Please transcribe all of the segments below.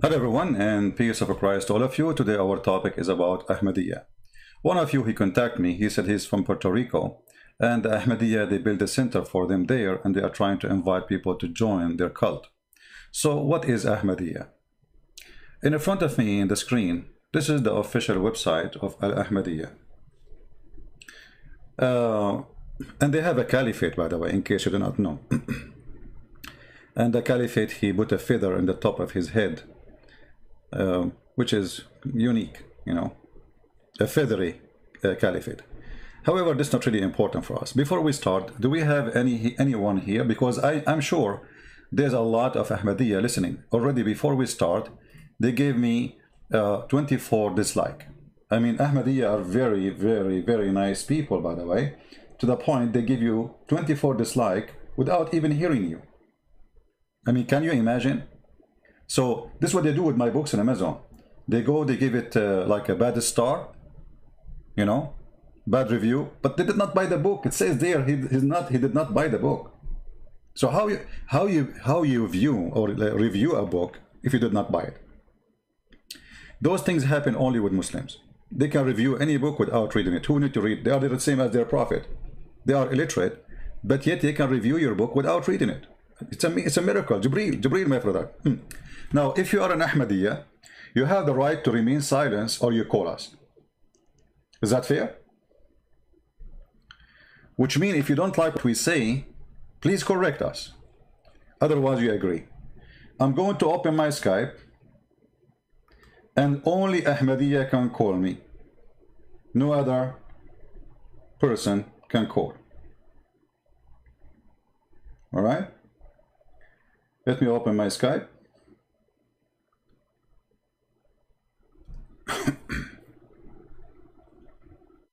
Hello everyone, and peace of Christ to all of you. Today our topic is about Ahmadiyya. One of you, he contacted me. He said he's from Puerto Rico, and the Ahmadiyya, they built a center for them there, and they are trying to invite people to join their cult. So what is Ahmadiyya? In front of me in the screen, this is the official website of Al-Ahmadiyya. And they have a caliphate, by the way, in case you do not know. And the caliphate, he put a feather in the top of his head, which is unique, you know, a feathery caliphate. However, this is not really important for us. Before we start, do we have anyone here? Because I'm sure there's a lot of Ahmadiyya listening. Already before we start, they gave me 24 dislike. I mean, Ahmadiyya are very, very, very nice people, by the way, to the point they give you 24 dislike without even hearing you. I mean, can you imagine? So this is what they do with my books on Amazon. They go, they give it like a bad star, you know, bad review, but they did not buy the book. It says there he did not buy the book. So how you view or review a book if you did not buy it? Those things happen only with Muslims. They can review any book without reading it. Who need to read? They are the same as their prophet. They are illiterate, but yet they can review your book without reading it. It's a miracle. Jibreel, my brother. Now, if you are an Ahmadiyya, you have the right to remain silent or you call us. Is that fair? Which means if you don't like what we say, please correct us. Otherwise, you agree. I'm going to open my Skype, and only Ahmadiyya can call me. No other person can call. All right? Let me open my Skype.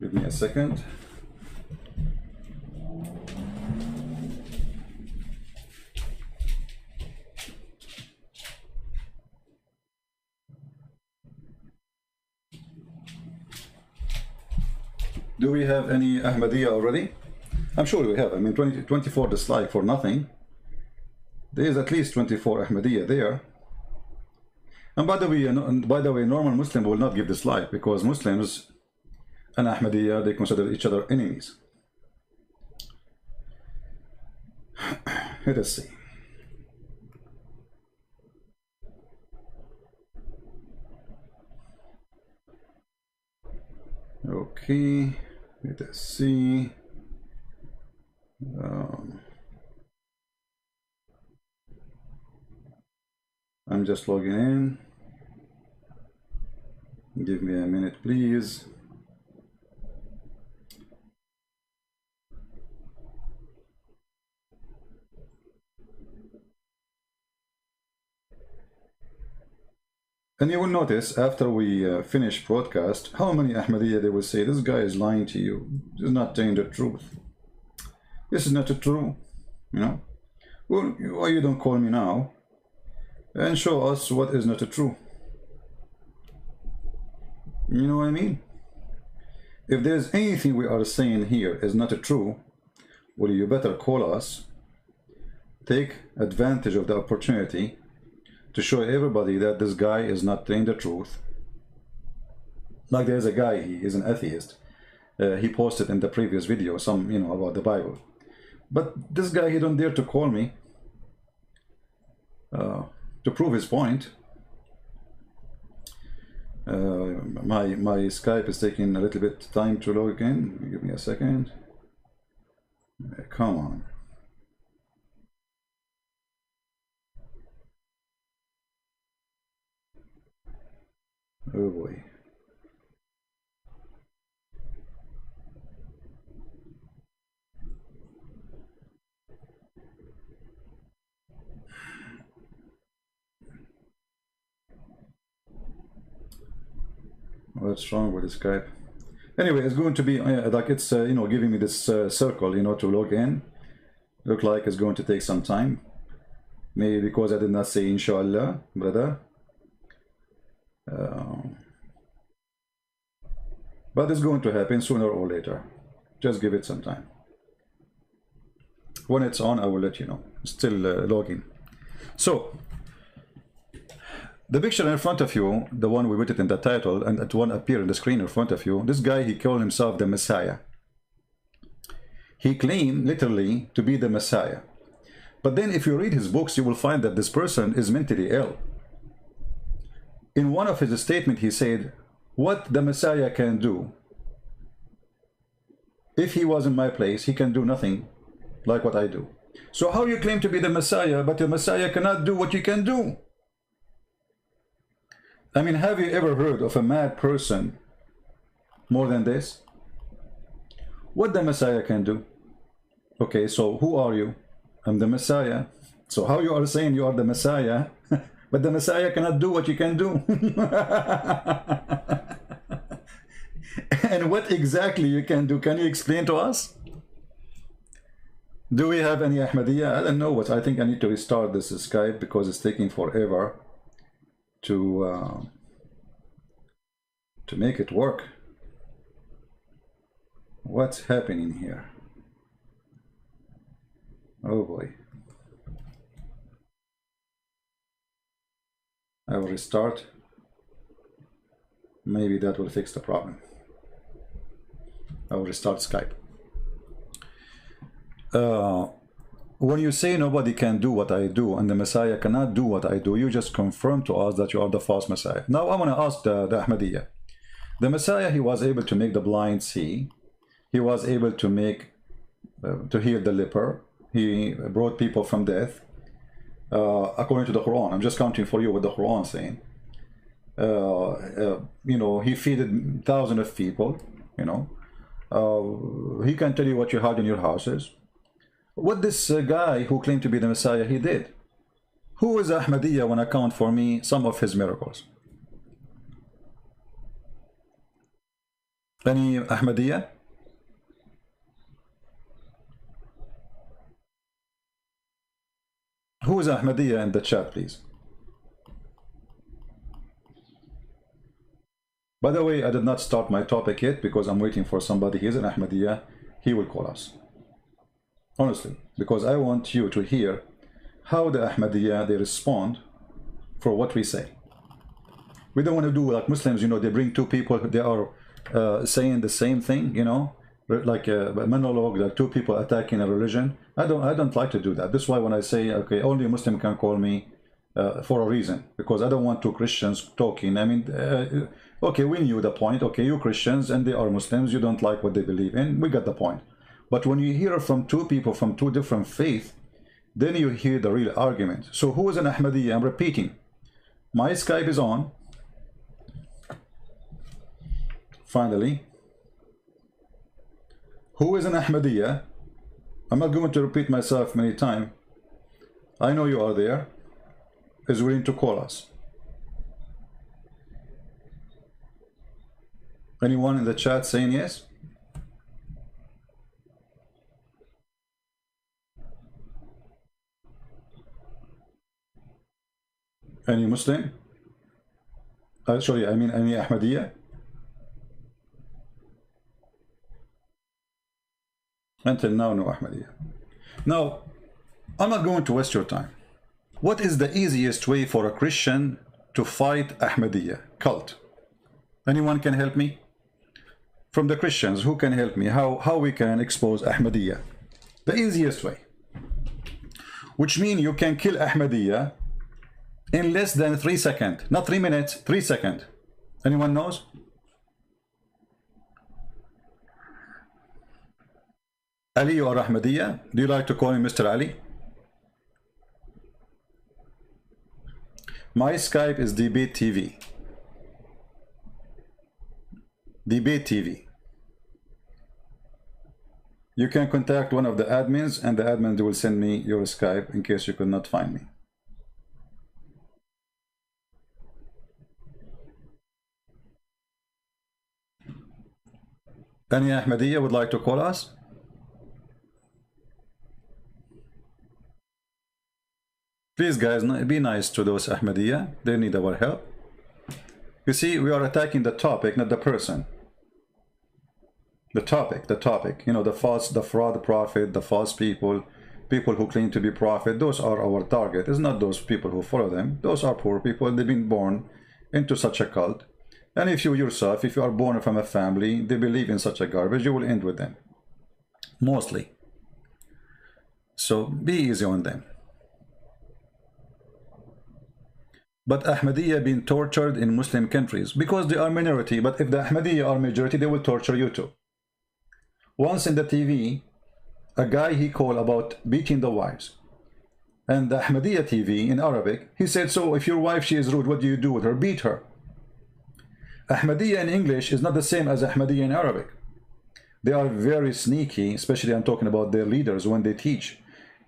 Give me a second. Do we have any Ahmadiyya already? I'm sure we have. I mean, 24 dislike for nothing. There is at least 24 Ahmadiyya there. And by the way, normal Muslim will not give dislike because Muslims and Ahmadiyya, they consider each other enemies. Let us see. Okay, let us see. I'm just logging in. Give me a minute, please. And you will notice after we finish broadcast, how many Ahmadiyya they will say, this guy is lying to you. This is not telling the truth. This is not true, you know. Well, why you don't call me now and show us what is not true? You know what I mean? If there's anything we are saying here is not true, well, you better call us, take advantage of the opportunity to show everybody that this guy is not telling the truth. Like there's a guy, he is an atheist. He posted in the previous video some, you know, about the Bible. But this guy, he don't dare to call me to prove his point. My Skype is taking a little bit time to log in. Give me a second. Come on. Oh boy. What's wrong with the Skype? Anyway, it's going to be like it's you know, giving me this circle, you know, to log in. Look like it's going to take some time. Maybe because I did not say inshallah, brother. But it's going to happen sooner or later. Just give it some time. When it's on, I will let you know. Still logging. So The picture in front of you, the one we put it in the title, and that one appear on the screen in front of you, this guy, he called himself the Messiah. He claimed literally to be the Messiah. But then if you read his books, you will find that this person is mentally ill. In one of his statements, he said, what the Messiah can do, if he was in my place, he can do nothing like what I do. So how you claim to be the Messiah, but the Messiah cannot do what you can do? I mean, have you ever heard of a mad person more than this? What the Messiah can do? Okay, so who are you? I'm the Messiah. So how you are saying you are the Messiah, but the Messiah cannot do what you can do? And what exactly you can do? Can you explain to us? Do we have any Ahmadiyya? I don't know what. I think I need to restart this Skype because it's taking forever to make it work. What's happening here? Oh boy. I will restart. Maybe that will fix the problem. I will restart Skype. When you say nobody can do what I do and the Messiah cannot do what I do, you just confirm to us that you are the false Messiah. Now I want to ask the Ahmadiyya. The Messiah, he was able to make the blind see. He was able to make, to heal the leper. He brought people from death. According to the Quran, I'm just counting for you what the Quran is saying. You know, he feeded thousands of people, you know. He can tell you what you had in your houses. What this guy who claimed to be the Messiah, he did. Who is Ahmadiyya when account for me some of his miracles? Any Ahmadiyya? Who is Ahmadiyya in the chat, please? By the way, I did not start my topic yet because I'm waiting for somebody. He is an Ahmadiyya. He will call us. Honestly, because I want you to hear how the Ahmadiyya, they respond for what we say. We don't want to do like Muslims, you know, they bring two people, they are saying the same thing, you know, like a monologue, like two people attacking a religion. I don't like to do that. This is why when I say, okay, only a Muslim can call me for a reason, because I don't want two Christians talking. I mean, okay, we knew the point. Okay, you Christians and they are Muslims, you don't like what they believe in. We got the point. But when you hear from two people from two different faiths, then you hear the real argument. So who is an Ahmadiyya? I'm repeating. My Skype is on. Finally. Who is an Ahmadiyya? I'm not going to repeat myself many times. I know you are there. Is willing to call us. Anyone in the chat saying yes? Any Muslim? Sorry, I mean any Ahmadiyya? Until now, no Ahmadiyya. Now, I'm not going to waste your time. What is the easiest way for a Christian to fight Ahmadiyya cult? Anyone can help me? From the Christians, who can help me? How we can expose Ahmadiyya? The easiest way. Which means you can kill Ahmadiyya in less than 3 seconds. Not 3 minutes, 3 seconds. Anyone knows? Ali or Ahmadiyya? Do you like to call him Mr. Ali? My Skype is Debate TV. Debate TV. You can contact one of the admins and the admin will send me your Skype in case you could not find me. Any Ahmadiyya would like to call us? Please guys, be nice to those Ahmadiyya. They need our help. You see, we are attacking the topic, not the person. The topic, you know, the fraud prophet, the false people, people who claim to be prophet, those are our target. It's not those people who follow them. Those are poor people. They've been born into such a cult. And if you yourself, if you are born from a family, they believe in such a garbage, you will end with them. Mostly. So be easy on them. But Ahmadiyya being tortured in Muslim countries because they are minority. But if the Ahmadiyya are majority, they will torture you too. Once in the TV, a guy he called about beating the wives. And the Ahmadiyya TV in Arabic, he said, so if your wife, she is rude, what do you do with her? Beat her. Ahmadiyya in English is not the same as Ahmadiyya in Arabic. They are very sneaky, especially I'm talking about their leaders when they teach.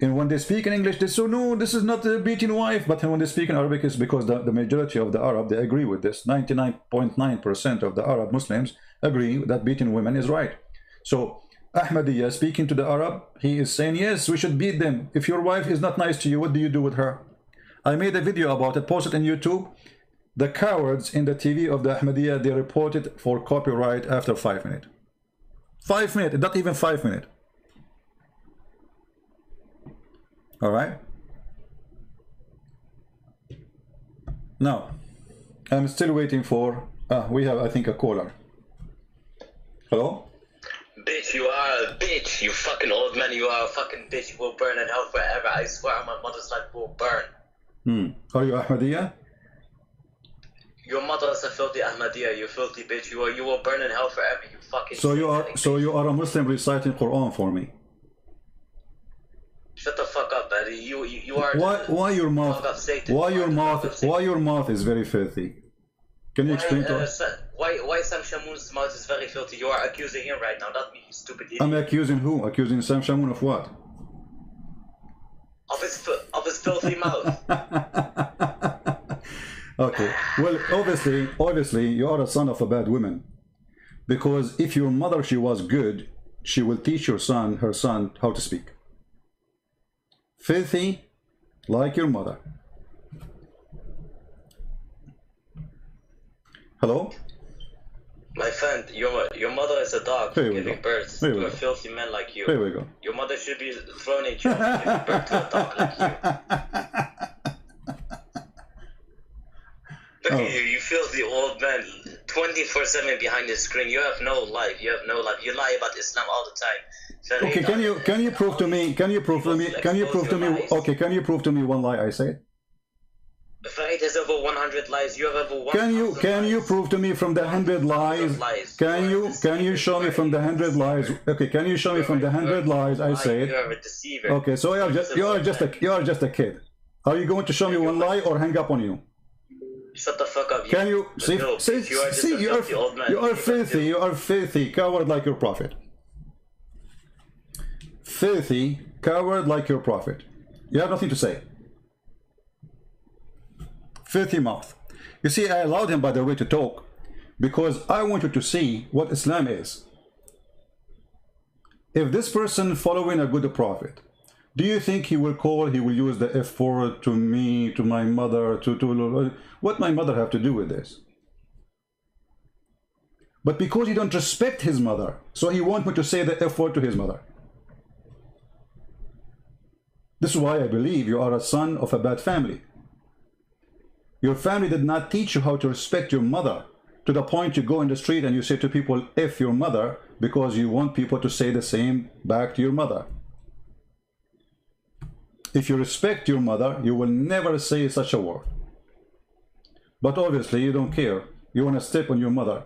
And when they speak in English, they say, no, this is not a beating wife. But when they speak in Arabic, it's because the majority of the Arab, they agree with this. 99.9% of the Arab Muslims agree that beating women is right. So Ahmadiyya speaking to the Arab, he is saying, yes, we should beat them. If your wife is not nice to you, what do you do with her? I made a video about it, posted on YouTube. The cowards in the TV of the Ahmadiyya, they reported for copyright after 5 minutes. 5 minutes, not even 5 minutes. All right. Now, I'm still waiting for, we have, I think, a caller. Hello? Bitch, you are a bitch. You fucking old man, you are a fucking bitch. You will burn in hell forever. I swear on my mother's life, you will burn. Are you Ahmadiyya? Your mother is a filthy Ahmadiyya, you filthy bitch. You will burn in hell forever, you fucking So you are a Muslim reciting Quran for me. Shut the fuck up, buddy. You are why your mouth why your mouth is very filthy? Can you explain to us? Why Sam Shamoun's mouth is very filthy? You are accusing him right now, not me, you stupid idiot. I'm accusing who? Accusing Sam Shamoun of what? Of his filthy mouth. Okay. Well, obviously, you are a son of a bad woman. Because if your mother, she was good, she will teach her son, how to speak. Filthy, like your mother. Hello? My friend, your mother is a dog giving birth to a filthy man like you. Here we go. Your mother should be thrown in jail for giving birth to a dog like you. Look at you, you filthy old man, 24/7 behind the screen. You have no life. You have no life. You lie about Islam all the time. Okay, can you prove to me? Can you prove to me? Okay, can you prove to me one lie I said? Farid has over 100 lies. You have over 100 Can you prove to me from the 100 lies? Can you show me from the 100 lies? Okay, can you show me from the 100 lies I said? You are a deceiver. Okay, so you are just a kid. Are you going to show me one lie or hang up on you? Shut the fuck up. Can you see? You are filthy, coward like your prophet. Filthy, coward like your prophet. You have nothing to say. Filthy mouth. You see, I allowed him, by the way, to talk because I wanted to see what Islam is. If this person following a good prophet, do you think he will use the F word to me, to my mother, to what my mother have to do with this? But because he don't respect his mother, so he wants me to say the F word to his mother. This is why I believe you are a son of a bad family. Your family did not teach you how to respect your mother to the point you go in the street and you say to people, F your mother, because you want people to say the same back to your mother. If you respect your mother, you will never say such a word. But obviously you don't care. You want to step on your mother.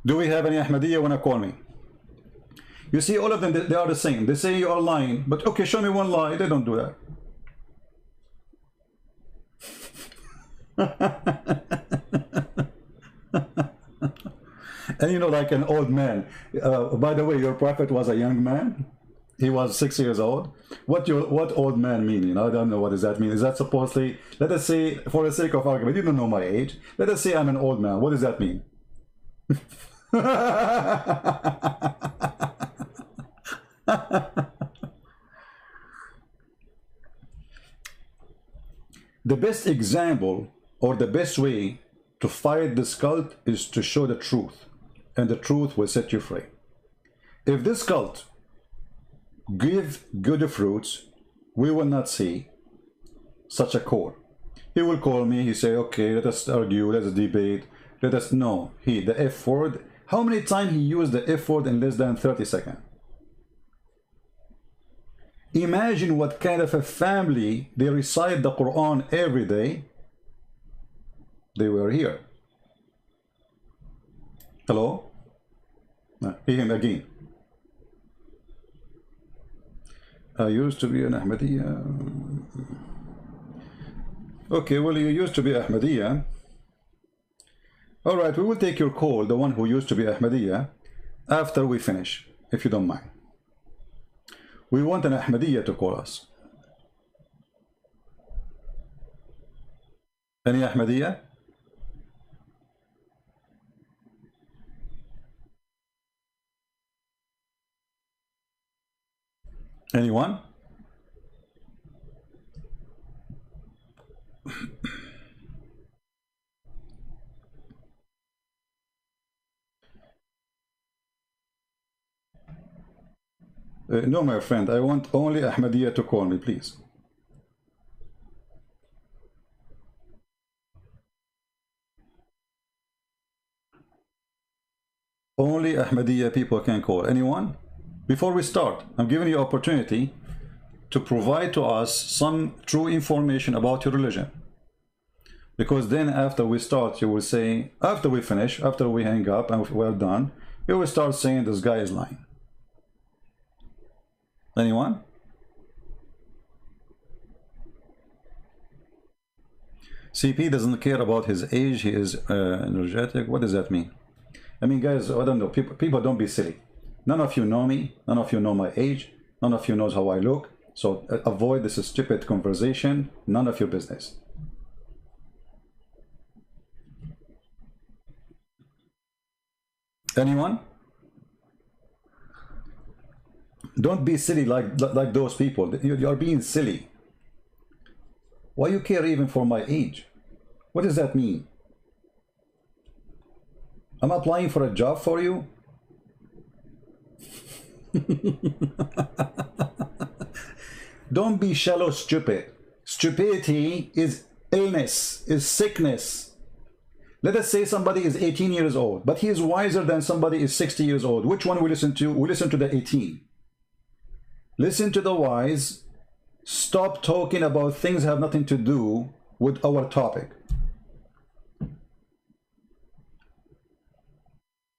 Do we have any Ahmadiyya want to call me? You see, all of them, they are the same. They say you are lying, but okay, show me one lie. They don't do that. And you know, like an old man. By the way, your prophet was a young man. He was 6 years old. What old man mean? You know, I don't know what does that mean. Is that supposedly? Let us say, for the sake of argument, you don't know my age. Let us say I'm an old man. What does that mean? The best example or the best way to fight this cult is to show the truth, and the truth will set you free. If this cult give good fruits, we will not see such a call. He will call me, he say, okay, let us argue, let us debate, let us know. The F word, how many times he used the F word in less than 30 seconds? Imagine what kind of a family they recite the Quran every day. They were here. Hello? Hear him again. I used to be an Ahmadiyya. Okay, well, you used to be Ahmadiyya. All right, we will take your call, the one who used to be Ahmadiyya, after we finish, if you don't mind. We want an Ahmadiyya to call us. Any Ahmadiyya? Anyone? No, my friend, I want only Ahmadiyya to call me, please. Only Ahmadiyya people can call. Anyone? Before we start, I'm giving you opportunity to provide to us some true information about your religion. Because then after we start, you will say, after we finish, after we hang up and we're done, you will start saying this guy is lying. Anyone? CP doesn't care about his age, he is energetic. What does that mean? I mean, guys, I don't know. People don't be silly. None of you know me. None of you know my age. None of you knows how I look. So avoid this stupid conversation. None of your business. Anyone? Don't be silly like those people. You are being silly. Why you care even for my age? What does that mean? I'm applying for a job for you? Don't be shallow stupid. Stupidity is illness, is sickness. Let us say somebody is 18 years old, but he is wiser than somebody is 60 years old. Which one we listen to? We listen to the 18. Listen to the wise. Stop talking about things that have nothing to do with our topic.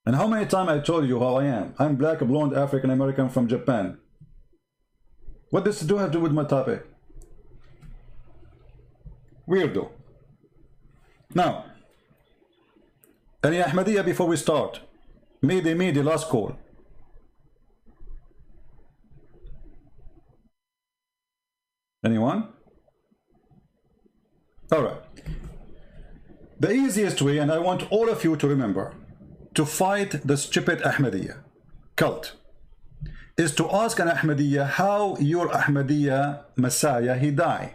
And how many times I told you how I am? I'm black, blonde, African American from Japan. What does it have to do with my topic? Weirdo. Now, any Ahmadiyya before we start? Mayday, last call. Anyone? All right. The easiest way, and I want all of you to remember, to fight the stupid Ahmadiyya cult is to ask an Ahmadiyya how your Ahmadiyya Messiah he died.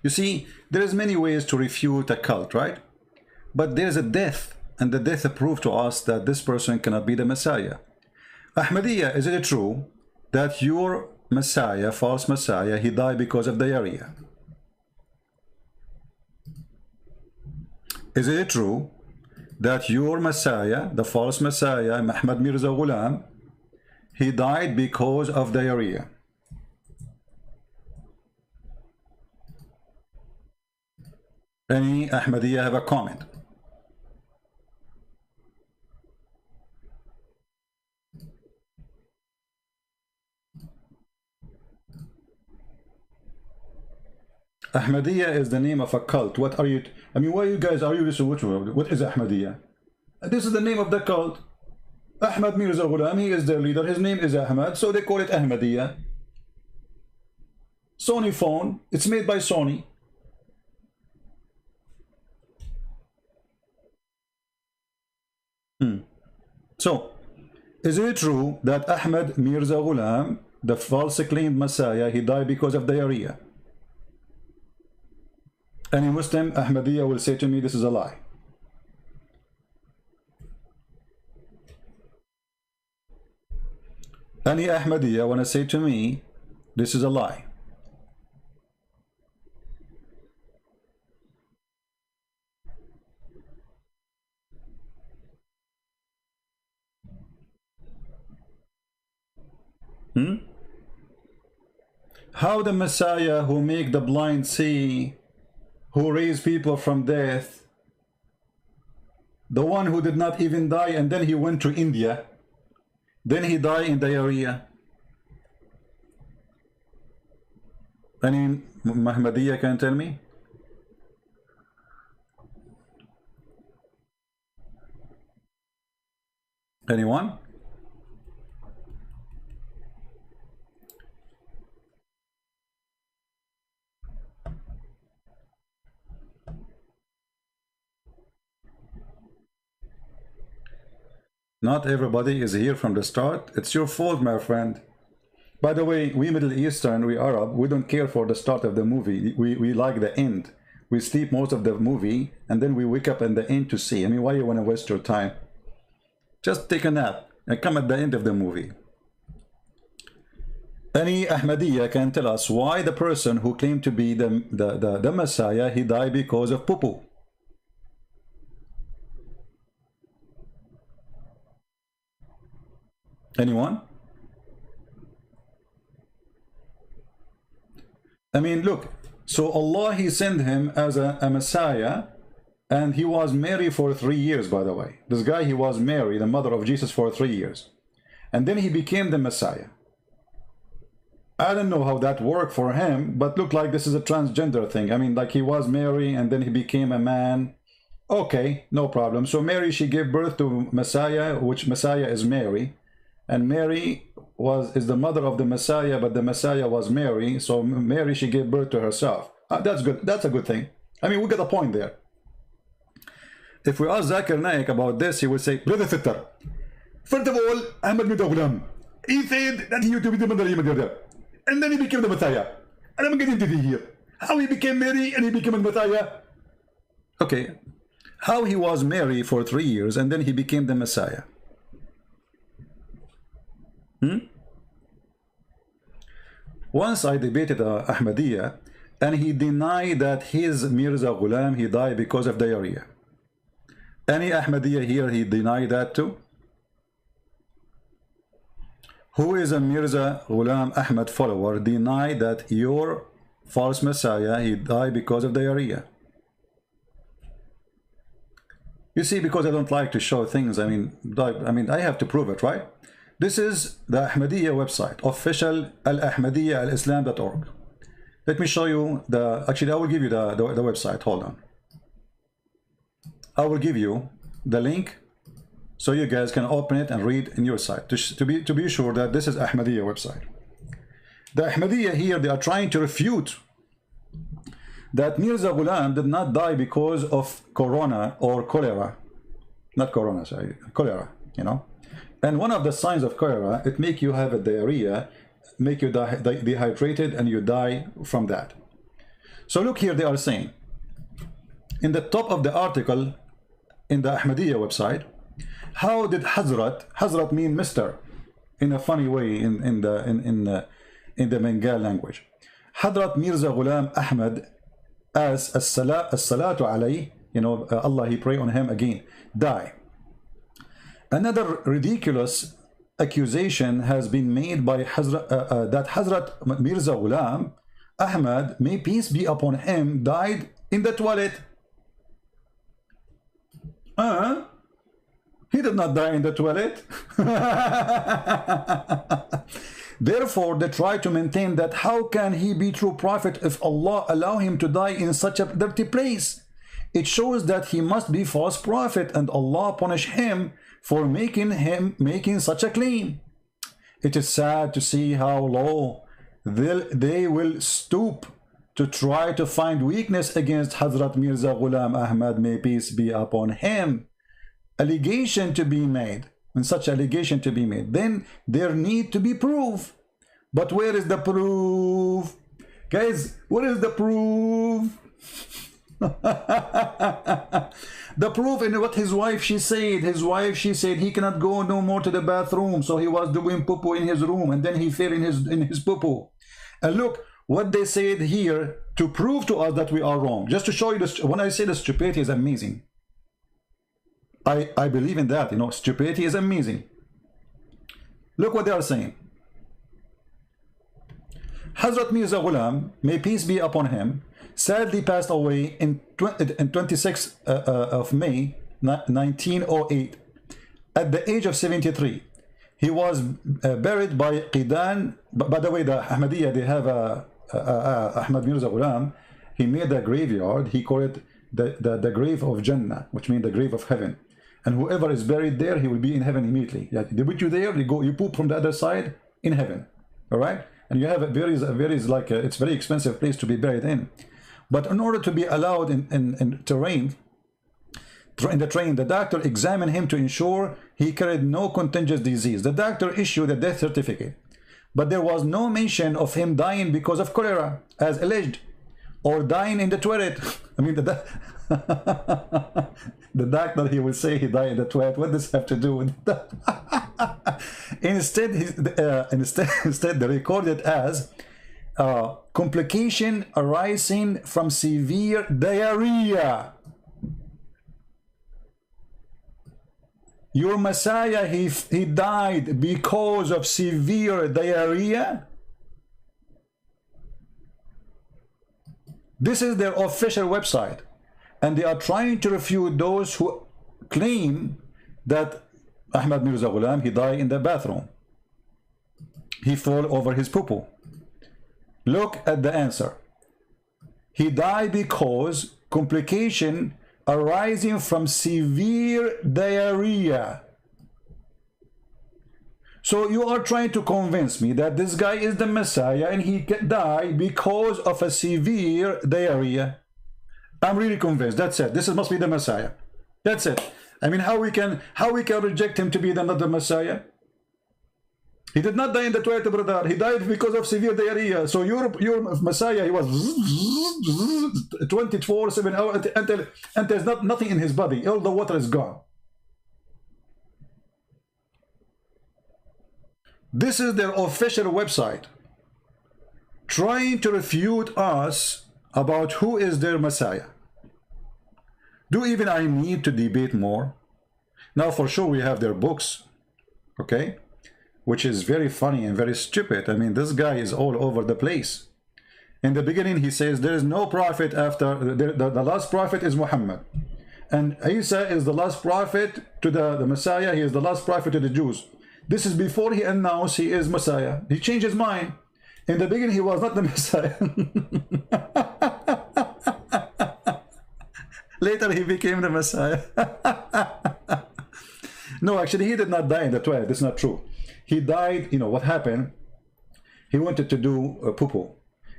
You see, there is many ways to refute a cult, right? But there is a death, and the death proved to us that this person cannot be the Messiah. Ahmadiyya, is it true that your Messiah, false Messiah, he died because of diarrhea? Is it true that your Messiah, the false Messiah, Mirza Ghulam, he died because of diarrhea? Any Ahmadiyya have a comment? Ahmadiyya is the name of a cult. What are you? I mean, why you guys are you this? What is Ahmadiyya? This is the name of the cult. Ahmad Mirza Ghulam, he is their leader. His name is Ahmad, so they call it Ahmadiyya. Sony phone. It's made by Sony. So, is it true that Ahmad Mirza Ghulam, the false claimed Messiah, he died because of diarrhea? Any Muslim Ahmadiyya will say to me, this is a lie. Any Ahmadiyya want to say to me, this is a lie? How the Messiah who make the blind see, who raised people from death, the one who did not even die and then he went to India, then he died in diarrhea. Any Ahmadiyya can tell me? Anyone? Not everybody is here from the start. It's your fault, my friend. By the way, we Middle Eastern, we Arab, we don't care for the start of the movie. We like the end. We sleep most of the movie and then we wake up in the end to see. I mean, why you want to waste your time? Just take a nap and come at the end of the movie. Any Ahmadiyya can tell us why the person who claimed to be the Messiah, he died because of poo-poo. Anyone? I mean, look, so Allah, he sent him as a Messiah, and he was married for 3 years, by the way. This guy, he was married, the mother of Jesus, for 3 years. And then he became the Messiah. I don't know how that worked for him, but look like this is a transgender thing. I mean, like he was married and then he became a man. Okay, no problem. So Mary, she gave birth to Messiah, which Messiah is Mary. And Mary is the mother of the Messiah, but the Messiah was Mary. So Mary, she gave birth to herself. That's good. That's a good thing. I mean, we got a point there. If we ask Zakir Naik about this, he would say, Brother Fitter, first of all, Ahmad Ghulam, he said that he used to be the mother, and then he became the Messiah. And I'm getting to the here. How he became Mary and he became a Messiah. Okay. How he was Mary for 3 years and then he became the Messiah. Once I debated Ahmadiyya, and he denied that his Mirza Ghulam, he died because of diarrhea. Any Ahmadiyya here, he denied that too? Who is a Mirza Ghulam Ahmad follower denied that your false Messiah, he died because of diarrhea? You see, because I don't like to show things, I mean, I have to prove it, right? This is the Ahmadiyya website, official al-Ahmadiyya al-Islam.org. Let me show you actually I will give you the website, hold on. I will give you the link so you guys can open it and read in your site to be sure that this is Ahmadiyya website. The Ahmadiyya here, they are trying to refute that Mirza Ghulam did not die because of corona or cholera. Not corona, sorry, cholera, you know. And one of the signs of cholera, it make you have a diarrhea, make you dehydrated, and you die from that. So look here, they are saying, in the top of the article, in the Ahmadiyya website, how did Hazrat mean Mr. in a funny way in the Bengal language. Hazrat Mirza Ghulam Ahmad, as as-salatu alayhi, you know, Allah, he pray on him again, die. Another ridiculous accusation has been made by that Hazrat Mirza Ghulam Ahmad, may peace be upon him, died in the toilet. He did not die in the toilet. Therefore, they try to maintain that how can he be true prophet if Allah allow him to die in such a dirty place? It shows that he must be false prophet and Allah punish him for making such a claim. It is sad to see how low they will stoop to try to find weakness against Hazrat Mirza Ghulam Ahmad, may peace be upon him. Allegation to be made, when such allegation to be made, then there need to be proof. But where is the proof? Guys, what is the proof? The proof in what his wife she said. His wife she said he cannot go no more to the bathroom, so he was doing poo-poo in his room, and then he fell in his poo-poo. And look what they said here to prove to us that we are wrong. Just to show you this, when I say the stupidity is amazing, I believe in that. You know, stupidity is amazing. Look what they are saying. Hazrat Mirza Ghulam, may peace be upon him, sadly passed away in 26th of May 1908 at the age of 73. He was buried by Qidan. By the way, the Ahmadiyya, they have Ahmad Mirza Ghulam. He made a graveyard. He called it the grave of Jannah, which means the grave of heaven. And whoever is buried there, he will be in heaven immediately. Yeah, they put you there, you poop from the other side in heaven. All right? And you have it's very expensive place to be buried in. But in order to be allowed in the train, the doctor examined him to ensure he carried no contagious disease. The doctor issued a death certificate, but there was no mention of him dying because of cholera, as alleged, or dying in the toilet. I mean, the doctor, he will say he died in the toilet. What does this have to do with that? Instead, they recorded as complication arising from severe diarrhea. Your Messiah, he died because of severe diarrhea. This is their official website, and they are trying to refute those who claim that Ahmad Mirza Ghulam, he died in the bathroom. He fell over his poo-poo. Look at the answer. He died because complication arising from severe diarrhea. So you are trying to convince me that this guy is the Messiah and he died because of a severe diarrhea. I'm really convinced. That's it. This must be the Messiah. That's it. I mean, how we can reject him to be another Messiah? He did not die in the toilet, brother. He died because of severe diarrhea. So your Messiah, he was 24/7 hours and there's nothing in his body. All the water is gone. This is their official website, trying to refute us about who is their Messiah. Do even I need to debate more? Now, for sure, we have their books, okay, which is very funny and very stupid. I mean, this guy is all over the place. In the beginning, he says there is no prophet after the last prophet is Muhammad, and Isa is the last prophet to the Messiah. He is the last prophet to the Jews. This is before he announced he is Messiah. He changed his mind. In the beginning, he was not the Messiah. Later, he became the Messiah. No, actually, he did not die in the toilet. That's not true. He died, you know, what happened? He wanted to do a poo-poo.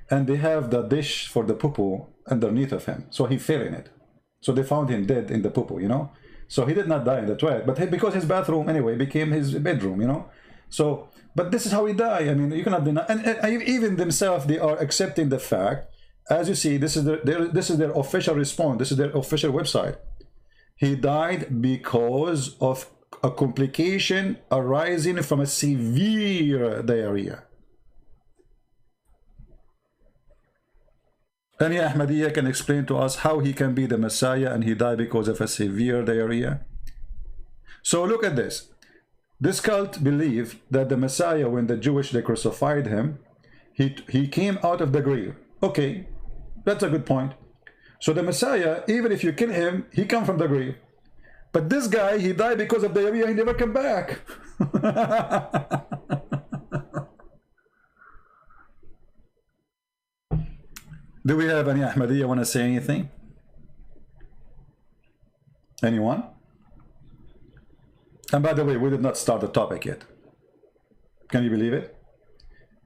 And they have the dish for the poo-poo underneath of him. So he fell in it. So they found him dead in the poo-poo, you know. So he did not die in the toilet. But because his bathroom, anyway, became his bedroom, you know. So, but this is how he died. I mean, you cannot deny. And even themselves, they are accepting the fact. As you see, this is their official response. This is their official website. He died because of a complication arising from a severe diarrhea. Any Ahmadiyya can explain to us how he can be the Messiah and he died because of a severe diarrhea? So look at this. This cult believed that the Messiah, when the Jewish, they crucified him, he came out of the grave. Okay, that's a good point. So the Messiah, even if you kill him, he come from the grave. But this guy, he died because of diarrhea, he never came back. Do we have any Ahmadiyya want to say anything? Anyone? And by the way, we did not start the topic yet. Can you believe it?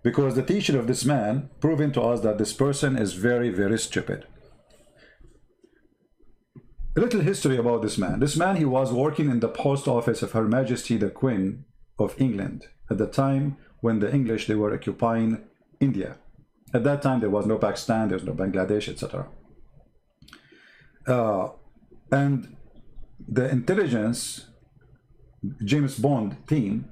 Because the teaching of this man proving to us that this person is very, very stupid. A little history about this man. This man, he was working in the post office of Her Majesty the Queen of England at the time when the English, they were occupying India. At that time, there was no Pakistan, there was no Bangladesh, etc. And the intelligence James Bond team,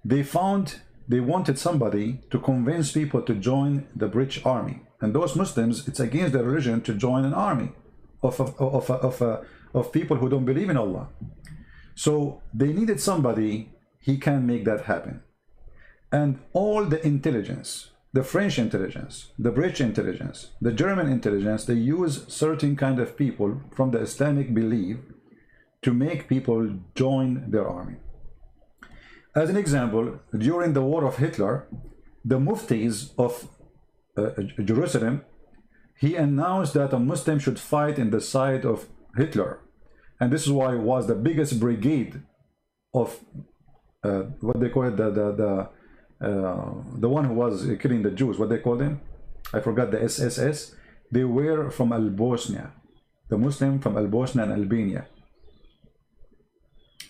they wanted somebody to convince people to join the British army. And those Muslims, it's against their religion to join an army of people who don't believe in Allah. So they needed somebody, he can make that happen. And all the intelligence, the French intelligence, the British intelligence, the German intelligence, they use certain kind of people from the Islamic belief to make people join their army. As an example, during the war of Hitler, the muftis of Jerusalem, he announced that a Muslim should fight in the side of Hitler. And this is why it was the biggest brigade of what they call it, the one who was killing the Jews, what they called him? I forgot, the SSS. They were from Al-Bosnia, the Muslim from Al-Bosnia and Albania.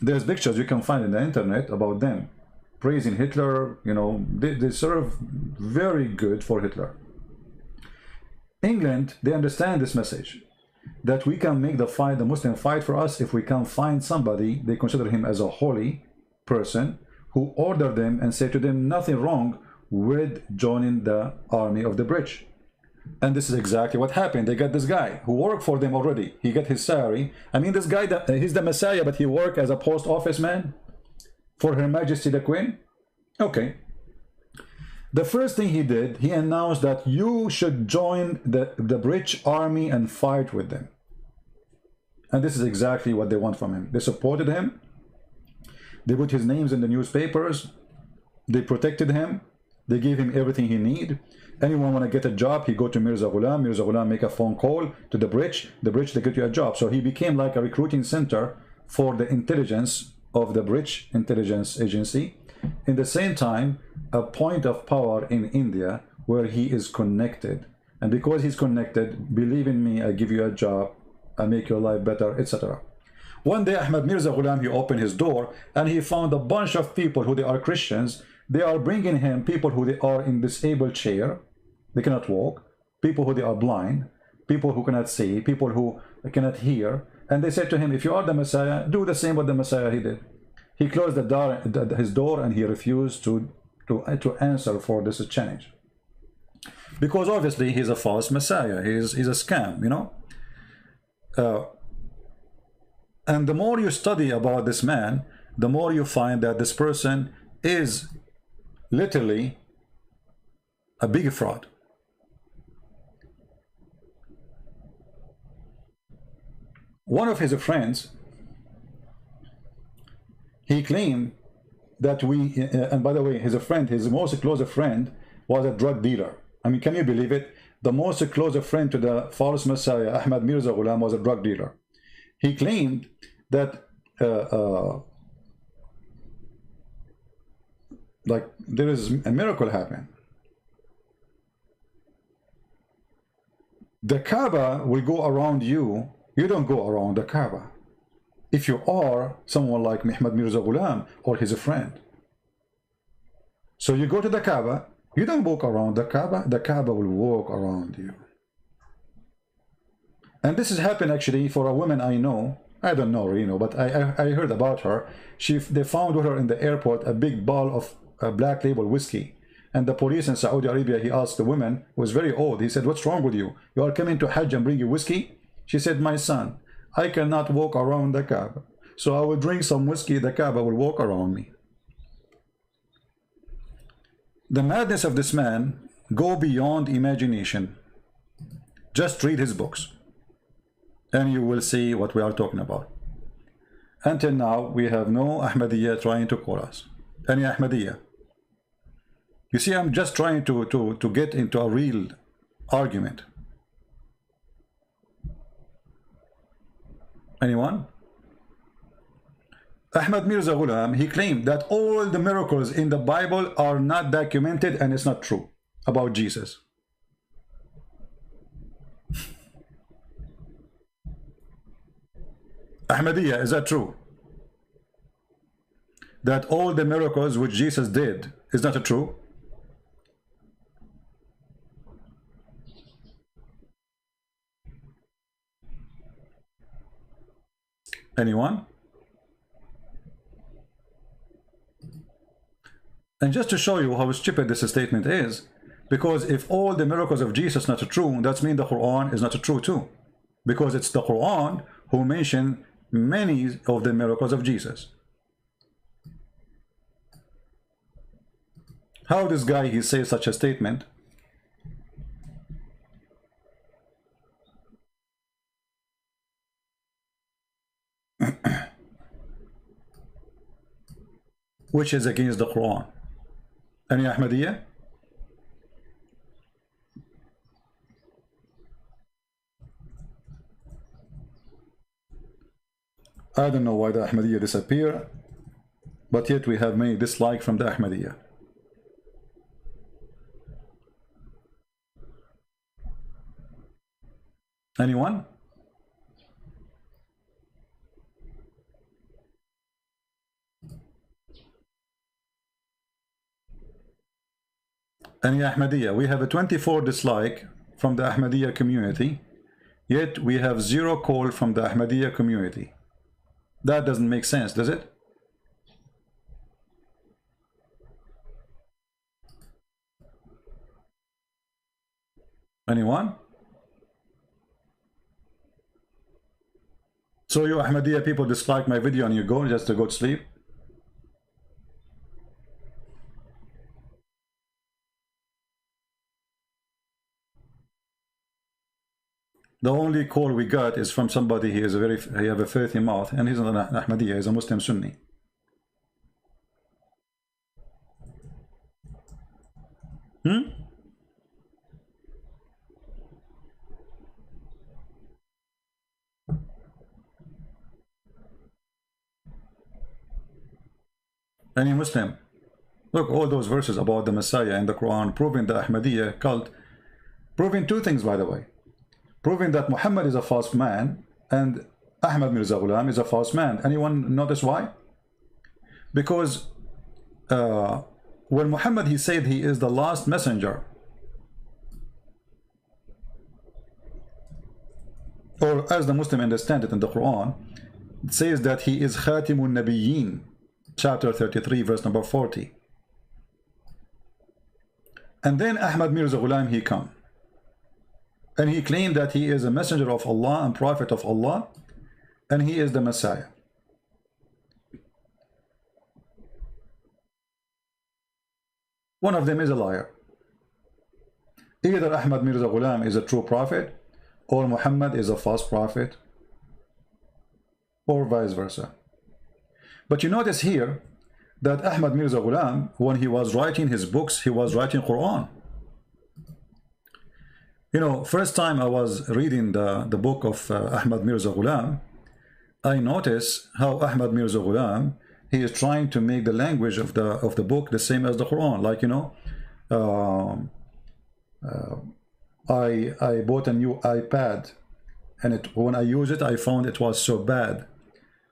There's pictures you can find in the internet about them praising Hitler. You know, they serve very good for Hitler. England, they understand this message, that we can make the Muslim fight for us if we can find somebody, they consider him as a holy person, who order them and say to them nothing wrong with joining the army of the British. And this is exactly what happened. They got this guy who worked for them already. He got his salary. I mean, this guy, he's the Messiah, but he worked as a post office man for Her Majesty the Queen. Okay. The first thing he did, he announced that you should join the British army and fight with them. And this is exactly what they want from him. They supported him. They put his names in the newspapers. They protected him. They gave him everything he needed. Anyone want to get a job, he go to Mirza Ghulam. Mirza Ghulam make a phone call to the British. The British, they get you a job. So he became like a recruiting center for the intelligence of the British intelligence agency. In the same time, a point of power in India where he is connected. And because he's connected, believe in me, I give you a job, I make your life better, etc. One day, Ahmad Mirza Ghulam, he opened his door and he found a bunch of people who they are Christians. They are bringing him people who they are in disabled chair, they cannot walk, people who they are blind, people who cannot see, people who cannot hear. And they said to him, if you are the Messiah, do the same what the Messiah he did. He closed his door and he refused to answer for this challenge. Because obviously he's a false Messiah, he's a scam, you know. And the more you study about this man, the more you find that this person is literally a big fraud. One of his friends, he claimed that and by the way, his most close friend was a drug dealer. I mean, can you believe it? The most close friend to the false Messiah, Ahmad Mirza Ghulam, was a drug dealer. He claimed that like there is a miracle happening. The Kaaba will go around you. You don't go around the Kaaba. If you are someone like Ahmad Mirza Ghulam or his friend. So you go to the Kaaba, you don't walk around the Kaaba will walk around you. And this has happened actually for a woman I know. I don't know, you know, but I heard about her. They found with her in the airport a big bottle of black label whiskey. And the police in Saudi Arabia, he asked the woman, who was very old, he said, what's wrong with you? You are coming to Hajj and bring you whiskey? She said, my son, I cannot walk around the Kaaba. So I will drink some whiskey, the Kaaba will walk around me. The madness of this man go beyond imagination. Just read his books and you will see what we are talking about. Until now, we have no Ahmadiyya trying to call us. Any Ahmadiyya? You see, I'm just trying to get into a real argument. Anyone? Ahmad Mirza Ghulam, he claimed that all the miracles in the Bible are not documented and it's not true about Jesus. Ahmadiyya, is that true? That all the miracles which Jesus did is not true? Anyone? And just to show you how stupid this statement is, because if all the miracles of Jesus not true, that means the Quran is not true too, because it's the Quran who mentioned many of the miracles of Jesus. How this guy he says such a statement? Which is against the Quran. Any Ahmadiyya? I don't know why the Ahmadiyya disappear, but yet we have many dislike from the Ahmadiyya. Anyone? Any Ahmadiyya? We have a 24 dislike from the Ahmadiyya community, yet we have 0 call from the Ahmadiyya community. That doesn't make sense, does it? Anyone? So you Ahmadiyya people dislike my video and you go just to go to sleep? The only call we got is from somebody he have a filthy mouth, and he's not an Ahmadiyya, he's a Muslim Sunni. Any Muslim? Look, all those verses about the Messiah in the Quran proving the Ahmadiyya cult, proving 2 things, by the way. Proving that Muhammad is a false man and Ahmad Mirza Ghulam is a false man. Anyone notice why? Because when Muhammad he said he is the last messenger, or as the Muslim understand it in the Quran, it says that he is Khatimun Nabiyyin, chapter 33 verse number 40. And then Ahmad Mirza Ghulam he come and he claimed that he is a messenger of Allah and prophet of Allah, and he is the Messiah. One of them is a liar. Either Ahmad Mirza Ghulam is a true prophet, or Muhammad is a false prophet, or vice versa. But you notice here that Ahmad Mirza Ghulam, when he was writing his books, he was writing Quran. You know, first time I was reading the book of Ahmad Mirza Ghulam, I noticed how Ahmad Mirza Ghulam, he is trying to make the language of the book the same as the Quran. Like, you know, I bought a new iPad, and when I used it, I found it was so bad,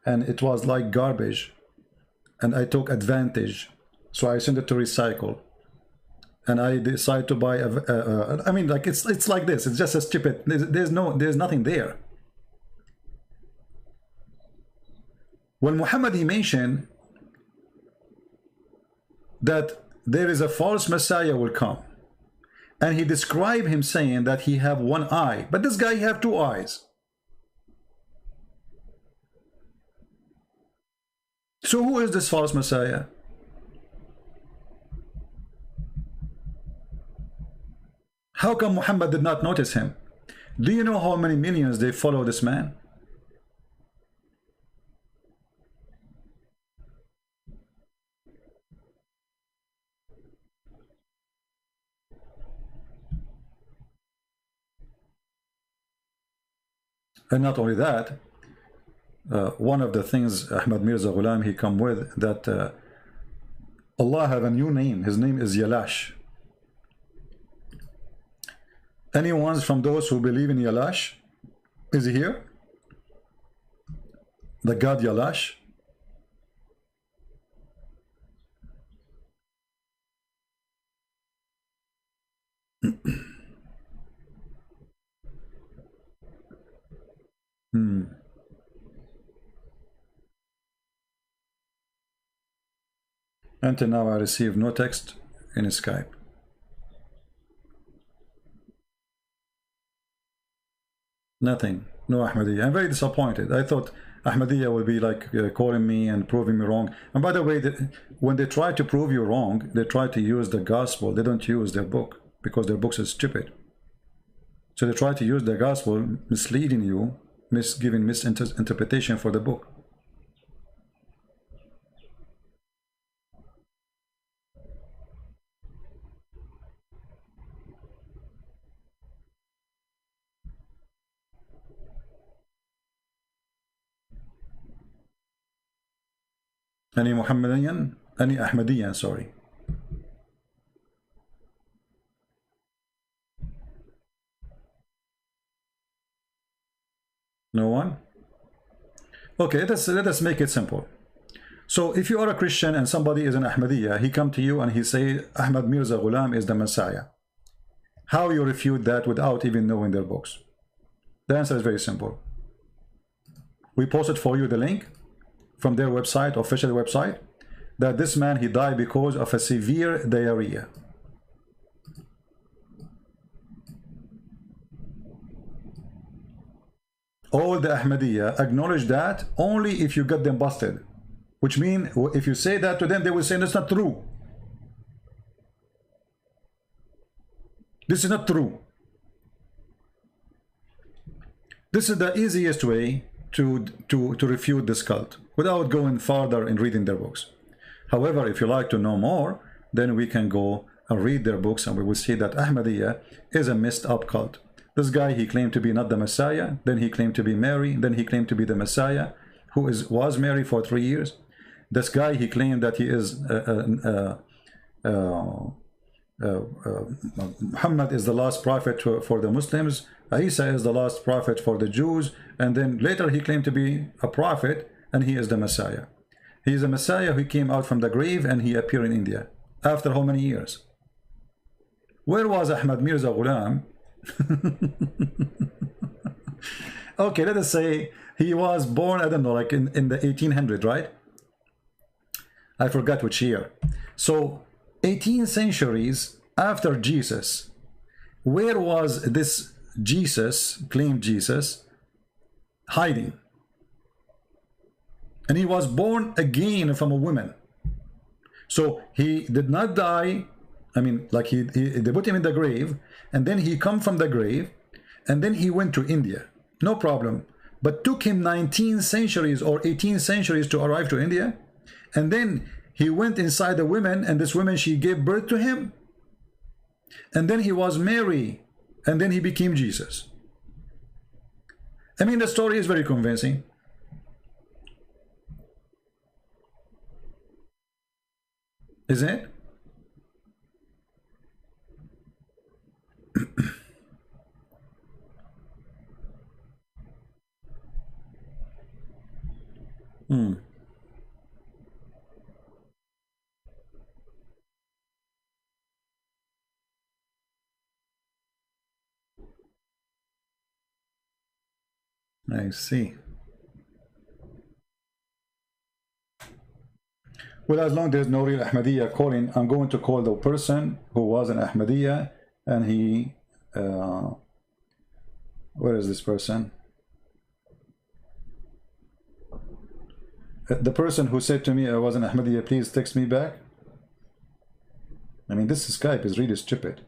and it was like garbage, and I took advantage, so I sent it to recycle. And I decide to buy I mean, like it's like this. It's just a stupid. There's nothing there. When Muhammad he mentioned that there is a false Messiah will come, and he described him saying that he have 1 eye, but this guy have 2 eyes. So who is this false Messiah? How come Muhammad did not notice him? Do you know how many millions they follow this man? And not only that, one of the things Ahmad Mirza Ghulam he come with, that Allah have a new name. His name is Yalash. Anyone from those who believe in Yalash? Is he here? The God Yalash? Until now, I received no text in Skype. Nothing. No Ahmadiyya. I'm very disappointed. I thought Ahmadiyya will be like calling me and proving me wrong. And by the way, when they try to prove you wrong, they try to use the gospel. They don't use their book because their books are stupid. So they try to use the gospel, misleading you, giving misinterpretation for the book. Any Muhammadiyan? Any Ahmadiyyan, sorry. No one? Okay, let us make it simple. So if you are a Christian and somebody is an Ahmadiyya, he come to you and he say Ahmad Mirza Ghulam is the Messiah. How you refute that without even knowing their books? The answer is very simple. We posted for you the link from their website, official website, that this man, he died because of a severe diarrhea. All the Ahmadiyya acknowledge that only if you get them busted, which means if you say that to them, they will say that's not true. This is not true. This is the easiest way to refute this cult without going farther in reading their books. However, if you like to know more, then we can go and read their books and we will see that Ahmadiyya is a messed up cult. This guy, he claimed to be not the Messiah, then he claimed to be Mary, then he claimed to be the Messiah, who was Mary for 3 years. This guy, he claimed that he is Muhammad is the last prophet for the Muslims, Isa is the last prophet for the Jews, and then later he claimed to be a prophet and he is the Messiah. He is a Messiah who came out from the grave and he appeared in India. After how many years? Where was Ahmad Mirza Ghulam? Okay, let us say he was born, I don't know, like in the 1800s, right? I forgot which year. So 18 centuries after Jesus, where was this Jesus, claimed Jesus, hiding? And he was born again from a woman. So he did not die. I mean, like they put him in the grave, and then he come from the grave, and then he went to India. No problem. But took him 19 centuries or 18 centuries to arrive to India. And then he went inside a woman, and this woman, she gave birth to him. And then he was Mary, and then he became Jesus. I mean, the story is very convincing. Isn't it? I see. Well, as long as there's no real Ahmadiyya calling, I'm going to call the person who was an Ahmadiyya, and he, where is this person? The person who said to me I was an Ahmadiyya, please text me back. I mean, this Skype is really stupid.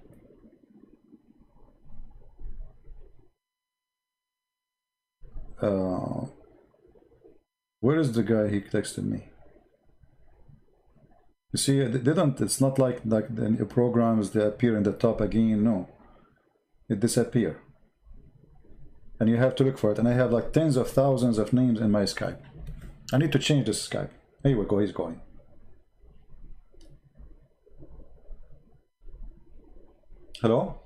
Where is the guy he texted me? You see, they don't, it's not like the programs, they appear in the top again. No, it disappear. And you have to look for it. And I have like tens of thousands of names in my Skype. I need to change this Skype. Here we go, he's going. Hello?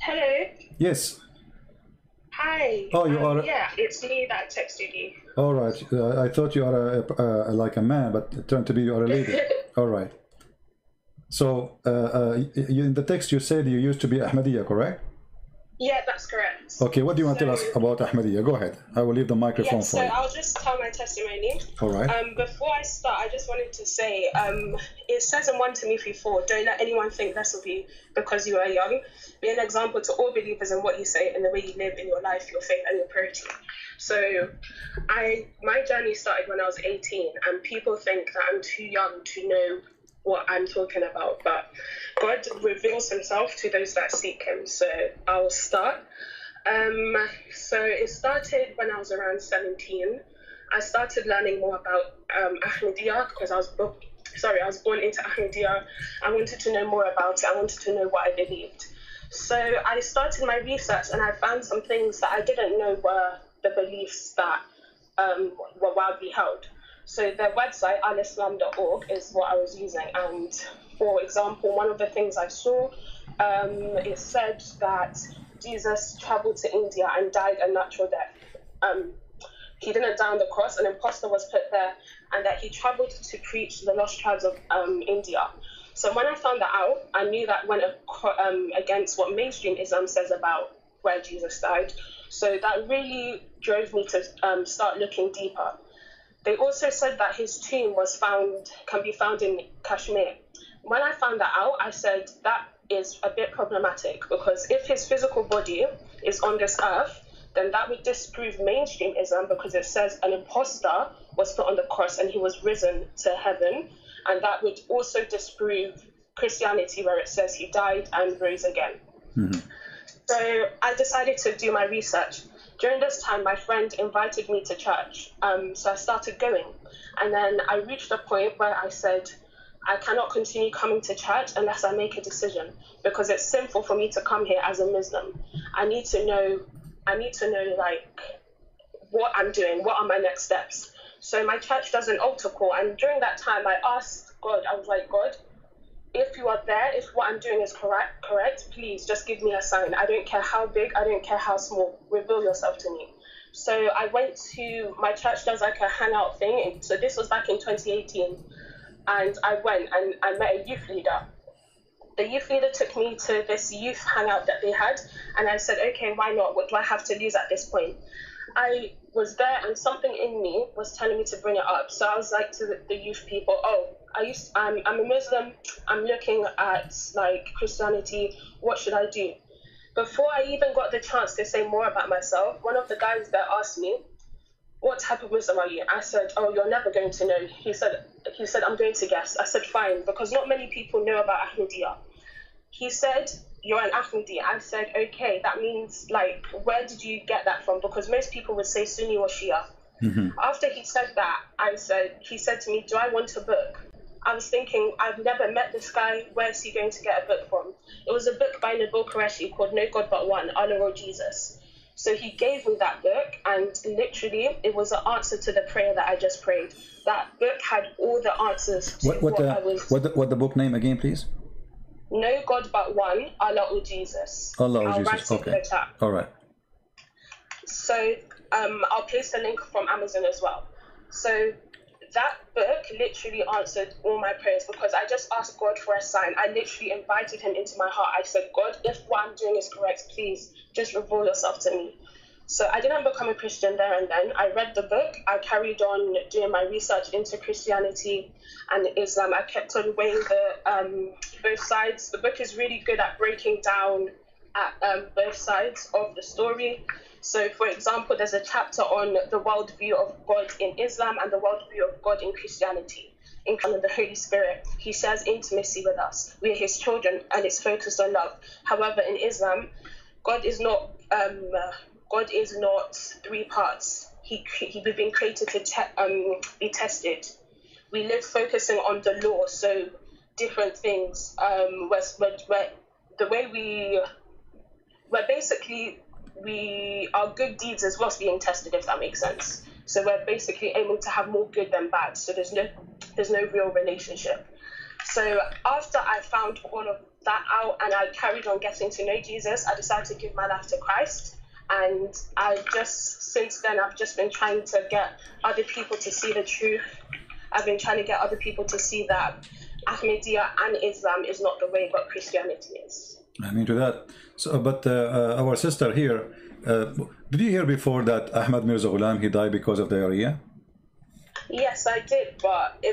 Hello? Yes. Hi. Oh, you are? Yeah, it's me that texted you. All right. I thought you are like a man, but it turned to be you are a lady. All right. So in the text you said you used to be Ahmadiyya, correct? Yeah, that's correct. Okay, what do you want to tell us about Ahmadiyya? Go ahead. I will leave the microphone Yeah, for so you. I'll just tell my testimony. All right. Before I start, I just wanted to say, it says in 1 Timothy 4, don't let anyone think less of you because you are young. Be an example to all believers in what you say and the way you live in your life, your faith and your purity. So my journey started when I was 18, and people think that I'm too young to know what I'm talking about, but God reveals himself to those that seek him. So I'll start. So it started when I was around 17. I started learning more about Ahmadiyya because I was born into Ahmadiyya. I wanted to know more about it. I wanted to know what I believed. So I started my research, and I found some things that I didn't know were the beliefs that were widely held. So their website, alislam.org, is what I was using. And for example, one of the things I saw, it said that Jesus traveled to India and died a natural death. He didn't die on the cross, an imposter was put there, and that he traveled to preach the lost tribes of India. So when I found that out, I knew that went against what mainstream Islam says about where Jesus died. So that really drove me to start looking deeper. They also said that his tomb can be found in Kashmir. When I found that out, I said that is a bit problematic, because if his physical body is on this earth, then that would disprove mainstream Islam, because it says an imposter was put on the cross and he was risen to heaven, and that would also disprove Christianity, where it says he died and rose again. Mm-hmm. So I decided to do my research. During this time, my friend invited me to church, so I started going. And then I reached a point where I said, I cannot continue coming to church unless I make a decision, because it's sinful for me to come here as a Muslim. I need to know like what I'm doing, what are my next steps. So my church does an altar call, and during that time I asked God, I was like, God, if you are there, if what I'm doing is correct, please just give me a sign. I don't care how big, I don't care how small, reveal yourself to me. So I went to, my church does like a hangout thing, so this was back in 2018, and I went and I met a youth leader. The youth leader took me to this youth hangout that they had, and I said, okay, why not? What do I have to lose at this point? I was there, and something in me was telling me to bring it up. So I was like to the youth people, I'm a Muslim, I'm looking at like Christianity, what should I do? Before I even got the chance to say more about myself, one of the guys there asked me, what type of Muslim are you? I said, you're never going to know. He said, I'm going to guess. I said, fine, because not many people know about Ahmadiyya. He said, you're an Ahmadi. I said, okay, that means, like, where did you get that from? Because most people would say Sunni or Shia. Mm-hmm. After he said that, he said to me, do I want a book? I was thinking, I've never met this guy. Where is he going to get a book from? It was a book by Nabil Qureshi called No God But One, Allah or Jesus. So he gave me that book, and literally it was an answer to the prayer that I just prayed. That book had all the answers to what the book name again, please? No God But One, Allah or Jesus. Allah or Jesus, okay. All right. So I'll place the link from Amazon as well. So that book literally answered all my prayers, because I just asked God for a sign. I literally invited him into my heart. I said, God, if what I'm doing is correct, please just reveal yourself to me. So I didn't become a Christian there and then. I read the book. I carried on doing my research into Christianity and Islam. I kept on weighing both sides. The book is really good at breaking down at both sides of the story. So, for example, there's a chapter on the worldview of God in Islam and the worldview of God in Christianity. In the Holy Spirit, he shares intimacy with us. We are his children, and it's focused on love. However, in Islam, God is not three parts. We've been created to be tested. We live focusing on the law, so different things. Our good deeds as well as being tested, if that makes sense. So we're basically aiming to have more good than bad. So there's no real relationship. So after I found all of that out and I carried on getting to know Jesus, I decided to give my life to Christ. And since then, I've just been trying to get other people to see the truth. I've been trying to get other people to see that Ahmadiyya and Islam is not the way, but Christianity is. I mean to that. So, but our sister here, did you hear before that Ahmad Mirza Ghulam, he died because of diarrhea? Yes, I did, but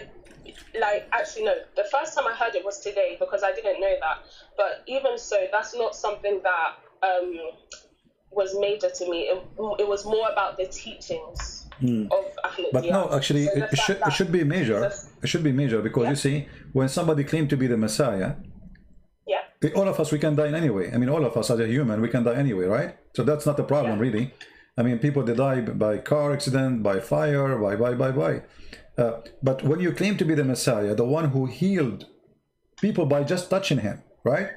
actually no. The first time I heard it was today because I didn't know that. But even so, that's not something that was major to me. It was more about the teachings of Ahmadiyya. But no, actually, So it should be major. It should be major because you see, when somebody claimed to be the Messiah, all of us, we can die anyway. I mean, all of us as a human, we can die anyway, right? So that's not the problem, really. I mean, people, they die by car accident, by fire, by. But when you claim to be the Messiah, the one who healed people by just touching him, right?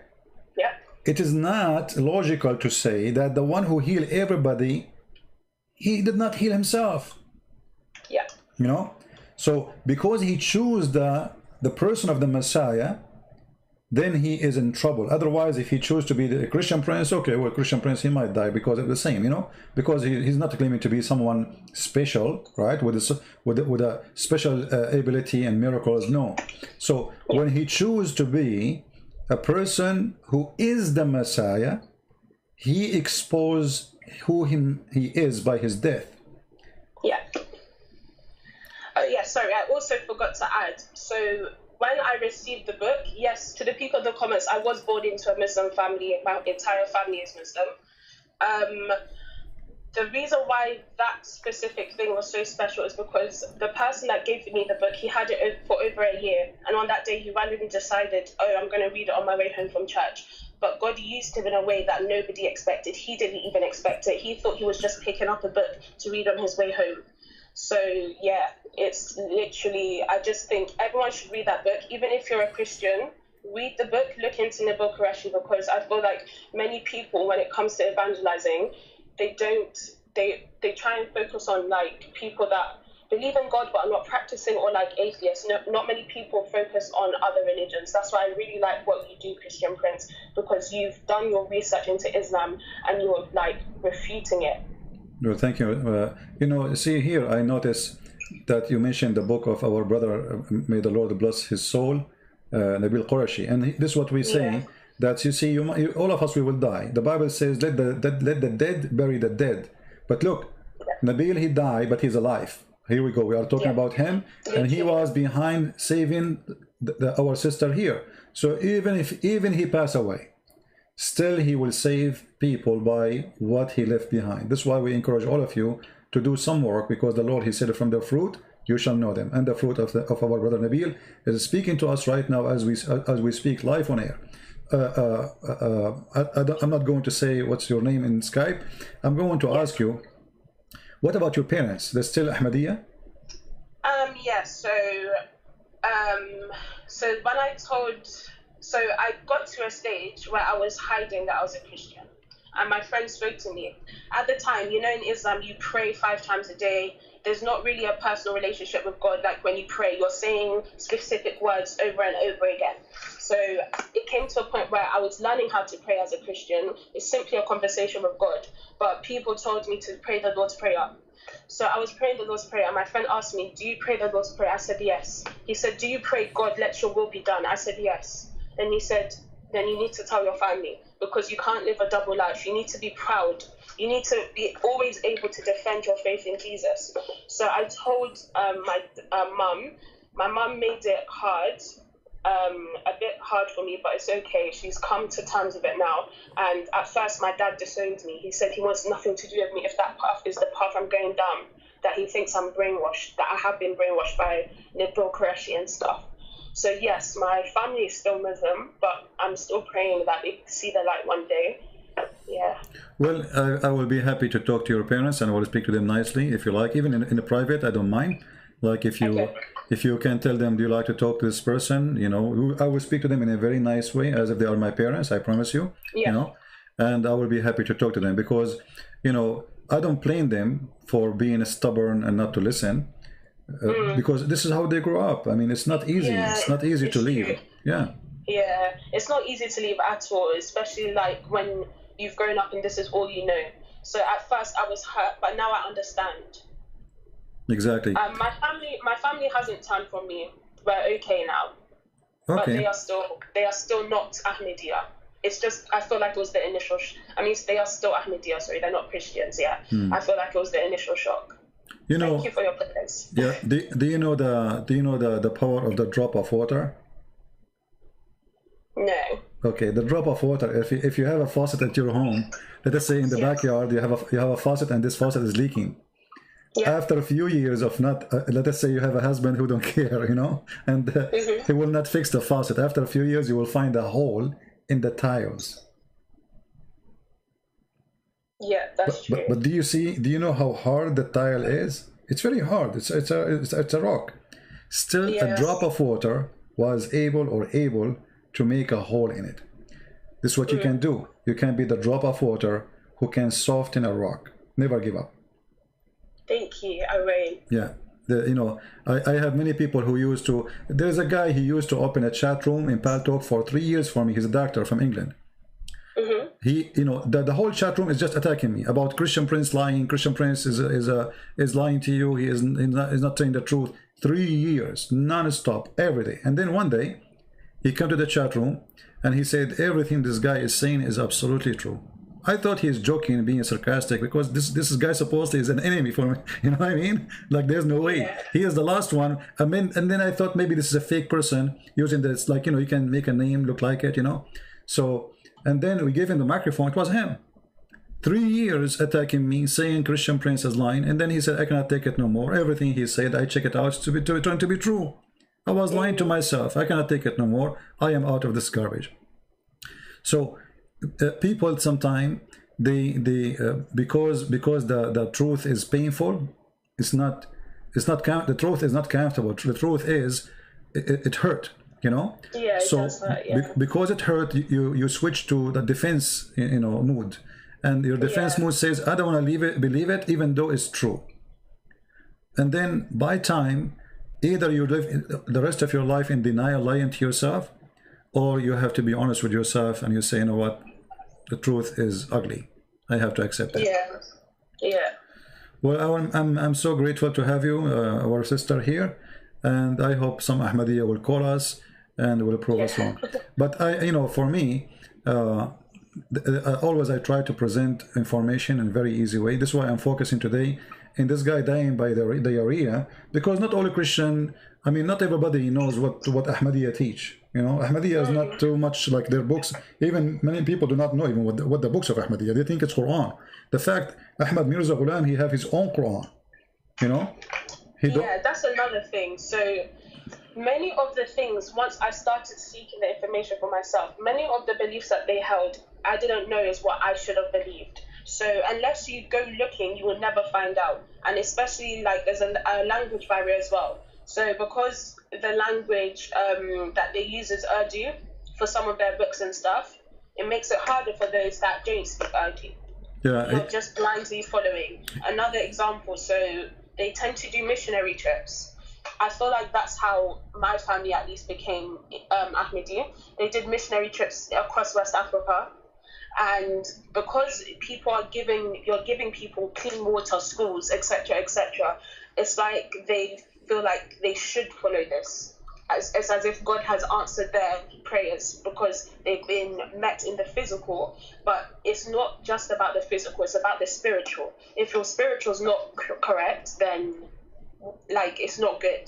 Yeah. It is not logical to say that the one who healed everybody, he did not heal himself. Yeah. You know? So because he chose the person of the Messiah, then he is in trouble. Otherwise, if he chose to be the Christian prince, okay, well, Christian prince, he might die because of the same, you know, because he's not claiming to be someone special, right, with a special ability and miracles. No. So when he chose to be a person who is the Messiah, he exposed who he is by his death. Yeah. Sorry, I also forgot to add. So when I received the book, yes, to the people in the comments, I was born into a Muslim family. My entire family is Muslim. The reason why that specific thing was so special is because the person that gave me the book, he had it for over a year. And on that day, he randomly decided, oh, I'm going to read it on my way home from church. But God used him in a way that nobody expected. He didn't even expect it. He thought he was just picking up a book to read on his way home. So, yeah, it's literally, I just think everyone should read that book. Even if you're a Christian, read the book, look into Nabil Qureshi, because I feel like many people, when it comes to evangelizing, they try and focus on, like, people that believe in God but are not practicing, or like atheists. No, not many people focus on other religions. That's why I really like what you do, Christian Prince, because you've done your research into Islam and you're, like, refuting it. Well, thank you. You know, see here, I notice that you mentioned the book of our brother, may the Lord bless his soul, Nabil Qureshi. And this is what we say, that you see, all of us, we will die. The Bible says, let the dead bury the dead. But look, Nabil, he died, but he's alive. Here we go. We are talking about him, and he was behind saving our sister here. So even he passed away, still he will save people by what he left behind. This is why we encourage all of you to do some work, because the Lord, he said, from the fruit you shall know them. And the fruit of our brother Nabil is speaking to us right now as we speak live on air. I'm not going to say what's your name in Skype. I'm going to ask you, what about your parents? They're still Ahmadiyya? So when I got to a stage where I was hiding that I was a Christian, and my friend spoke to me. At the time, you know, in Islam, you pray 5 times a day. There's not really a personal relationship with God. Like when you pray, you're saying specific words over and over again. So it came to a point where I was learning how to pray as a Christian. It's simply a conversation with God. But people told me to pray the Lord's Prayer. So I was praying the Lord's Prayer. And my friend asked me, do you pray the Lord's Prayer? I said, yes. He said, do you pray, God, let your will be done? I said, yes. And he said, then you need to tell your family, because you can't live a double life. You need to be proud. You need to be always able to defend your faith in Jesus. So I told my mum. My mum made it hard, a bit hard for me, but it's okay. She's come to terms with it now. And at first, my dad disowned me. He said he wants nothing to do with me if that path is the path I'm going down, that he thinks I'm brainwashed, that I have been brainwashed by Nabil Qureshi and stuff. So yes, my family is still Muslim, but I'm still praying that they see the light one day. Yeah. Well, I will be happy to talk to your parents, and I will speak to them nicely if you like, even in the private. I don't mind. Like if you can tell them, do you like to talk to this person? You know, I will speak to them in a very nice way, as if they are my parents. I promise you. Yeah. You know, and I will be happy to talk to them, because, you know, I don't blame them for being stubborn and not to listen. Because this is how they grow up. I mean, it's not easy. Yeah, it's not easy to leave. True. Yeah, it's not easy to leave at all, especially like when you've grown up and this is all you know. So at first I was hurt, but now I understand. Exactly. My family hasn't turned from me. We're okay now. Okay. But they are still not Ahmadiyya. it's just, I feel like it was the initial, I mean, they are still Ahmadiyya, sorry, they're not Christians yet. I feel like it was the initial shock. You know, thank you for your prayers. Yeah. Do you know the power of the drop of water? No. Okay, the drop of water. If you have a faucet at your home, let us say in the backyard, you have a faucet and this faucet is leaking. Yeah. After a few years of not, let us say you have a husband who don't care, you know, and he will not fix the faucet. After a few years, you will find a hole in the tiles. Yeah, that's true. But do you know how hard the tile is? It's very hard. It's a rock. Still, a drop of water was able to make a hole in it. This is what you can do. You can be the drop of water who can soften a rock. Never give up. Thank you, I will. Yeah. You know, I have many people who used to, there's a guy, he used to open a chat room in Paltalk for 3 years for me. He's a doctor from England. He, you know, the whole chat room is just attacking me about Christian Prince lying. Christian Prince is lying to you. He is not telling the truth. 3 years, non-stop, every day. And then one day, he came to the chat room and he said, everything this guy is saying is absolutely true. I thought he is joking and being sarcastic because this guy supposedly is an enemy for me. You know what I mean? Like, there's no way. He is the last one. I mean, and then I thought maybe this is a fake person using this, like, you know, you can make a name look like it, you know. So, and then we gave him the microphone. It was him. 3 years attacking me, saying Christian Prince is lying. And then he said, I cannot take it no more. Everything he said, I check it out to be trying to be true. I was lying to myself. I cannot take it no more. I am out of this garbage. So people sometimes because the truth is painful, the truth is not comfortable. The truth is it hurt, you know. Yeah, it does hurt, yeah. Because it hurt, you switch to the defense, you know, mood, and your defense mood says, I don't want to believe it even though it's true. And then by time, either you live the rest of your life in denial, lying to yourself, or you have to be honest with yourself and you say, you know what, the truth is ugly. I have to accept it. Yeah, yeah. Well, I'm so grateful to have you, our sister here, and I hope some Ahmadiyya will call us and will prove us wrong. But you know, for me, always I try to present information in a very easy way. This is why I'm focusing today in this guy dying by the diarrhea, because not all Christian, I mean, not everybody knows what Ahmadiyya teach. You know, Ahmadiyya is not too much like their books. Even many people do not know even what the books of Ahmadiyya. They think it's Quran. The fact Ahmad Mirza Ghulam, he have his own Quran. You know? Yeah, that's another thing. So many of the things, once I started seeking the information for myself, many of the beliefs that they held, I didn't know is what I should have believed. So unless you go looking, you will never find out. And especially, like, there's a language barrier as well. So because the language that they use is Urdu for some of their books and stuff, it makes it harder for those that don't speak Urdu. Yeah, you're just blindly following. Another example, so they tend to do missionary trips. I feel like that's how my family at least became Ahmadi. They did missionary trips across West Africa. And because you're giving people clean water, schools, etc., etc., it's like they feel like they should follow this. It's as if God has answered their prayers because they've been met in the physical, but it's not just about the physical, it's about the spiritual. If your spiritual is not correct, then like it's not good.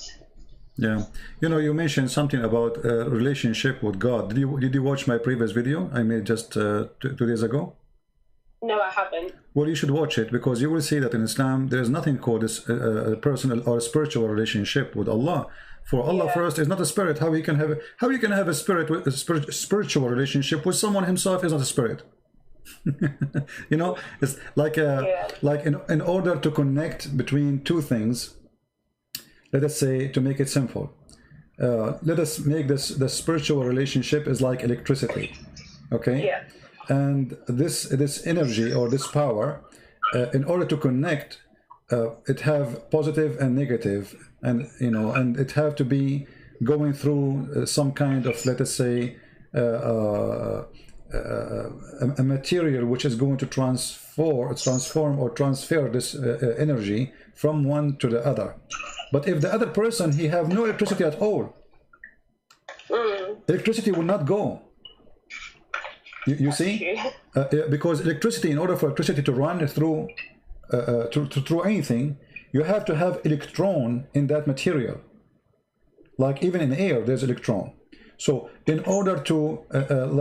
Yeah, you know, you mentioned something about relationship with God. Did you watch my previous video I made just 2 days ago? No, I haven't. Well, you should watch it because you will see that in Islam there is nothing called a personal or spiritual relationship with Allah. For Allah first is not a spirit. How you can have a spiritual relationship with someone himself is not a spirit? You know, it's like in order to connect between two things. Let us say, to make it simple, let us make the spiritual relationship is like electricity, okay? Yeah. And this energy or this power, in order to connect, it have positive and negative, and you know, and it have to be going through some kind of, let us say, a material which is going to transform or transfer this energy from one to the other. But if the other person, he have no electricity at all, electricity will not go. You see? Because electricity, in order for electricity to run through through anything, you have to have electron in that material. Like even in air, there's electron. So in order to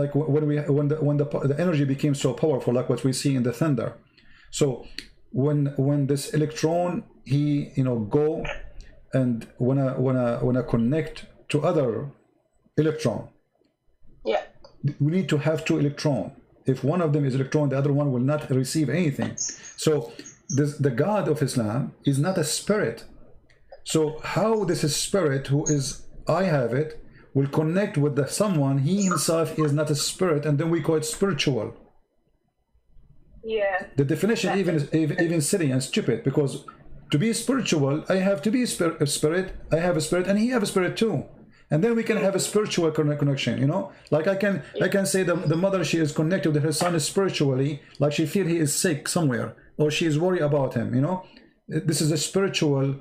like when the energy became so powerful, like what we see in the thunder. So when this electron he go and wanna connect to other electron, yeah, we need to have two electron. If one of them is electron, the other one will not receive anything. So the God of Islam is not a spirit. So how this is spirit, who is I have it, will connect with the someone he himself is not a spirit, and then we call it spiritual. Yeah. The definition even silly and stupid, because to be spiritual, I have to be a spirit. I have a spirit, and he have a spirit too, and then we can have a spiritual connection. Like I can say the mother, she is connected with her son spiritually, like she feel he is sick somewhere, or she is worried about him. This is a spiritual,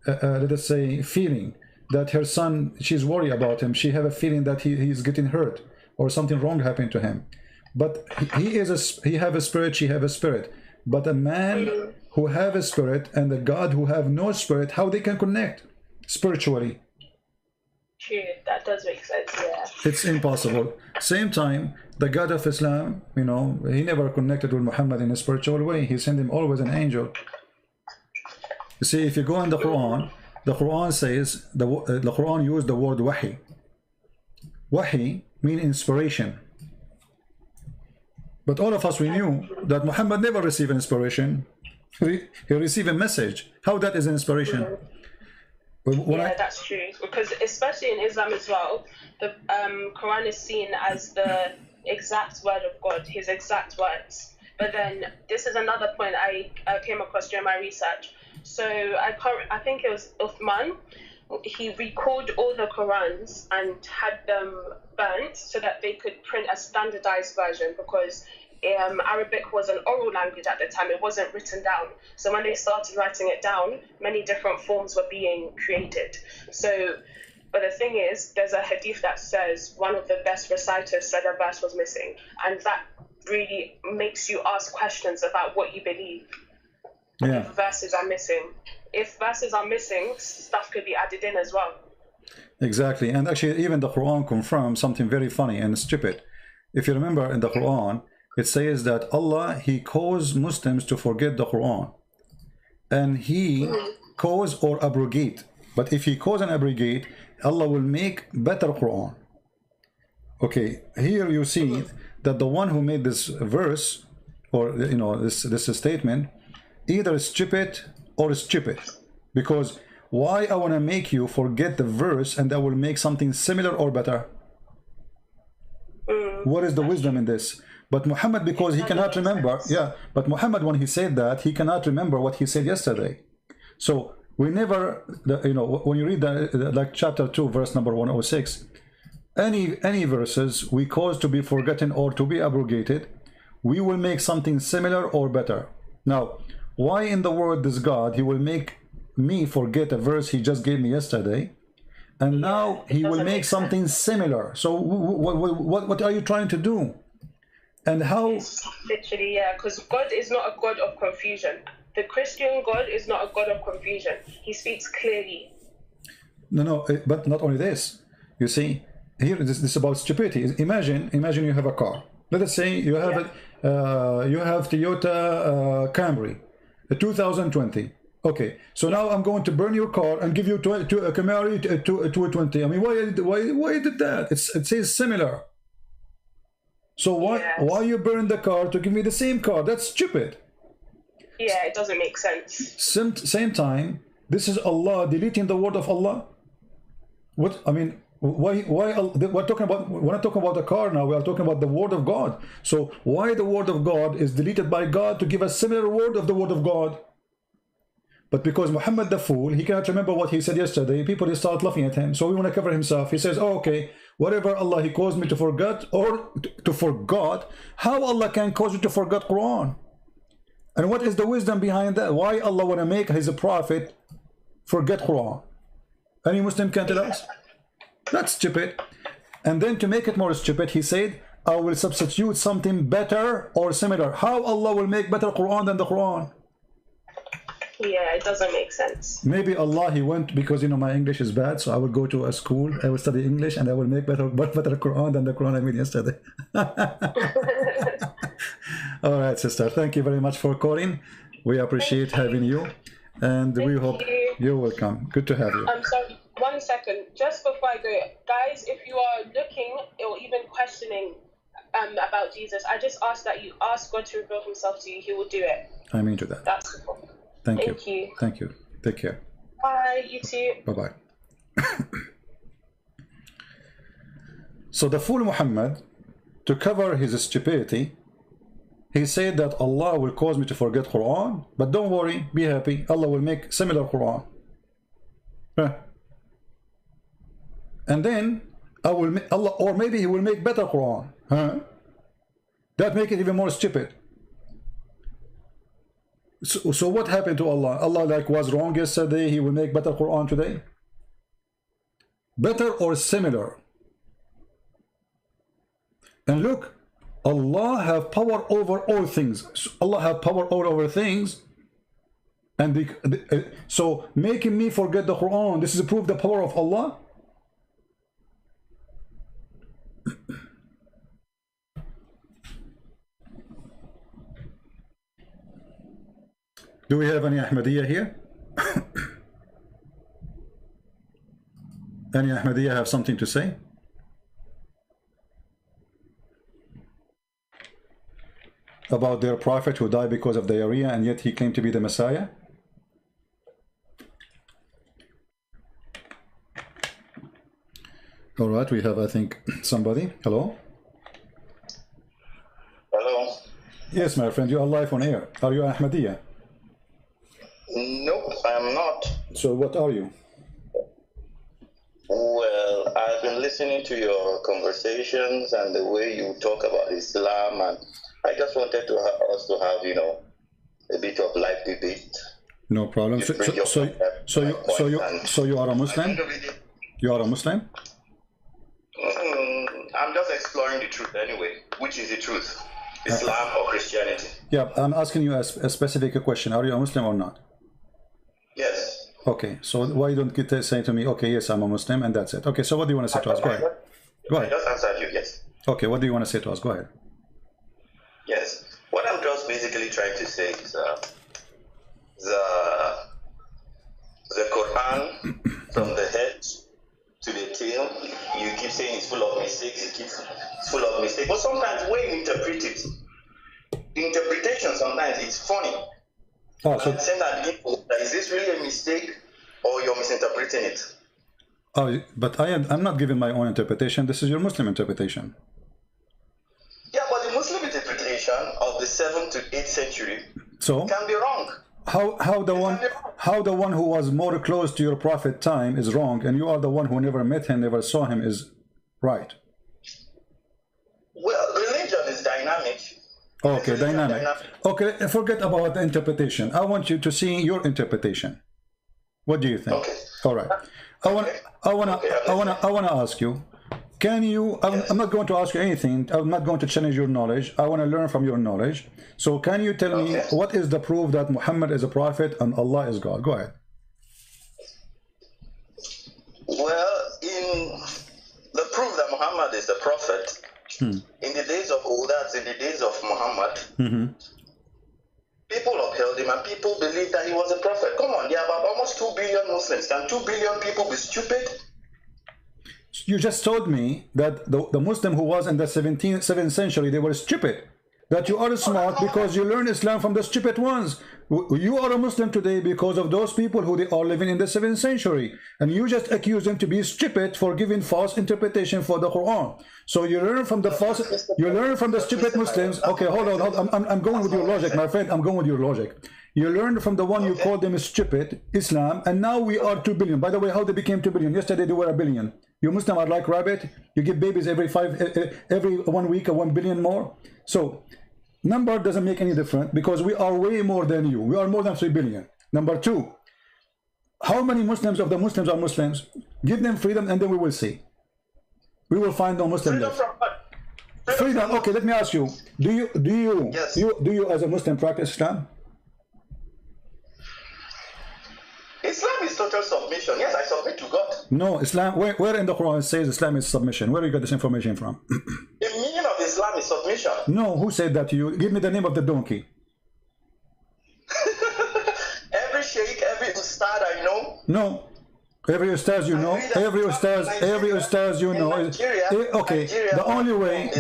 let us say, feeling that her son, she's worried about him. She have a feeling that he is getting hurt or something wrong happened to him. But he have a spirit, she have a spirit. But a man who have a spirit and the God who have no spirit, how they can connect spiritually? True, that does make sense, yeah. It's impossible. Same time, the God of Islam, he never connected with Muhammad in a spiritual way. He sent him always an angel. You see, if you go in the Quran says, the Quran used the word wahi. Wahi means inspiration. But all of us, we knew that Muhammad never received inspiration. He received a message. How that is inspiration? That's true. Because especially in Islam as well, the Quran is seen as the exact word of God, his exact words. But then this is another point I came across during my research. So I think it was Uthman. He recalled all the Qurans and had them burnt so that they could print a standardized version, because Arabic was an oral language at the time. It wasn't written down. So when they started writing it down, many different forms were being created. So, but the thing is, there's a hadith that says one of the best reciters said a verse was missing. And that really makes you ask questions about what you believe. Yeah. If verses are missing. If verses are missing, stuff could be added in as well. Exactly. And actually, even the Quran confirms something very funny and stupid. If you remember in the Quran, it says that Allah, he caused Muslims to forget the Quran. And he cause or abrogate. But if he cause and abrogate, Allah will make better Quran. Okay, here you see that the one who made this verse, or this statement, either stupid or stupid. Because why I want to make you forget the verse and I will make something similar or better? What is the wisdom in this? But Muhammad, because he cannot remember, but Muhammad, when he said that, he cannot remember what he said yesterday. So we never, when you read like chapter 2, verse number 106, any verses we cause to be forgotten or to be abrogated, we will make something similar or better. Now, why in the world does God, he will make me forget a verse he just gave me yesterday, and now he will make something similar? So what are you trying to do? And how? Literally, yeah, because God is not a God of confusion. The Christian God is not a God of confusion. He speaks clearly. No, but not only this. You see, here this is about stupidity. Imagine you have a car. Let us say you have you have Toyota Camry, 2020. Okay, so now I'm going to burn your car and give you a Camry 220. I mean, why did that? It says similar. So why you burn the car to give me the same car? That's stupid. Yeah, it doesn't make sense. Same time, this is Allah deleting the word of Allah. What I mean, why we're talking about, we're not talking about the car now, we are talking about the word of God. So why the word of God is deleted by God to give a similar word of the word of God? But because Muhammad the fool, he cannot remember what he said yesterday, people start laughing at him. So we want to cover himself. He says, oh, okay, whatever Allah, he caused me to forget or to forgot, how Allah can cause you to forget Quran? And what is the wisdom behind that? Why Allah want to make his prophet forget Quran? Any Muslim can tell us? That's stupid. And then to make it more stupid, he said, I will substitute something better or similar. How Allah will make better Quran than the Quran? Yeah, it doesn't make sense. Maybe Allah, he went, because you know my English is bad, so I will go to a school, I will study English, and I will make better Quran than the Quran I made yesterday. All right, sister, thank you very much for calling. We appreciate having you, and we hope you're welcome. Good to have you. I'm sorry, 1 second, just before I go, guys, if you are looking or even questioning about Jesus, I just ask that you ask God to reveal himself to you. He will do it. I'm into that. That's cool. Thank you. Thank you. Take care. Bye, you too. Bye-bye. So the fool Muhammad, to cover his stupidity, he said that Allah will cause me to forget Quran, but don't worry, be happy, Allah will make similar Quran. And then I will make Allah, or maybe he will make better Quran. That make it even more stupid. So what happened to Allah? Allah like was wrong yesterday, he will make better Quran today? Better or similar? And look, Allah have power over all things. Allah have power all over things. And so making me forget the Quran, this is a proof the power of Allah? Do we have any Ahmadiyya here? Any Ahmadiyya have something to say? About their prophet who died because of diarrhea and yet he claimed to be the Messiah? All right, we have, I think, somebody. Hello? Hello? Yes, my friend, you are live on air. Are you Ahmadiyya? Nope, I'm not. So what are you? Well, I've been listening to your conversations and the way you talk about Islam, and I just wanted to us to have, you know, a bit of live debate. No problem. So you are a Muslim? You are a Muslim? I'm just exploring the truth anyway. Which is the truth? Islam or Christianity? Yeah, I'm asking you a specific question. Are you a Muslim or not? Yes. Okay, so why don't you say to me, okay, yes, I'm a Muslim, and that's it. Okay, so what do you want to say to us? Go ahead. Go ahead. I just answered you, yes. Okay, what do you want to say to us? Go ahead. Yes. What I'm just basically trying to say is the Quran, from the head to the tail, you keep saying it's full of mistakes, it's full of mistakes. But sometimes when you interpret it, the interpretation sometimes it's funny. Oh, so is this really a mistake or you're misinterpreting it? Oh, but I'm not giving my own interpretation. This is your Muslim interpretation. Yeah, but the Muslim interpretation of the 7th to 8th century can be wrong. How the one who was more close to your prophet time is wrong, and you are the one who never met him, never saw him, is right? Well, religion is dynamic. Okay, dynamic. Okay, forget about the interpretation. I want you to see your interpretation. What do you think? Okay. All right. I wanna ask you. Can you? I'm not going to ask you anything. I'm not going to challenge your knowledge. I want to learn from your knowledge. So, can you tell me what is the proof that Muhammad is a prophet and Allah is God? Go ahead. Well, in the proof that Muhammad is a prophet, in the days of Udas, in the days of Muhammad, people upheld him and people believed that he was a prophet. Come on, there are about almost 2 billion Muslims. Can 2 billion people be stupid? You just told me that the Muslim who was in the 7th century, they were stupid. That you are smart because you learn Islam from the stupid ones. You are a Muslim today because of those people who they are living in the 7th century. And you just accuse them to be stupid for giving false interpretation for the Quran. So you learn from the stupid Muslims. Okay, hold on. I'm going with your logic, my friend. I'm going with your logic. You learned from the one you called them stupid, Islam, and now we are 2 billion. By the way, how they became 2 billion? Yesterday they were 1 billion. You Muslim are like rabbit. You give babies every 1 week, 1 billion more. So number doesn't make any difference because we are way more than you. We are more than 3 billion. Number two, how many Muslims of the Muslims are Muslims? Give them freedom and then we will see. We will find no Muslim left. Freedom. Okay, let me ask you. Yes. Do you as a Muslim practice Islam? Islam is total submission. Yes, I submit to God. No, Islam. Where in the Quran it says Islam is submission? Where do you get this information from? The meaning of Islam is submission. No, who said that to you? Give me the name of the donkey. Every sheikh, every ustad I know. No. Every ustaz you know, every ustaz you know. Okay, the only way,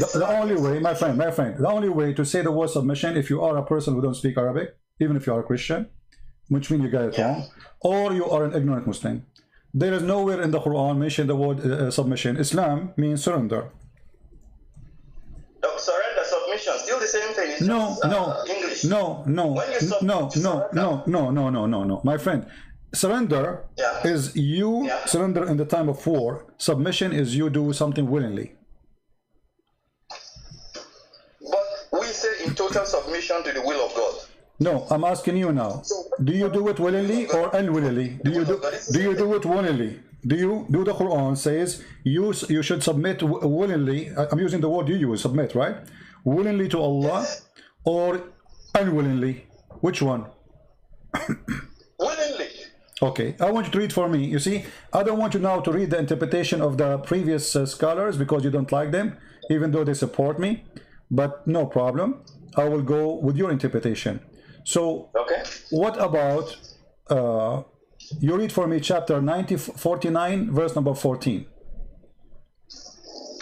my friend, the only way to say the word submission, if you are a person who don't speak Arabic, even if you are a Christian, which means you get it wrong, or you are an ignorant Muslim. There is nowhere in the Quran mention the word submission. Islam means surrender. Surrender, submission, still the same thing. It's No, just, no, English. no, no, my friend. Surrender is you surrender in the time of war. Submission is you do something willingly. But we say in total submission to the will of God. No, I'm asking you now. Do you do it willingly or unwillingly? Do you do it willingly? Do you do the Quran says you should submit willingly? I'm using the word you use, submit, right? Willingly to Allah or unwillingly? Which one? Willingly. Okay, I want you to read for me. You see, I don't want you now to read the interpretation of the previous scholars because you don't like them, even though they support me. But no problem. I will go with your interpretation. So, what about, you read for me chapter 49, verse number 14.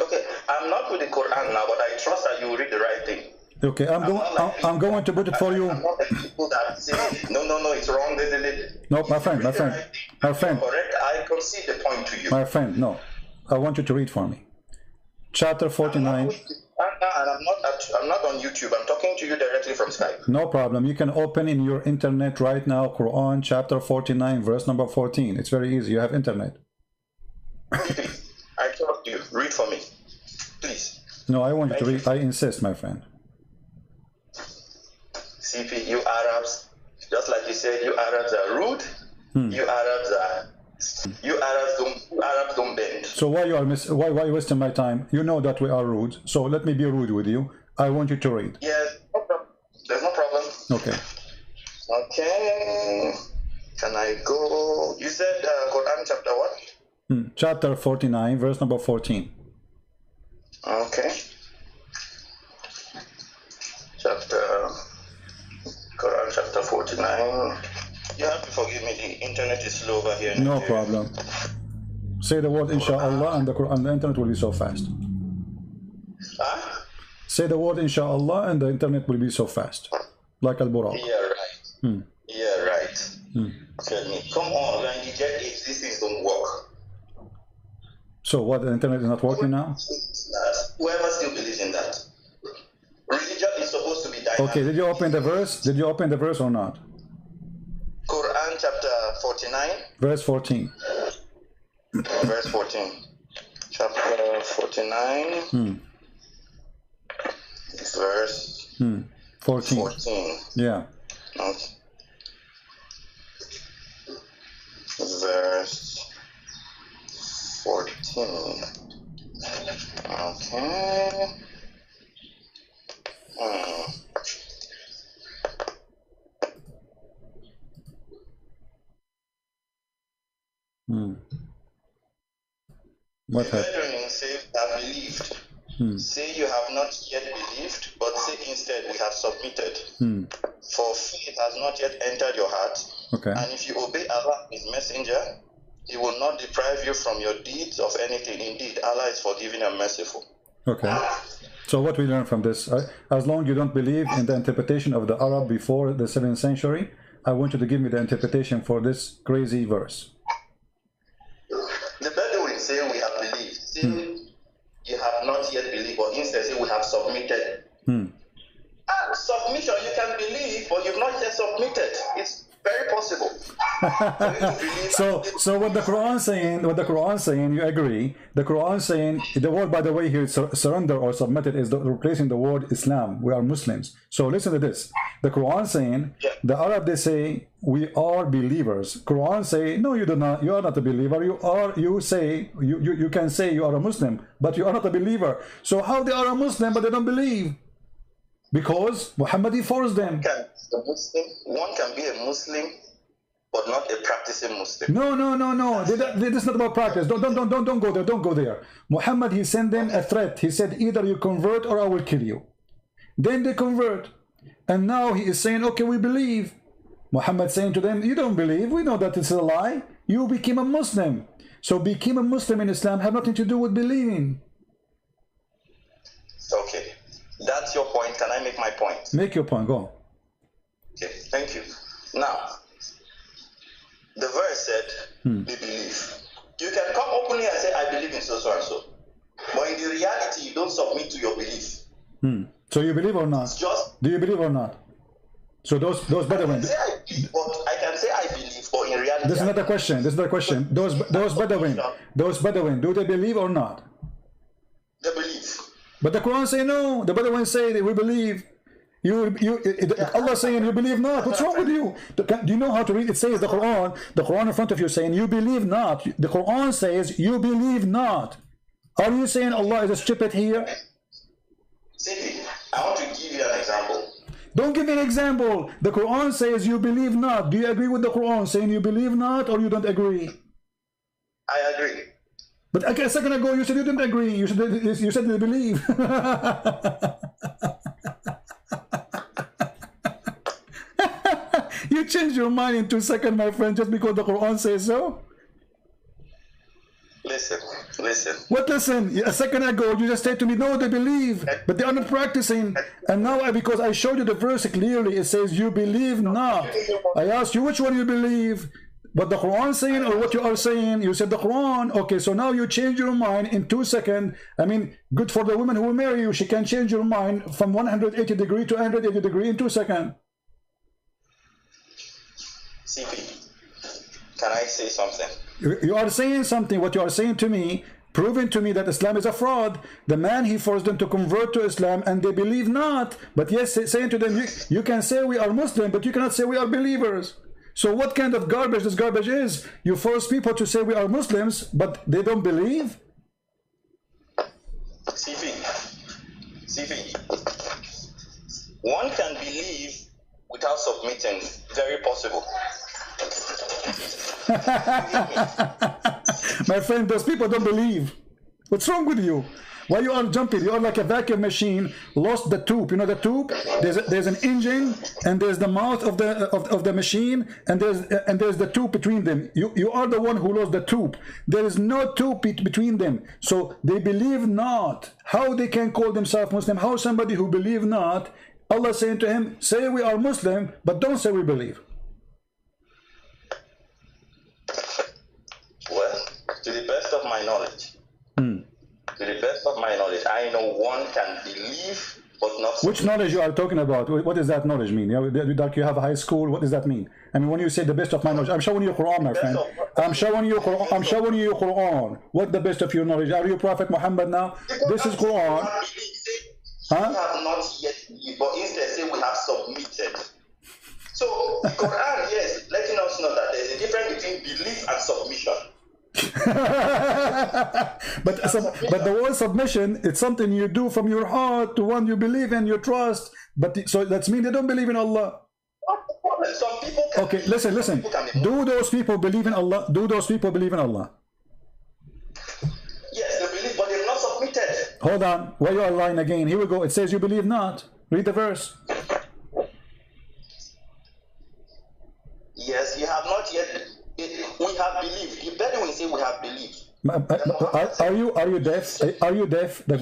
Okay, I'm not with the Quran now, but I trust that you read the right thing. Okay, I'm going to put it for you. I'm not the people that say, no, it's wrong. No, my friend. Correct, I concede the point to you. My friend, no. I want you to read for me. Chapter 49. I'm not on YouTube. I'm talking to you directly from Skype. No problem. You can open in your internet right now, Quran chapter 49, verse number 14. It's very easy. You have internet. Please, I trust you. Read for me. Please. No, I want you to read. I insist, my friend. CP, you Arabs, just like you said, you Arabs are rude. You Arabs don't bend. So why you wasting my time? You know that we are rude. So let me be rude with you. I want you to read. Yes, no problem. There's no problem. Okay. Okay. Can I go? You said Quran chapter what? Chapter 49, verse number 14. Okay. Quran chapter 49. You have to forgive me, the internet is slow over here. No problem. Say the word inshallah and the internet will be so fast. Huh? Say the word inshallah and the internet will be so fast. Like Al-Buraq. Yeah, right. Yeah, right. Tell me, come on, when you get it, these things don't work. So what, the internet is not working now? Whoever still believes in that. Religion is supposed to be dynamic. Okay, did you open the verse? Did you open the verse or not? Quran chapter 49. Verse 14. Verse 14. Chapter 49. Verse 14. Yeah. Okay. Verse 14. Okay. What happened? Brethren say have believed. Say you have not yet believed, but say instead we have submitted. For faith has not yet entered your heart. Okay. And if you obey Allah, His messenger, He will not deprive you from your deeds of anything. Indeed, Allah is forgiving and merciful. Okay. So what we learn from this, as long as you don't believe in the interpretation of the Arab before the 7th century, I want you to give me the interpretation for this crazy verse. The Bedouin say we have believed. Say you have not yet believed, but instead say we have submitted. Submission, you can believe, but you've not yet submitted. It's very possible. possible. So what the Quran saying, you agree? The Quran saying, the word, by the way, here, surrender or submitted, is replacing the word Islam. We are Muslims. So listen to this. The Quran saying, the Arab, they say, we are believers. Quran say, no, you do not. You are not a believer. You can say you are a Muslim, but you are not a believer. So how they are a Muslim, but they don't believe? Because Muhammad forced them. One can be a Muslim, but not a practicing Muslim. No. This is not about practice. Don't go there. Don't go there. Muhammad, he sent them a threat. He said, either you convert or I will kill you. Then they convert. And now he is saying, okay, we believe. Muhammad saying to them, you don't believe. We know that it's a lie. You became a Muslim. So became a Muslim in Islam have nothing to do with believing. Okay. That's your point. Can I make my point? Make your point. Go. Okay. Thank you. Now, the verse said, we believe. You can come openly and say, I believe in so and so. But in the reality, you don't submit to your belief. So you believe or not? Do you believe or not? So those Bedouin. I can say I believe, but in reality, this is not a question. Those Bedouin, do they believe or not? They believe. But the Quran say no. The Bedouin say that we believe. Allah saying you believe not. What's wrong with you? Do you know how to read? It says the Quran in front of you saying you believe not. The Quran says you believe not. Are you saying Allah is stupid here? See, I want to give you an example. Don't give me an example. The Quran says you believe not. Do you agree with the Quran saying you believe not, or you don't agree? I agree. But okay, a second ago you said you didn't agree. You said you believe. You changed your mind in 2 seconds, my friend, just because the Quran says so? Listen. What listen? A second ago, you just said to me, no, they believe, but they are not practicing. And now, because I showed you the verse clearly, it says, you believe not. I asked you which one you believe, but the Quran saying or what you are saying. You said the Quran. Okay, so now you change your mind in 2 seconds. I mean, good for the woman who will marry you. She can change your mind from 180 degree to 180 degree in 2 seconds. CP, can I say something? You are saying something. What you are saying to me, proving to me that Islam is a fraud. The man, he forced them to convert to Islam and they believe not. But yes, saying to them, you can say we are Muslim, but you cannot say we are believers. So what kind of garbage this garbage is? You force people to say we are Muslims, but they don't believe? CP, one can believe without submitting. Very possible. My friend, those people don't believe. What's wrong with you? Why you are jumping? You are like a vacuum machine, lost the tube. You know the tube? There's an engine, and there's the mouth of the machine, and there's the tube between them. You are the one who lost the tube. There is no tube between them. So they believe not. How they can call themselves Muslim? How somebody who believe not? Allah saying to him, say we are Muslim, but don't say we believe. Well, to the best of my knowledge, I know one can believe but not. Which knowledge you are talking about? What does that knowledge mean? Like you have a high school. What does that mean? I mean, when you say the best of my knowledge, I'm showing you Quran, my friend. I'm showing you Quran. What the best of your knowledge? Are you Prophet Muhammad now? This is Quran. We have not yet, but instead say we have submitted. So the Quran, yes, letting us know that there's a difference between belief and submission. but the word submission, it's something you do from your heart to one you believe and you trust. But so that's mean they don't believe in Allah. Some people can. Okay, listen. Do those people believe in Allah? Do those people believe in Allah? Yes, they believe, but they've not submitted. Hold on. Why you are lying again? Here we go. It says you believe not. Read the verse. Yes, you have not yet. We have believed. The Bedouin say we have believed. Are you deaf? Are you deaf? The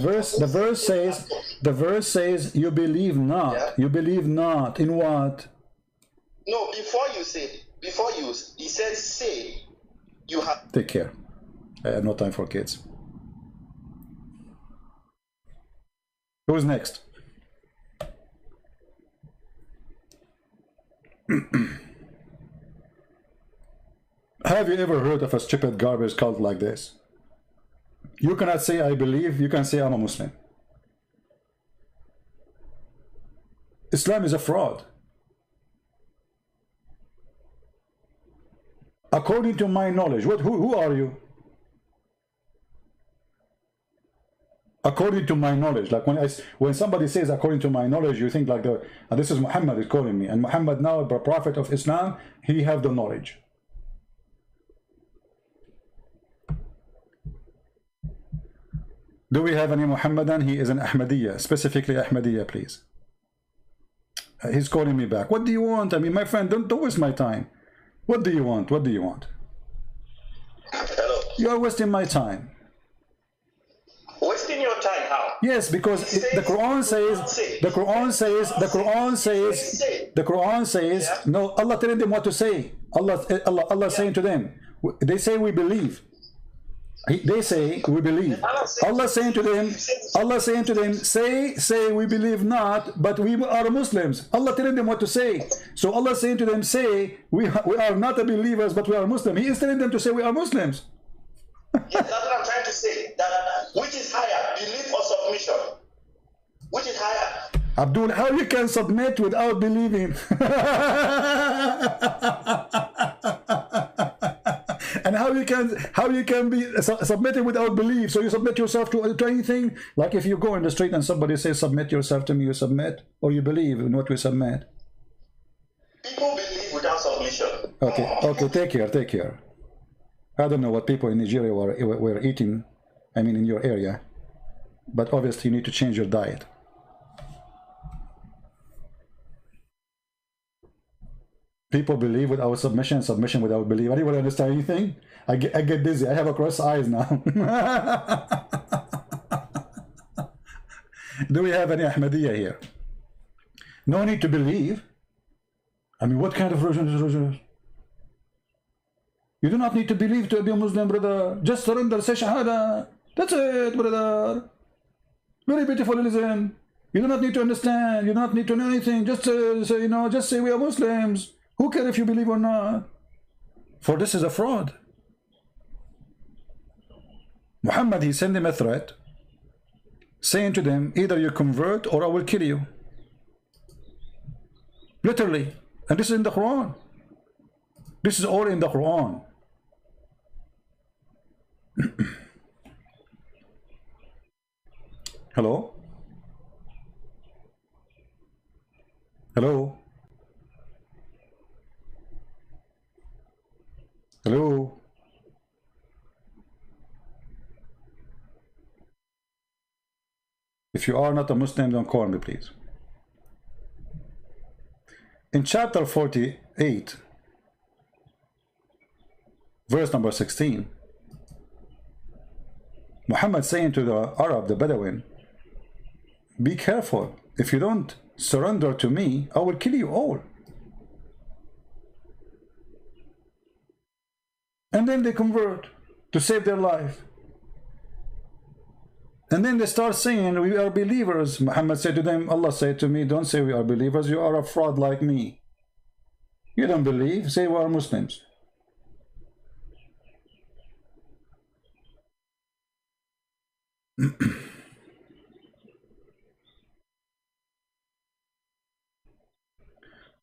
verse says you believe not. Yeah. You believe not in what? No, he said say you have. Take care. I have no time for kids. Who's next? Have you ever heard of a stupid garbage cult like this? You cannot say I believe, you can say I'm a Muslim. Islam is a fraud. According to my knowledge, who are you? According to my knowledge, like when somebody says according to my knowledge, you think like this is Muhammad is calling me, and Muhammad now, the prophet of Islam, he have the knowledge. Do we have any Muhammadan? He is an Ahmadiyya, specifically Ahmadiyya, please. He's calling me back. What do you want? I mean, my friend, don't waste my time. What do you want? What do you want? Hello. You are wasting my time. Wasting your time how? Yes, because the Quran says, yeah. No, Allah telling them what to say. Allah saying to them, they say we believe. They say we believe. Allah saying to them, say we believe not, but we are Muslims. Allah telling them what to say. So Allah saying to them, say we are not believers, but we are Muslims. He is telling them to say we are Muslims. Yes, that's what I'm trying to say. That which is higher, belief or submission? Which is higher? Abdul, how you can submit without believing? And how you can be submitted without belief? So you submit yourself to anything? Like if you go in the street and somebody says submit yourself to me, you submit, or you believe in what we submit? People believe without submission. Okay, take care. I don't know what people in Nigeria were eating, I mean in your area, but obviously you need to change your diet. People believe without submission, submission without belief. Anybody understand anything? I get dizzy. I have a crossed eyes now. Do we have any Ahmadiyya here? No need to believe. I mean, what kind of religion is religion? You do not need to believe to be a Muslim, brother. Just surrender, say Shahada. That's it, brother. Very beautiful religion. You do not need to understand. You do not need to know anything. Just say, just say we are Muslims. Who cares if you believe or not? For this is a fraud. Muhammad, he sent them a threat, saying to them, either you convert or I will kill you. Literally. And this is in the Quran. This is all in the Quran. Hello? Hello? Hello? If you are not a Muslim, don't call me, please. In chapter 48, verse number 16, Muhammad saying to the Arab, the Bedouin, be careful. If you don't surrender to me, I will kill you all. And then they convert to save their life. And then they start saying, we are believers. Muhammad said to them, Allah said to me, don't say we are believers, you are a fraud like me. You don't believe, say we are Muslims.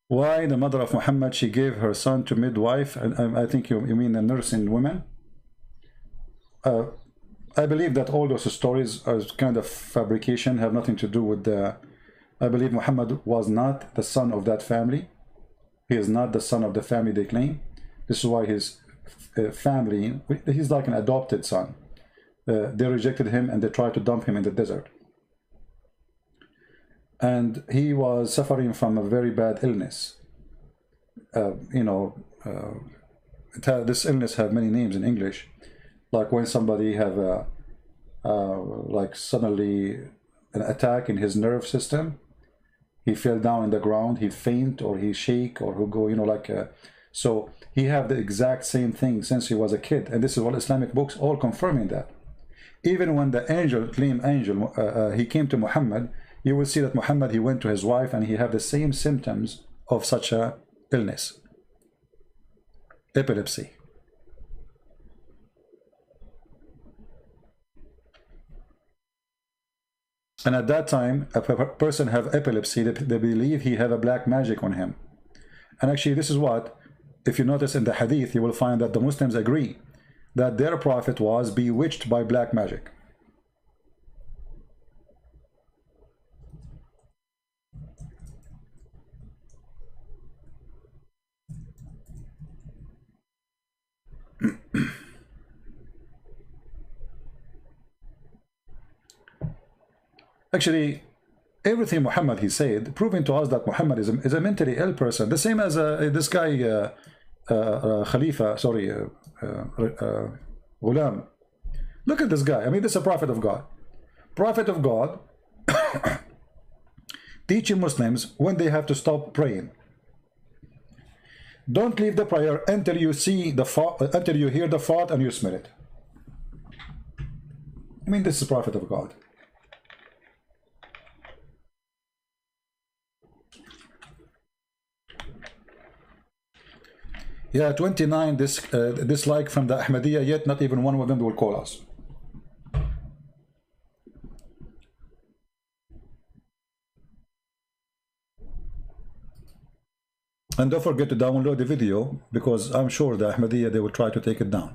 Why the mother of Muhammad, she gave her son to midwife, and I think you mean a nursing woman. I believe that all those stories are kind of fabrication, have nothing to do with the... I believe Muhammad was not the son of that family. He is not the son of the family they claim. This is why his family, he's like an adopted son. They rejected him and they tried to dump him in the desert. And he was suffering from a very bad illness. This illness has many names in English. Like when somebody have like suddenly an attack in his nerve system, he fell down in the ground, he faint or he shake or he go, so he have the exact same thing since he was a kid. And this is all Islamic books all confirming that. Even when the angel, he came to Muhammad, you will see that Muhammad, he went to his wife and he had the same symptoms of such a illness. Epilepsy. And at that time, a person have epilepsy, they believe he have a black magic on him. And actually, this is what, if you notice in the hadith, you will find that the Muslims agree that their prophet was bewitched by black magic. Actually, everything Muhammad he said, proving to us that Muhammad is a mentally ill person. The same as this guy, Khalifa, sorry, Ghulam. Look at this guy. I mean, this is a prophet of God. Prophet of God teaching Muslims when they have to stop praying. Don't leave the prayer until you see the fart, until you hear the fart and you smell it. I mean, this is a prophet of God. Yeah, 29 dislike from the Ahmadiyya, yet not even one of them will call us. And don't forget to download the video, because I'm sure the Ahmadiyya, they will try to take it down.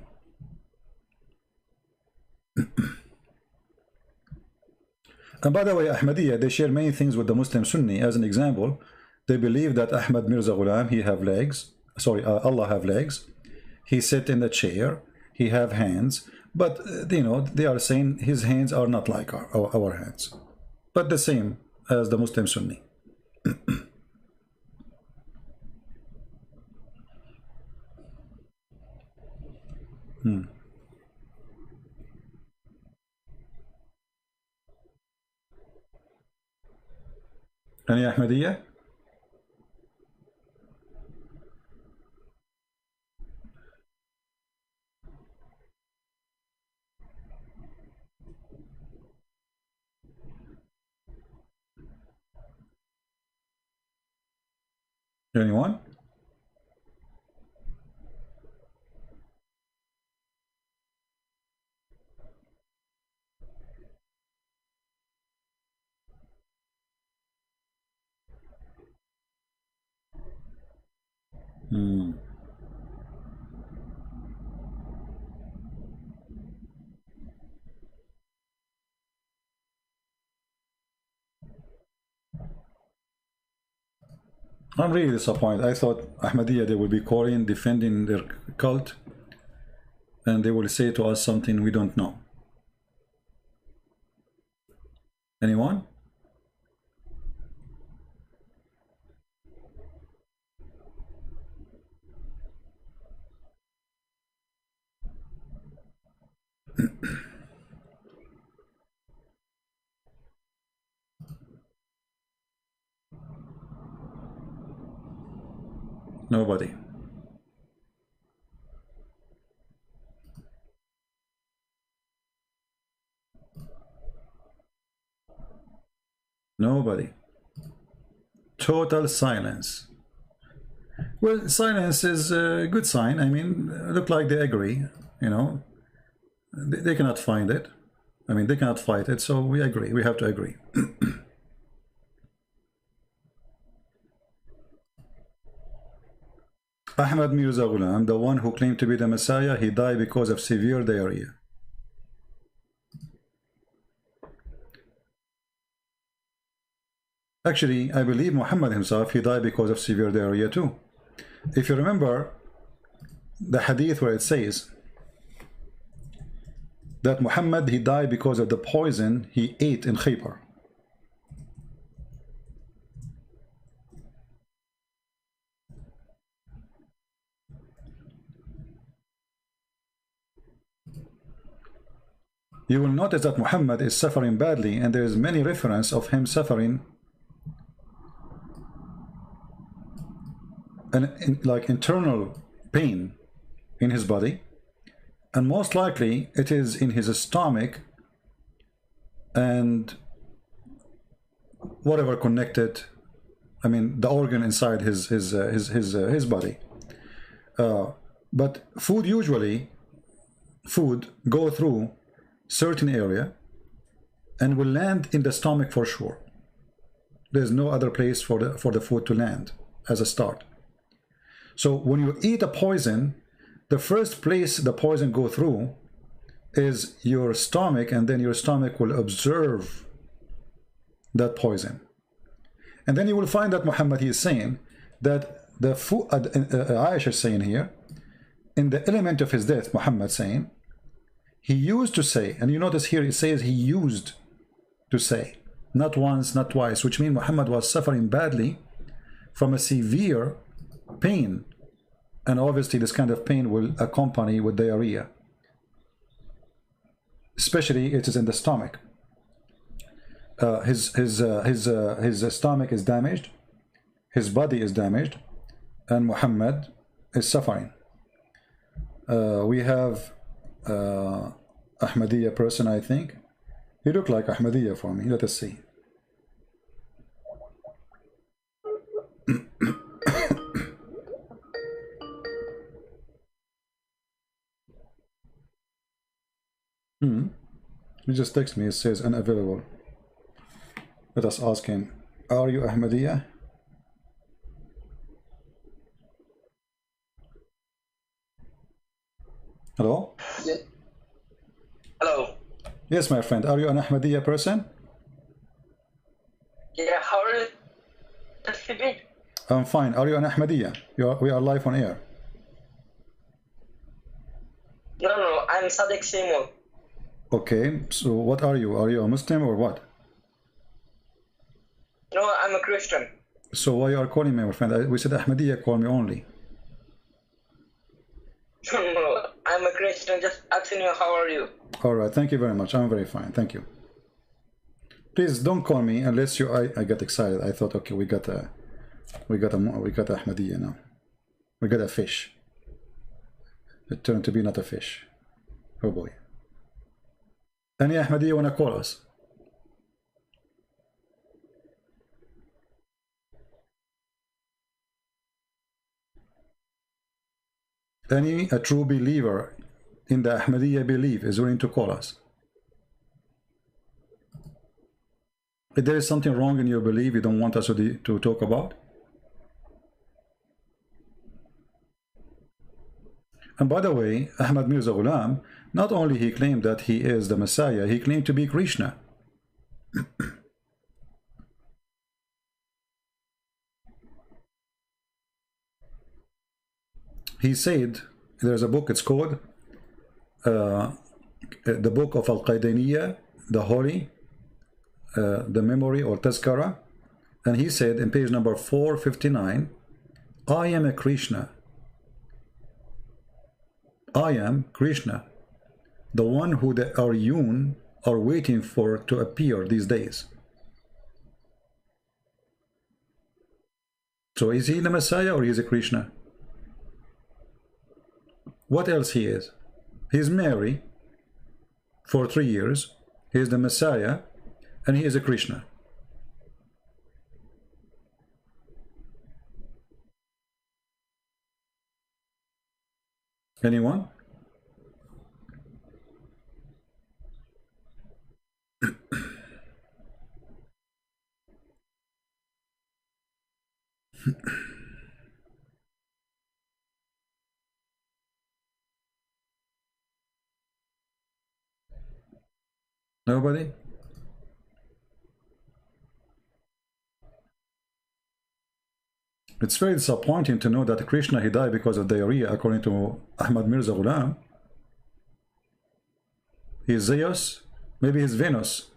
And by the way, Ahmadiyya, they share many things with the Muslim Sunni. As an example, they believe that Ahmad Mirza Ghulam, he have legs. Sorry, Allah have legs. He sit in the chair. He have hands. But, you know, they are saying his hands are not like our hands. But the same as the Muslim Sunni. Any Ahmadiyya? Anyone? I'm really disappointed. I thought Ahmadiyya, they will be calling, defending their cult, and they will say to us something we don't know. Anyone? Nobody. Nobody. Total silence. Well, silence is a good sign. I mean, look like they agree, you know. They cannot find it. I mean, they cannot fight it, so we agree. We have to agree. Ahmad Mirza Ghulam, the one who claimed to be the Messiah, he died because of severe diarrhea. Actually, I believe Muhammad himself, he died because of severe diarrhea too. If you remember the hadith where it says that Muhammad, he died because of the poison he ate in Khaybar. You will notice that Muhammad is suffering badly, and there is many reference of him suffering like internal pain in his body, and most likely it is in his stomach and whatever connected, I mean the organ inside his body. But food go through certain area, and will land in the stomach for sure. There's no other place for the food to land as a start. So when you eat a poison, the first place the poison go through is your stomach, and then your stomach will absorb that poison. And then you will find that Muhammad, he is saying that the food, Aisha is saying here, in the element of his death, Muhammad saying, he used to say, and you notice here it says he used to say, not once, not twice, which means Muhammad was suffering badly from a severe pain. And obviously this kind of pain will accompany with diarrhea. Especially it is in the stomach. His stomach is damaged, his body is damaged, and Muhammad is suffering. We have Ahmadiyya person, I think. He looked like Ahmadiyya for me. Let us see. He just texted me. It says unavailable. Let us ask him. Are you Ahmadiyya? Hello? Yeah. Hello. Yes, my friend. Are you an Ahmadiyya person? Yeah, how are you? I'm fine. Are you an Ahmadiyya? We are live on air. No, I'm Sadiq Seymour. Okay, so what are you? Are you a Muslim or what? No, I'm a Christian. So why you are calling me, my friend? We said Ahmadiyya, call me only. No, I'm a Christian. Just asking you, how are you? All right, thank you very much. I'm very fine, thank you. Please don't call me unless you. I got excited. I thought, okay, we got Ahmadiyya now. We got a fish. It turned to be not a fish. Oh boy. Any Ahmadiyya wanna call us? A true believer in the Ahmadiyya belief is willing to call us. If there is something wrong in your belief you don't want us to talk about. And by the way, Ahmad Mirza Ghulam, not only he claimed that he is the Messiah, he claimed to be Krishna. He said, there's a book, it's called the Book of Al-Qaidaniya, the Holy, the Memory or Tazkara. And he said in page number 459, I am a Krishna. I am Krishna, the one who the Aryun are waiting for to appear these days. So is he the Messiah or is he Krishna? What else he is? He's Mary for 3 years. He is the Messiah and he is a Krishna. Anyone? Nobody? It's very disappointing to know that Krishna, he died because of diarrhea, according to Ahmad Mirza Ghulam. He's Zeus, maybe he's Venus,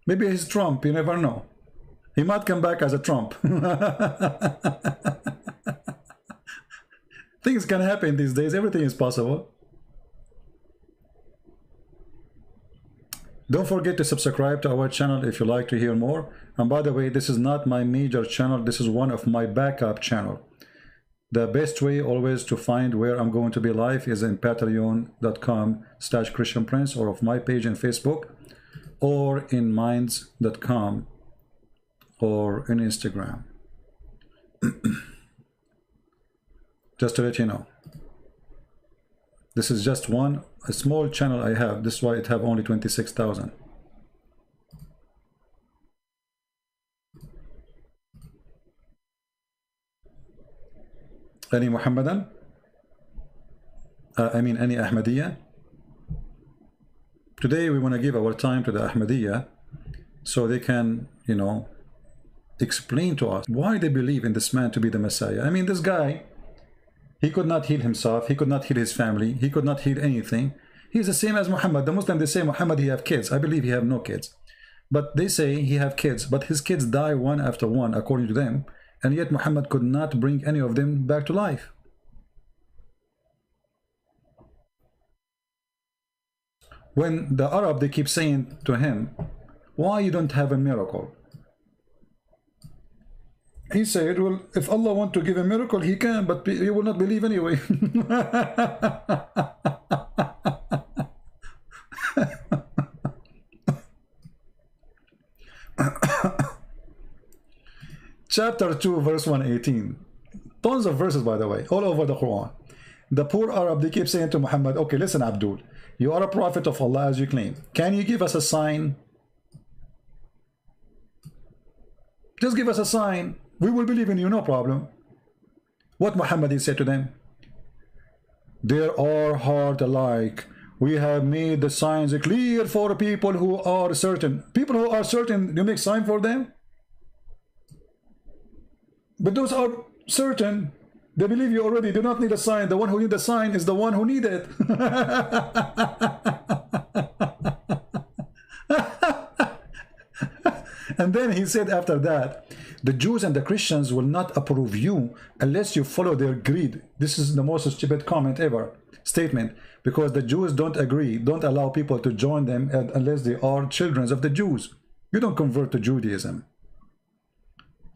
maybe he's Trump, you never know. He might come back as a Trump. Things can happen these days, everything is possible. Don't forget to subscribe to our channel if you like to hear more. And by the way, this is not my major channel, this is one of my backup channel. The best way always to find where I'm going to be live is in patreon.com/ChristianPrince, or of my page in Facebook, or in minds.com, or in Instagram. Just to let you know. This is just a small channel I have. This is why it have only 26,000. Any Muhammadan? I mean, any Ahmadiyya? Today we want to give our time to the Ahmadiyya so they can, you know, explain to us why they believe in this man to be the Messiah. I mean, this guy, he could not heal himself, he could not heal his family, he could not heal anything. He's the same as Muhammad. The Muslims, they say Muhammad, he have kids. I believe he have no kids. But they say he have kids, but his kids die one after one, according to them. And yet Muhammad could not bring any of them back to life. When the Arab, they keep saying to him, why you don't have a miracle? He said, well, if Allah want to give a miracle, he can, but you will not believe anyway. Chapter 2, verse 118. Tons of verses, by the way, all over the Quran. The poor Arab, they keep saying to Muhammad, okay, listen, Abdul, you are a prophet of Allah as you claim. Can you give us a sign? Just give us a sign. We will believe in you, no problem. What Muhammad said to them? There are heart alike. We have made the signs clear for people who are certain. People who are certain, you make sign for them? But those are certain. They believe you already. Do not need a sign. The one who needs a sign is the one who needs it. And then he said after that, the Jews and the Christians will not approve you unless you follow their greed. This is the most stupid comment ever, statement, because the Jews don't agree, don't allow people to join them unless they are children of the Jews. You don't convert to Judaism.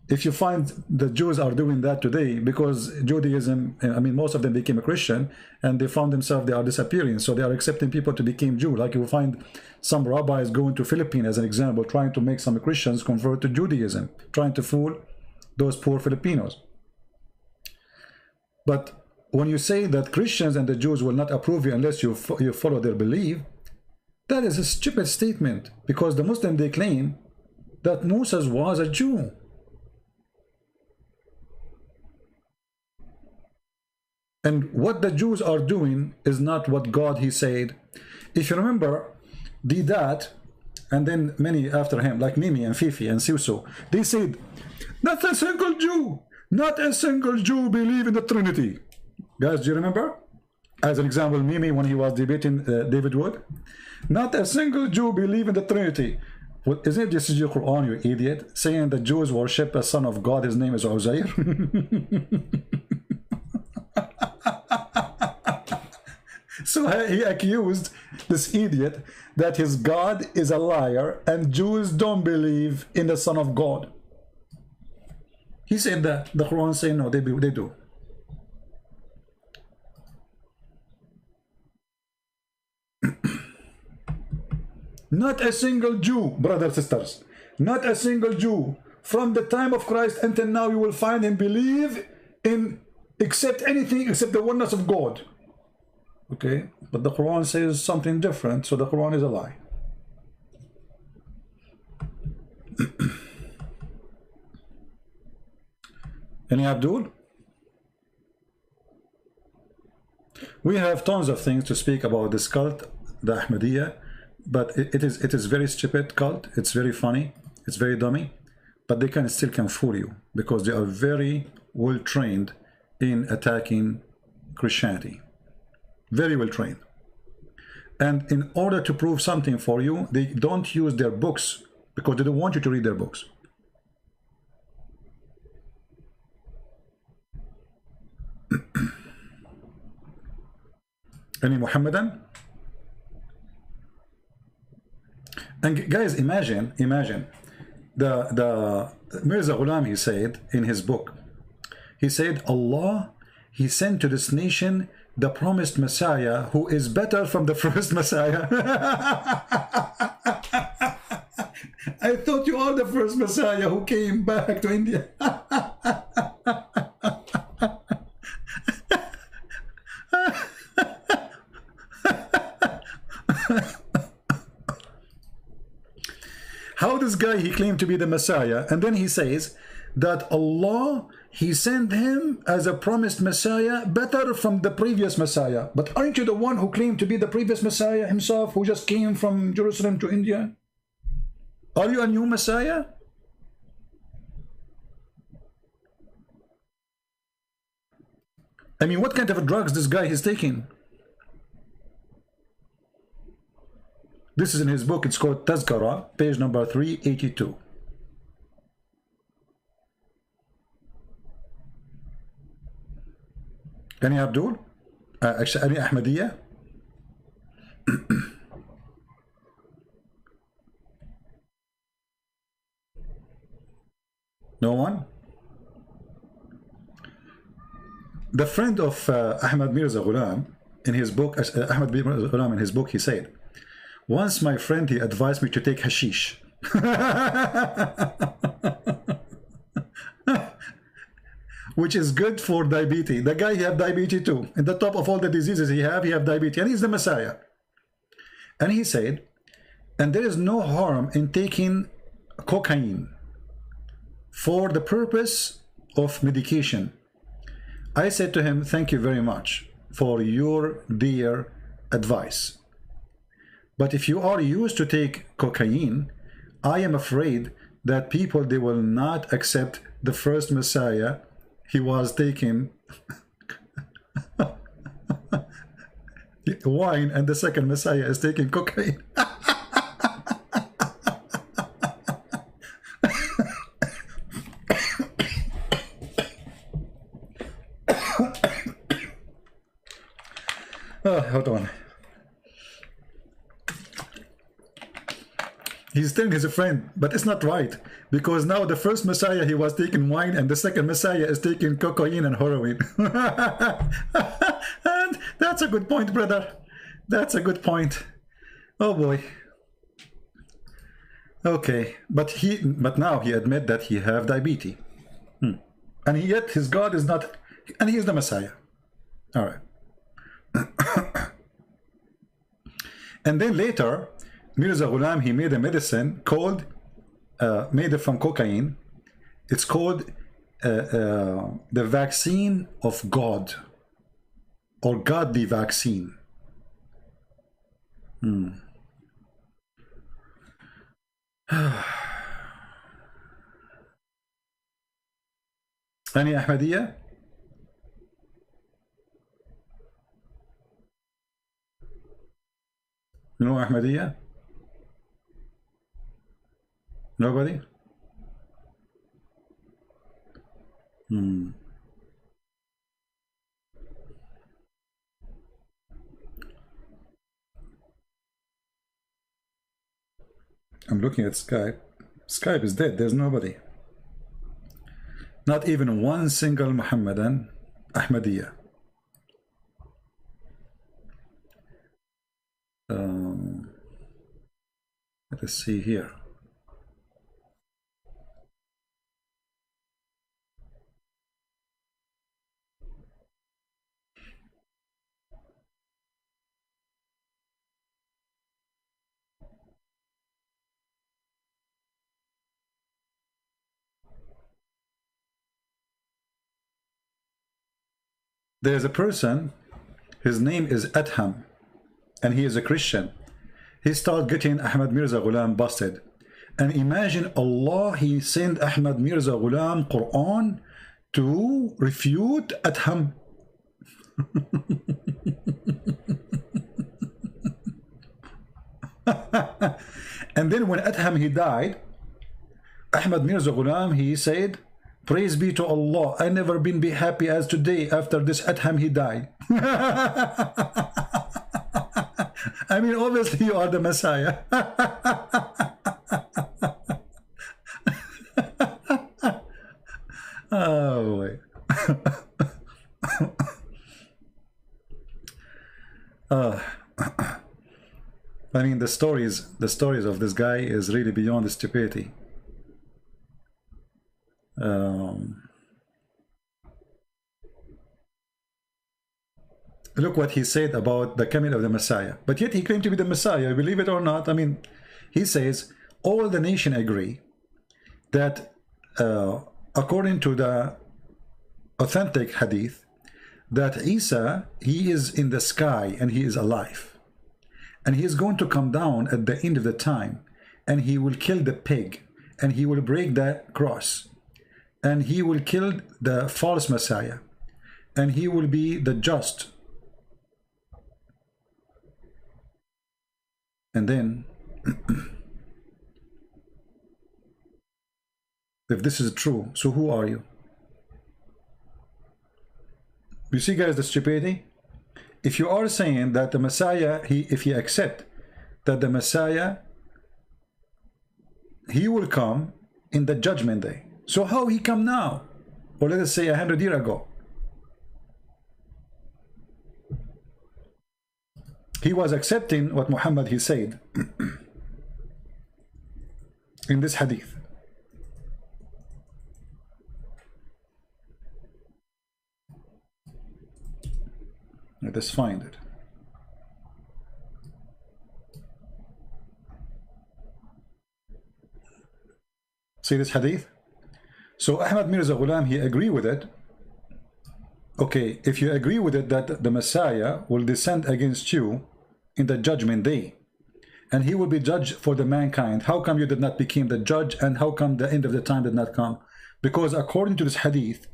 If you find the Jews are doing that today, because Judaism, I mean, most of them became a Christian and they found themselves, they are disappearing. So they are accepting people to become Jew. Like you will find some rabbis going to Philippines as an example, trying to make some Christians convert to Judaism, trying to fool those poor Filipinos. But when you say that Christians and the Jews will not approve you unless you follow their belief, that is a stupid statement, because the Muslims, they claim that Moses was a Jew. And what the Jews are doing is not what God, he said. If you remember, Didat, and then many after him, like Mimi and Fifi and Siuso, they said, not a single Jew, not a single Jew believe in the Trinity. Guys, do you remember? As an example, Mimi, when he was debating David Wood, not a single Jew believe in the Trinity. Well, isn't it just your Quran, you idiot, saying the Jews worship a son of God, his name is Uzair? So he accused this idiot that his God is a liar and Jews don't believe in the Son of God. He said that. The Quran say no, they do. Not a single Jew, brothers and sisters, not a single Jew from the time of Christ until now you will find him believe in accept anything except the oneness of God. Okay, but the Quran says something different, so the Quran is a lie. Any Abdul? We have tons of things to speak about this cult, the Ahmadiyya, but it is very stupid cult. It's very funny, it's very dummy, but they still can fool you because they are very well trained in attacking Christianity. Very well trained. And in order to prove something for you, they don't use their books because they don't want you to read their books. Any Muhammadan? And guys, imagine the Mirza Ghulam, he said in his book, he said Allah, he sent to this nation the promised Messiah who is better from the first Messiah. I thought you are the first Messiah who came back to India. How this guy, he claimed to be the Messiah, and then he says that Allah, He sent him as a promised Messiah, better from the previous Messiah. But aren't you the one who claimed to be the previous Messiah himself, who just came from Jerusalem to India? Are you a new Messiah? I mean, what kind of drugs this guy is taking? This is in his book. It's called Tazkara, page number 382. Any Abdul? Actually, any Ahmadiyya? No one? The friend of Ahmad Mirza Ghulam, in his book, Ahmad Mirza Ghulam, in his book, he said, once my friend, he advised me to take hashish. Which is good for diabetes. The guy, he have diabetes too. In the top of all the diseases he have diabetes. And he's the Messiah. And he said, and there is no harm in taking cocaine for the purpose of medication. I said to him, thank you very much for your dear advice. But if you are used to take cocaine, I am afraid that people, they will not accept the first Messiah. He was taking wine, and the second Messiah is taking cocaine. Hold on. He's telling his friend, but it's not right, because now the first Messiah, he was taking wine, and the second Messiah is taking cocaine and heroin. And that's a good point, brother. That's a good point. Oh boy. Okay, but now he admit that he have diabetes, and yet his God is not, and he is the Messiah. All right. And then later, Mirza Ghulam, he made a medicine called, made it from cocaine. It's called the vaccine of God, or godly vaccine. Any Ahmadiyya? No Ahmadiyya? Nobody? I'm looking at Skype. Skype is dead. There's nobody. Not even one single Muhammadan Ahmadiyya. Let us see here. There's a person, his name is Adham, and he is a Christian. He started getting Ahmad Mirza Ghulam busted. And imagine Allah, he sent Ahmad Mirza Ghulam Quran to refute Adham. And then when Adham, he died, Ahmad Mirza Ghulam, he said, praise be to Allah, I never been be happy as today after this Adham, he died. I mean, obviously you are the Messiah. Oh boy. I mean, the stories of this guy is really beyond stupidity. Look what he said about the coming of the Messiah. But yet he claimed to be the Messiah, believe it or not. I mean, he says, all the nation agree that according to the authentic hadith, that Isa, he is in the sky and he is alive. And he is going to come down at the end of the time, and he will kill the pig, and he will break the cross, and he will kill the false Messiah, and he will be the just. And then, if this is true, so who are you? You see, guys, the stupidity? If you are saying that the Messiah, if he accept that the Messiah, he will come in the judgment day. So how he come now? Or let us say 100 years ago. He was accepting what Muhammad he said in this hadith. Let us find it. See this hadith? So Ahmad Mirza Ghulam, he agree with it. Okay, if you agree with it that the Messiah will descend against you in the judgment day, and he will be judged for the mankind, how come you did not become the judge, and how come the end of the time did not come? Because according to this hadith,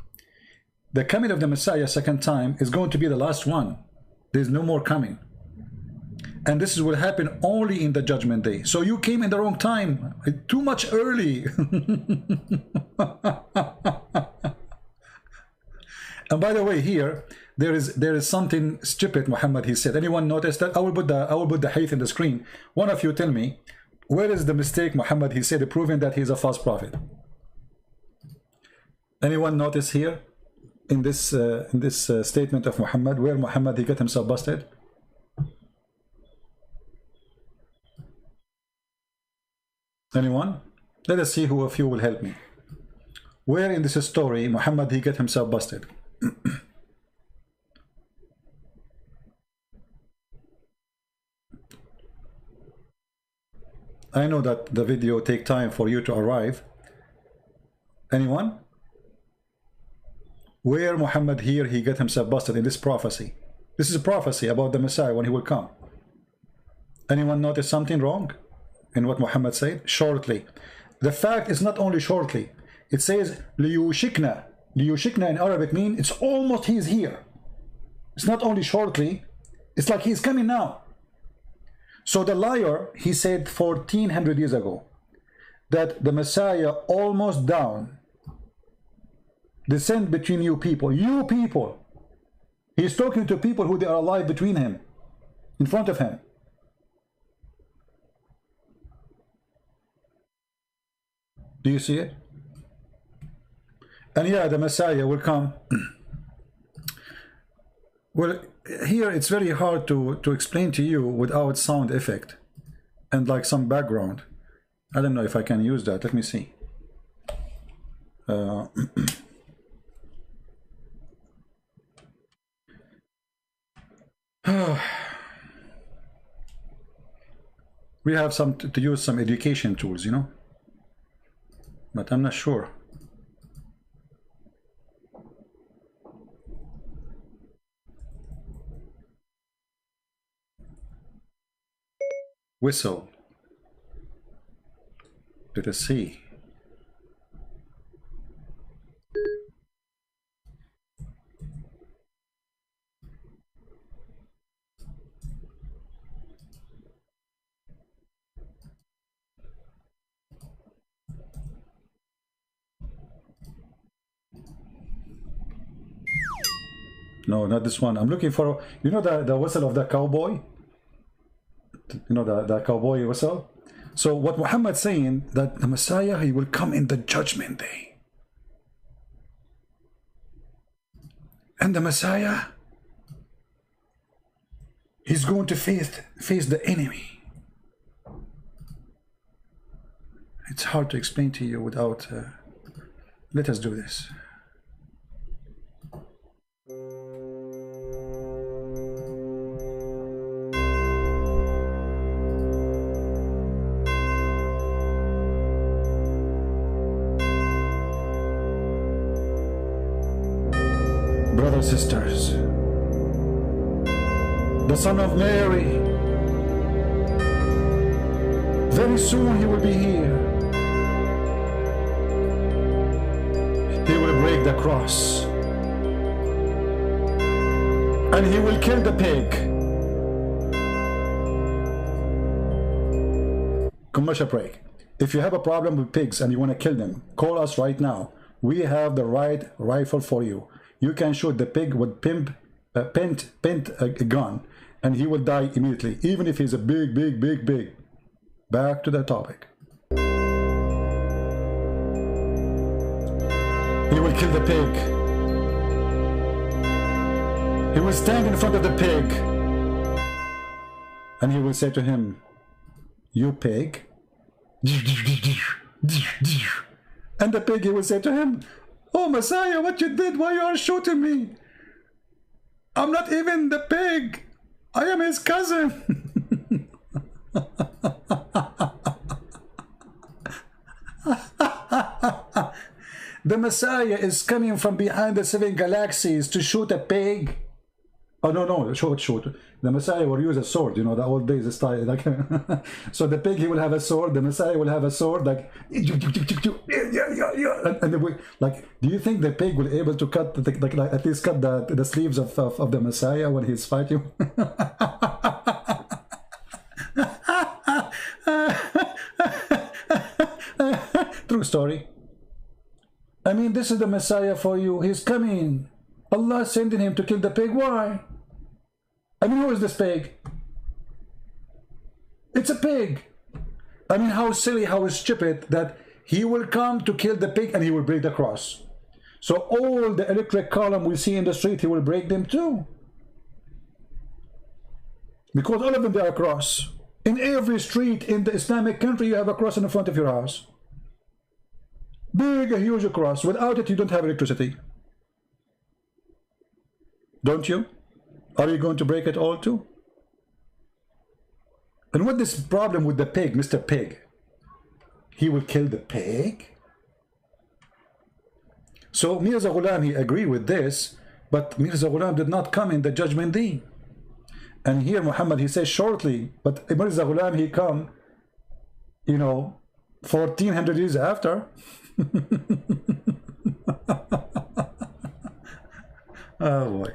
the coming of the Messiah second time is going to be the last one. There's no more coming. And this will happen only in the judgment day. So you came in the wrong time, too much early. And by the way, here there is something stupid Muhammad he said. Anyone notice that? I will put the hadith in the screen. One of you tell me, where is the mistake Muhammad he said proving that he's a false prophet? Anyone notice here in this statement of Muhammad where Muhammad he got himself busted? Anyone? Let us see who of you will help me. Where in this story Muhammad he got himself busted? I know that the video take time for you to arrive. Anyone? Where Muhammad here he got himself busted in this prophecy? This is a prophecy about the Messiah when he will come. Anyone notice something wrong in what Muhammad said? Shortly. The fact is not only shortly. It says liyushikna. Liyushikna in Arabic means it's almost he's here. It's not only shortly. It's like he's coming now. So the liar, he said 1400 years ago that the Messiah almost down, descend between you people. You people. He's talking to people who they are alive between him, in front of him. Do you see it? And yeah, the Messiah will come. Well, here it's very hard to explain to you without sound effect and like some background. I don't know if I can use that. Let me see. We have some to use some education tools, you know, but I'm not sure. Whistle. Let us see. No, not this one. I'm looking for, you know, the whistle of the cowboy? You know, the cowboy whistle? So what Muhammad's saying, that the Messiah, he will come in the judgment day. And the Messiah, he's going to face the enemy. It's hard to explain to you without... let us do this. Brothers, sisters, the son of Mary, very soon he will be here. He will break the cross and he will kill the pig. Commercial break. If you have a problem with pigs and you want to kill them, call us right now. We have the right rifle for you. You can shoot the pig with a gun and he will die immediately, even if he's a big. Back to the topic. He will kill the pig. He will stand in front of the pig and he will say to him, "You pig." And the pig, he will say to him, "Oh Messiah, what you did? Why you are shooting me? I'm not even the pig. I am his cousin." The Messiah is coming from behind the 7 galaxies to shoot a pig. Oh no, shoot. The Messiah will use a sword, you know, the old days style. Like, so the pig, he will have a sword. The Messiah will have a sword, like, and will, like, do you think the pig will be able to cut, like at least cut the sleeves of the Messiah when he's fighting? True story. I mean, this is the Messiah for you. He's coming. Allah sending him to kill the pig. Why? I mean, who is this pig? It's a pig. I mean, how silly, how stupid that he will come to kill the pig and he will break the cross. So all the electric column we see in the street, he will break them too. Because all of them, they are a cross. In every street in the Islamic country, you have a cross in the front of your house. Big, a huge cross. Without it, you don't have electricity. Don't you? Are you going to break it all too? And what this problem with the pig, Mr. Pig? He will kill the pig? So Mirza Ghulam, he agreed with this, but Mirza Ghulam did not come in the judgment day. And here Muhammad, he says shortly, but Mirza Ghulam, he come, you know, 1400 years after. Oh boy.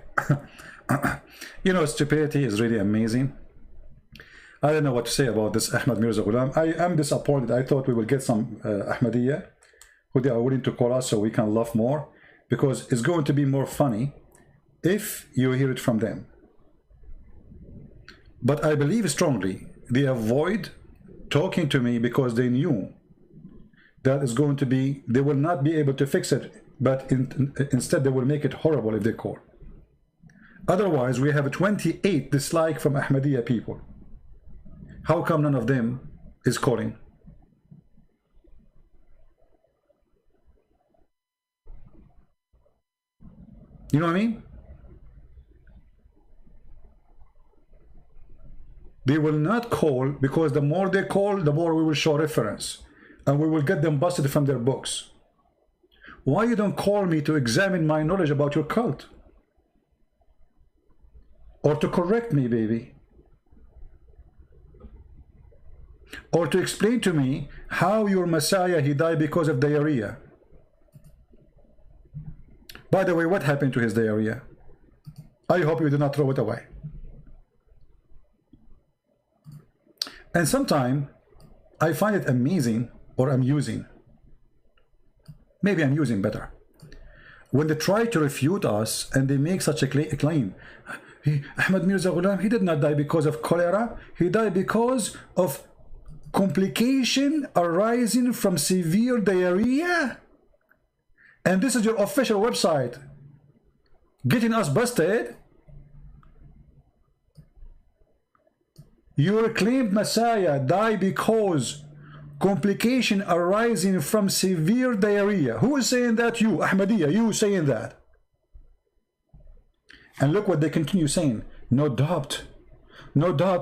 You know, stupidity is really amazing. I don't know what to say about this Ahmad Mirza Ghulam. I am disappointed. I thought we will get some Ahmadiyya who they are willing to call us so we can laugh more, because it's going to be more funny if you hear it from them. But I believe strongly they avoid talking to me because they knew that is going to be, they will not be able to fix it, but instead they will make it horrible if they call. Otherwise, we have 28 dislike from Ahmadiyya people. How come none of them is calling? You know what I mean? They will not call because the more they call, the more we will show reference. And we will get them busted from their books. Why you don't call me to examine my knowledge about your cult? Or to correct me, baby? Or to explain to me how your Messiah, he died because of diarrhea? By the way, what happened to his diarrhea? I hope you did not throw it away. And sometimes I find it amazing or amusing. Maybe I'm using better. When they try to refute us and they make such a claim. Ahmad Mirza Ghulam, he did not die because of cholera. He died because of complication arising from severe diarrhea. And this is your official website getting us busted. Your claimed Messiah died because complication arising from severe diarrhea. Who is saying that? You, Ahmadiyya, you saying that. And look what they continue saying. No doubt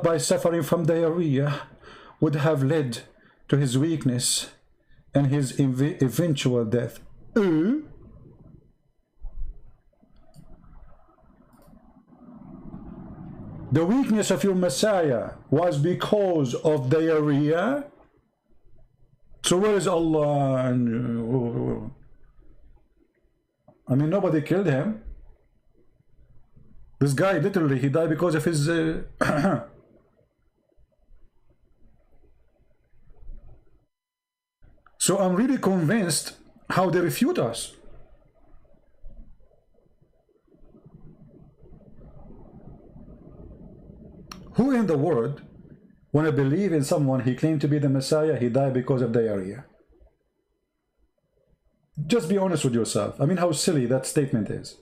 by suffering from diarrhea would have led to his weakness and his eventual death. the weakness of your Messiah was because of diarrhea. So where is Allah? I mean, nobody killed him. This guy literally, he died because of his So I'm really convinced how they refute us. Who in the world, when I believe in someone, he claimed to be the Messiah, he died because of diarrhea? Just be honest with yourself. I mean, how silly that statement is.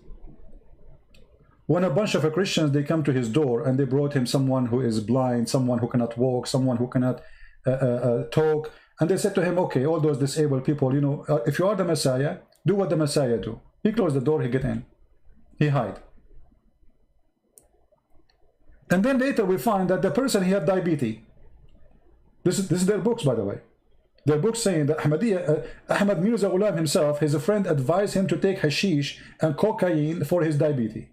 When a bunch of Christians, they come to his door and they brought him someone who is blind, someone who cannot walk, someone who cannot talk, and they said to him, okay, all those disabled people, you know, if you are the Messiah, do what the Messiah do. He closed the door, he get in, he hide. And then later we find that the person, he had diabetes. This is their books, by the way. Their books saying that Ahmadiyya, Ahmad Mirza Ghulam himself, his friend advised him to take hashish and cocaine for his diabetes.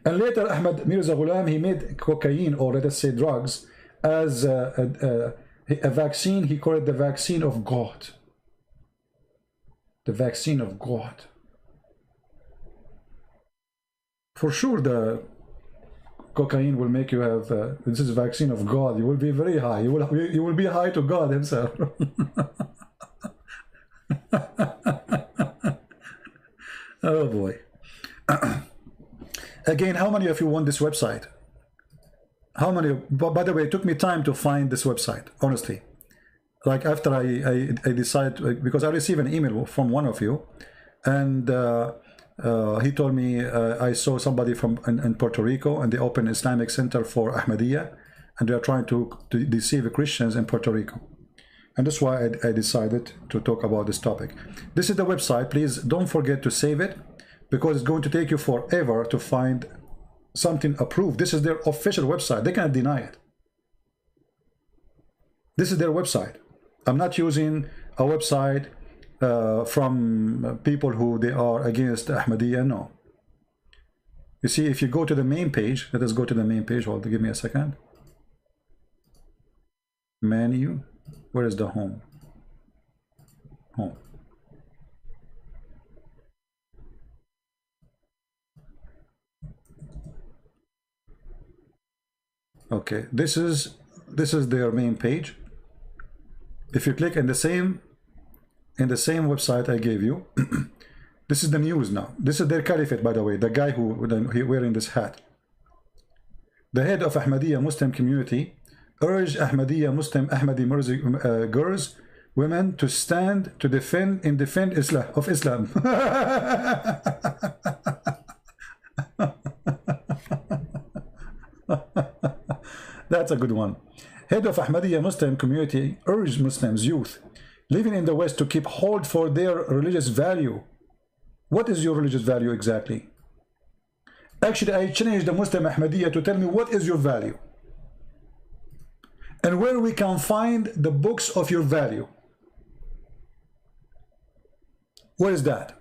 And later Ahmad Mirza Ghulam, he made cocaine, or let us say drugs, as a vaccine. He called it the vaccine of God. The vaccine of God. For sure the cocaine will make you have, this is a vaccine of God. You will be very high. You will be high to God himself. Oh boy. Again, how many of you want this website? How many? By the way, it took me time to find this website, honestly. Like after I decided, because I received an email from one of you, and he told me I saw somebody from in Puerto Rico, and they opened an Islamic Center for Ahmadiyya, and they are trying to deceive Christians in Puerto Rico. And that's why I decided to talk about this topic. This is the website. Please don't forget to save it, because it's going to take you forever to find something approved. This is their official website. They cannot deny it. This is their website. I'm not using a website from people who they are against Ahmadiyya. No. You see, if you go to the main page, let us go to the main page. Hold on, give me a second. Menu. Where is the home? Home. Okay, this is their main page. If you click in the same website I gave you, this is the news now. This is their caliphate, by the way, the guy who wearing this hat. The head of Ahmadiyya Muslim community urged Ahmadiyya Muslim Ahmadi Mirza girls, women to stand to defend Islam of Islam. That's a good one. Head of Ahmadiyya Muslim community urged Muslims, youth living in the West, to keep hold for their religious value. What is your religious value exactly? Actually, I challenge the Muslim Ahmadiyya to tell me what is your value, and where we can find the books of your value. Where is that?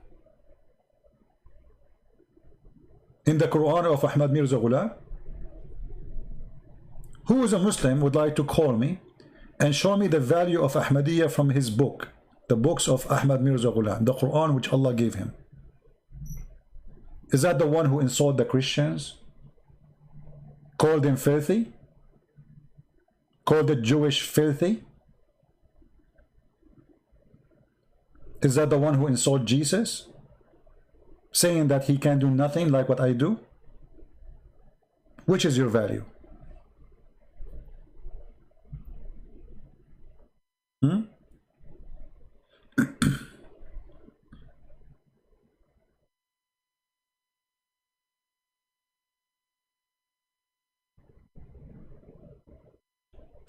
In the Quran of Ahmad Mirza Ghulam? Who is a Muslim would like to call me and show me the value of Ahmadiyya from his book, the books of Ahmad Mirza Ghulam, the Quran which Allah gave him? Is that the one who insulted the Christians, called them filthy, called the Jewish filthy? Is that the one who insulted Jesus, saying that he can do nothing like what I do? Which is your value?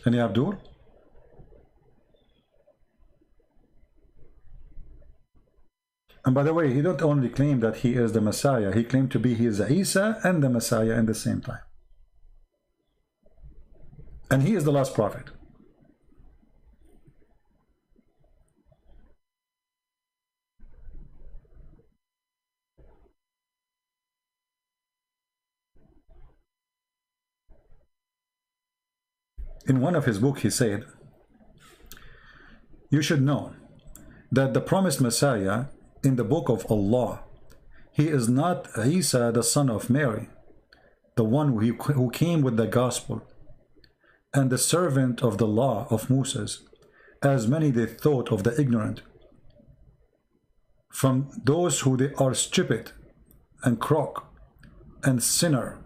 Any Abdul? And by the way, he don't only claim that he is the Messiah, he claimed to be he is Isa and the Messiah at the same time. And he is the last prophet. in one of his books, he said, you should know that the promised Messiah in the book of Allah, he is not Isa, the son of Mary, the one who came with the gospel, and the servant of the law of Moses, as many they thought of the ignorant, from those who they are stupid and crook and sinner.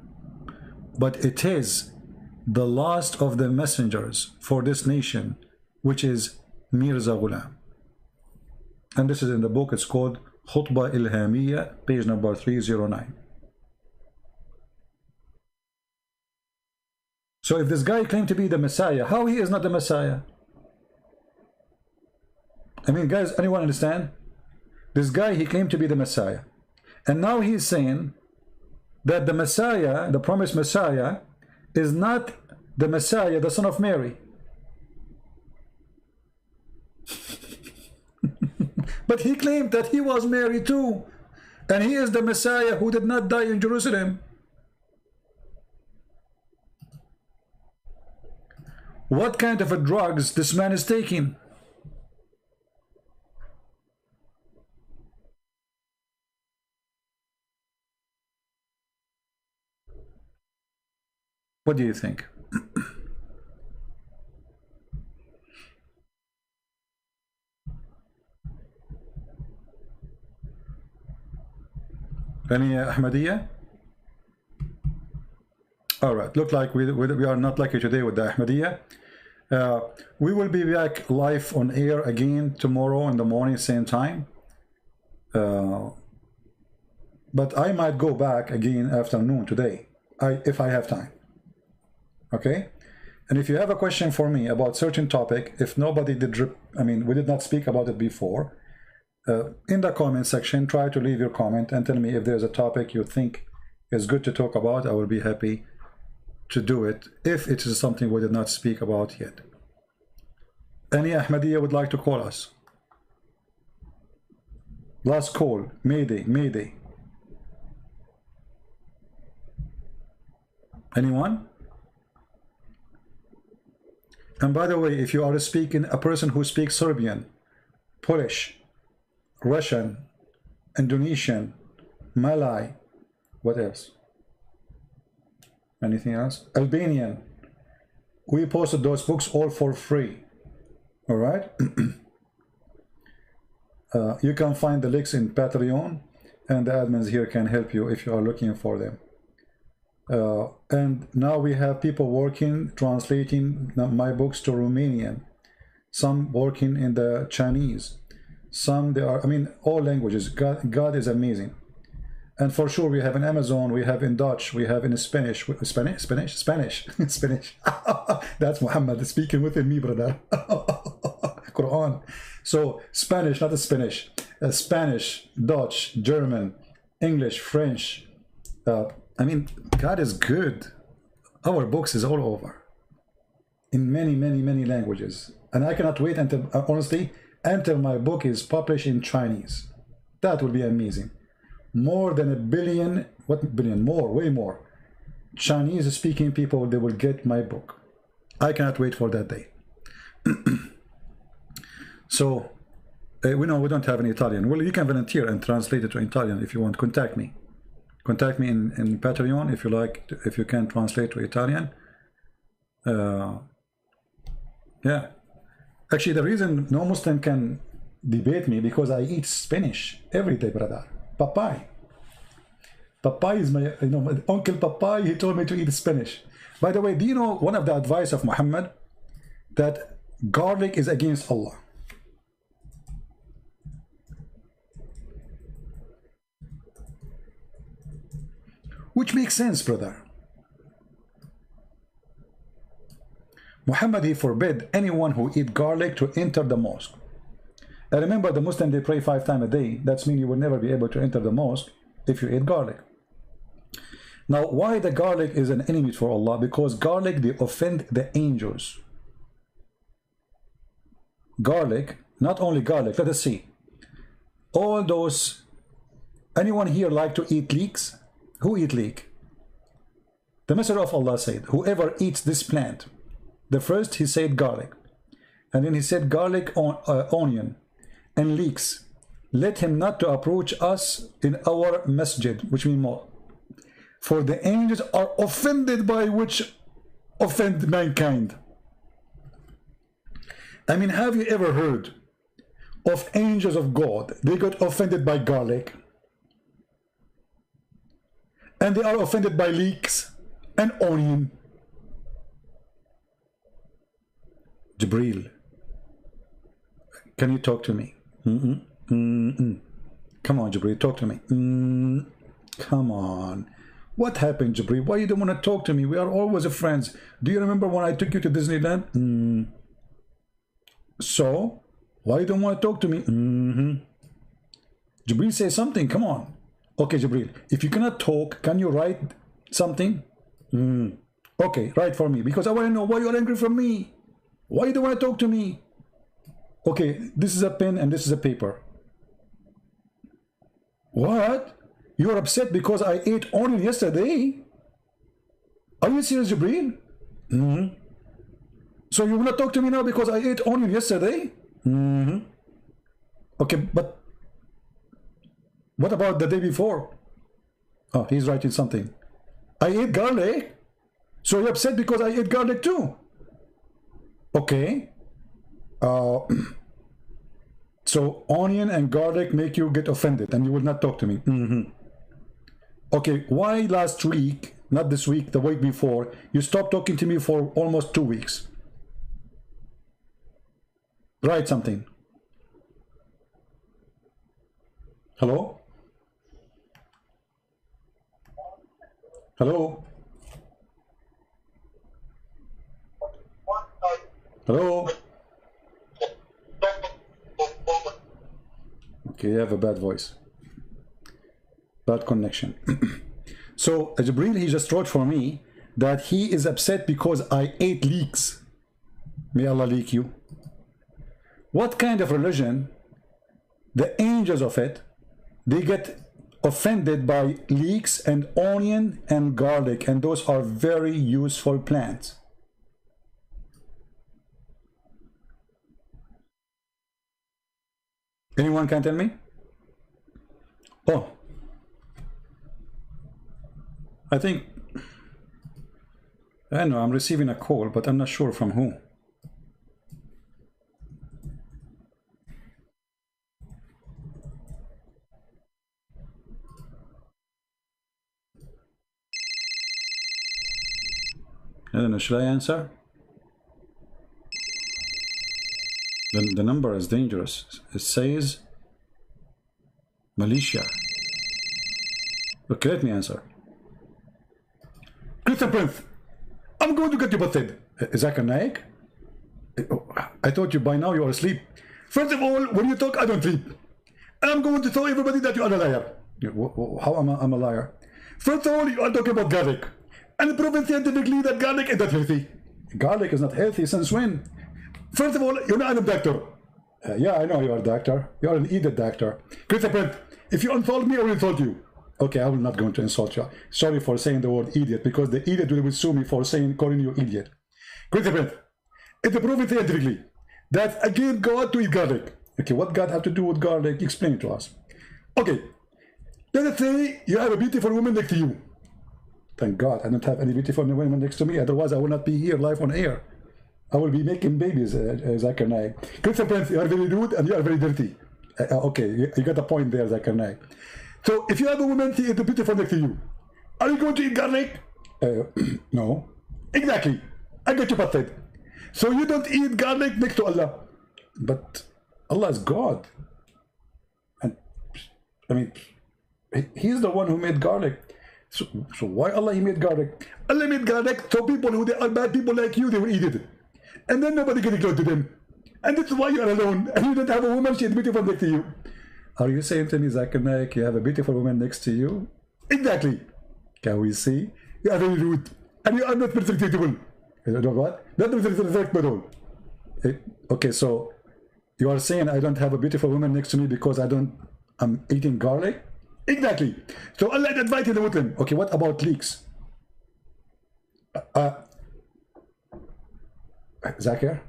But it is the last of the messengers for this nation, which is Mirza Ghulam. And this is in the book, it's called Khutbah Ilhamiyya, page number 309. So if this guy claimed to be the Messiah, how he is not the Messiah? I mean, guys, anyone understand? This guy, he claimed to be the Messiah. And now he's saying that the Messiah, the promised Messiah, is not the Messiah, the son of Mary. But he claimed that he was Mary too. And he is the Messiah who did not die in Jerusalem. What kind of a drugs this man is taking? What do you think? Any Ahmadiyya? All right, look like we are not lucky today with the Ahmadiyya. We will be back live on air again tomorrow in the morning, same time. But I might go back again afternoon today, if I have time. Okay? And if you have a question for me about certain topic, if nobody did, we did not speak about it before, in the comment section, try to leave your comment and tell me if there's a topic you think is good to talk about. I will be happy to do it if it is something we did not speak about yet. Any Ahmadiyya would like to call us? Last call. Mayday, Mayday. Anyone? And by the way, if you are speaking, a person who speaks Serbian, Polish, Russian, Indonesian, Malay, what else? Anything else? Albanian. We posted those books all for free. All right? You can find the links in Patreon, and the admins here can help you if you are looking for them. And now we have people working, translating my books to Romanian. Some working in the Chinese. Some they are, all languages. God is amazing. And for sure, we have in Amazon, we have in Dutch, we have in Spanish. Spanish. That's Muhammad speaking within me, brother. Quran. So Spanish, not a Spanish. Spanish, Dutch, German, English, French. God is good. Our books is all over. In many, many, many languages. And I cannot wait until, honestly, until my book is published in Chinese. That would be amazing. More than 1 billion, what billion? More, way more. Chinese speaking people, they will get my book. I cannot wait for that day. So, we know we don't have any Italian. Well, you can volunteer and translate it to Italian if you want. Contact me. Contact me in Patreon if you like, if you can translate to Italian. Yeah. Actually, the reason no Muslim can debate me because I eat spinach every day, brother. Papai. Papai is my Uncle Papai, he told me to eat spinach. By the way, do you know one of the advice of Muhammad? That garlic is against Allah. Which makes sense, brother. Muhammad, he forbid anyone who eat garlic to enter the mosque. And remember, the Muslim, they pray 5 times a day. That means you will never be able to enter the mosque if you eat garlic. Now, why the garlic is an enemy for Allah? Because garlic, they offend the angels. Garlic, not only garlic, let us see. All those, anyone here like to eat leeks? Who eat leek? The Messenger of Allah said, whoever eats this plant, The first he said garlic, and then he said garlic, onion, and leeks. Let him not to approach us in our masjid, which means mosque. For the angels are offended by which offend mankind. I mean, have you ever heard of angels of God? They got offended by garlic, and they are offended by leeks and onion. Jibreel, can you talk to me? Come on, Jibreel, talk to me. Come on. What happened, Jibreel? Why you don't want to talk to me? We are always friends. Do you remember when I took you to Disneyland? So, why you don't want to talk to me? Jibreel, say something. Come on. Okay, Jibreel, if you cannot talk, can you write something? Okay, write for me, because I want to know why you're angry from me. Why you don't want to talk to me? Okay, this is a pen and this is a paper. What? You're upset because I ate onion yesterday? Are you serious, Jibreel? So you want to talk to me now because I ate onion yesterday? Okay, but what about the day before? Oh, he's writing something. I ate garlic? So you're upset because I ate garlic too? Okay. So onion and garlic make you get offended and you will not talk to me. Okay, why last week, not this week, the week before, you stopped talking to me for almost 2 weeks? Write something. Hello? Hello? Hello? Okay, you have a bad voice. Bad connection. So Jibreel, he just wrote for me that he is upset because I ate leeks. May Allah leak you. What kind of religion, the angels of it, they get offended by leeks and onion and garlic, and those are very useful plants. Anyone can tell me? Oh, I think, I know I'm receiving a call, but I'm not sure from who. I don't know, should I answer? The number is dangerous. It says Malaysia. Okay, let me answer. Christian Prince, I'm going to get you busted. Is that a Naik? I thought you by now you are asleep. First of all, when you talk, I don't sleep. And I'm going to tell everybody that you are a liar. How am I a liar? First of all, you are talking about garlic. And proven scientifically that garlic is not healthy. Garlic is not healthy since when? First of all, you're not a doctor. Yeah, I know you're a doctor. You're an idiot doctor. Christian Prince, if you insult me, I will insult you. Okay, I will not going to insult you. Sorry for saying the word idiot, because the idiot will sue me for calling you idiot. Christian Prince, it's proven scientifically that against God to eat garlic. Okay, what God have to do with garlic? Explain it to us. Okay, let us say you have a beautiful woman next to you. Thank God I don't have any beautiful women next to me, otherwise I will not be here live on air. I will be making babies, Zakir Naik. Christian Prince, you are very rude and you are very dirty. Okay, you got a point there, Zakir Naik. So if you have a woman, she is beautiful next to you. Are you going to eat garlic? No. Exactly. I get you busted. So you don't eat garlic next to Allah. But Allah is God. And I mean, He's the one who made garlic. So why Allah He made garlic? Allah made garlic so people who are bad people like you, they will eat it. And then nobody can close to them. And that's why you are alone. And you don't have a woman, she is beautiful next to you. Are you saying to me, Zakir Naik, you have a beautiful woman next to you? Exactly. Can we see? You are very rude. And you are not respectable. You know what? Not respectable. Okay, so you are saying I don't have a beautiful woman next to me because I'm eating garlic? Exactly. So Allah invited the Muslim. Okay, what about leeks? Zakir?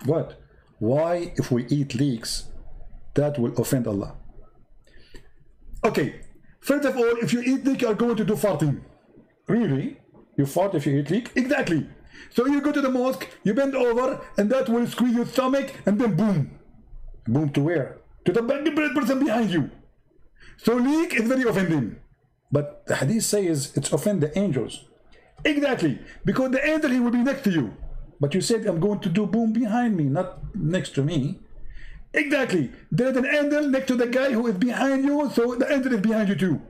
What? Why, if we eat leeks, that will offend Allah? Okay, first of all, if you eat leek, you are going to do farting. Really? You fart if you eat leek? Exactly. So you go to the mosque, you bend over, and that will squeeze your stomach, and then boom. Boom to where? To the person behind you. So leek is very offending. But the hadith says it's offend the angels. Exactly. Because the angel, he will be next to you. But you said, I'm going to do boom behind me, not next to me. Exactly. There's an angel next to the guy who is behind you, so the angel is behind you too.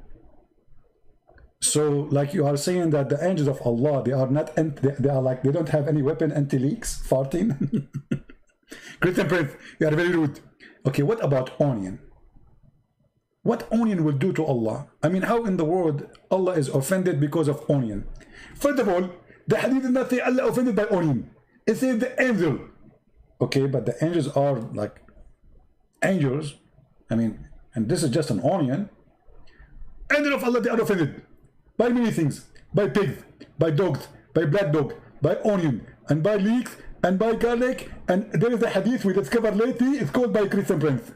So, like you are saying that the angels of Allah, they are not, they are like, they don't have any weapon anti-leaks, farting. Christian Prince, you are very rude. Okay, what about onion? What onion will do to Allah? I mean, how in the world Allah is offended because of onion? First of all, the hadith does not say Allah offended by onion. It says the angel. Okay, but the angels are like angels. I mean, and this is just an onion. Angel of Allah, they are offended by many things. By pigs, by dogs, by black dog, by onion, and by leeks, and by garlic. And there is a hadith we discovered lately, it's called by Christian Prince.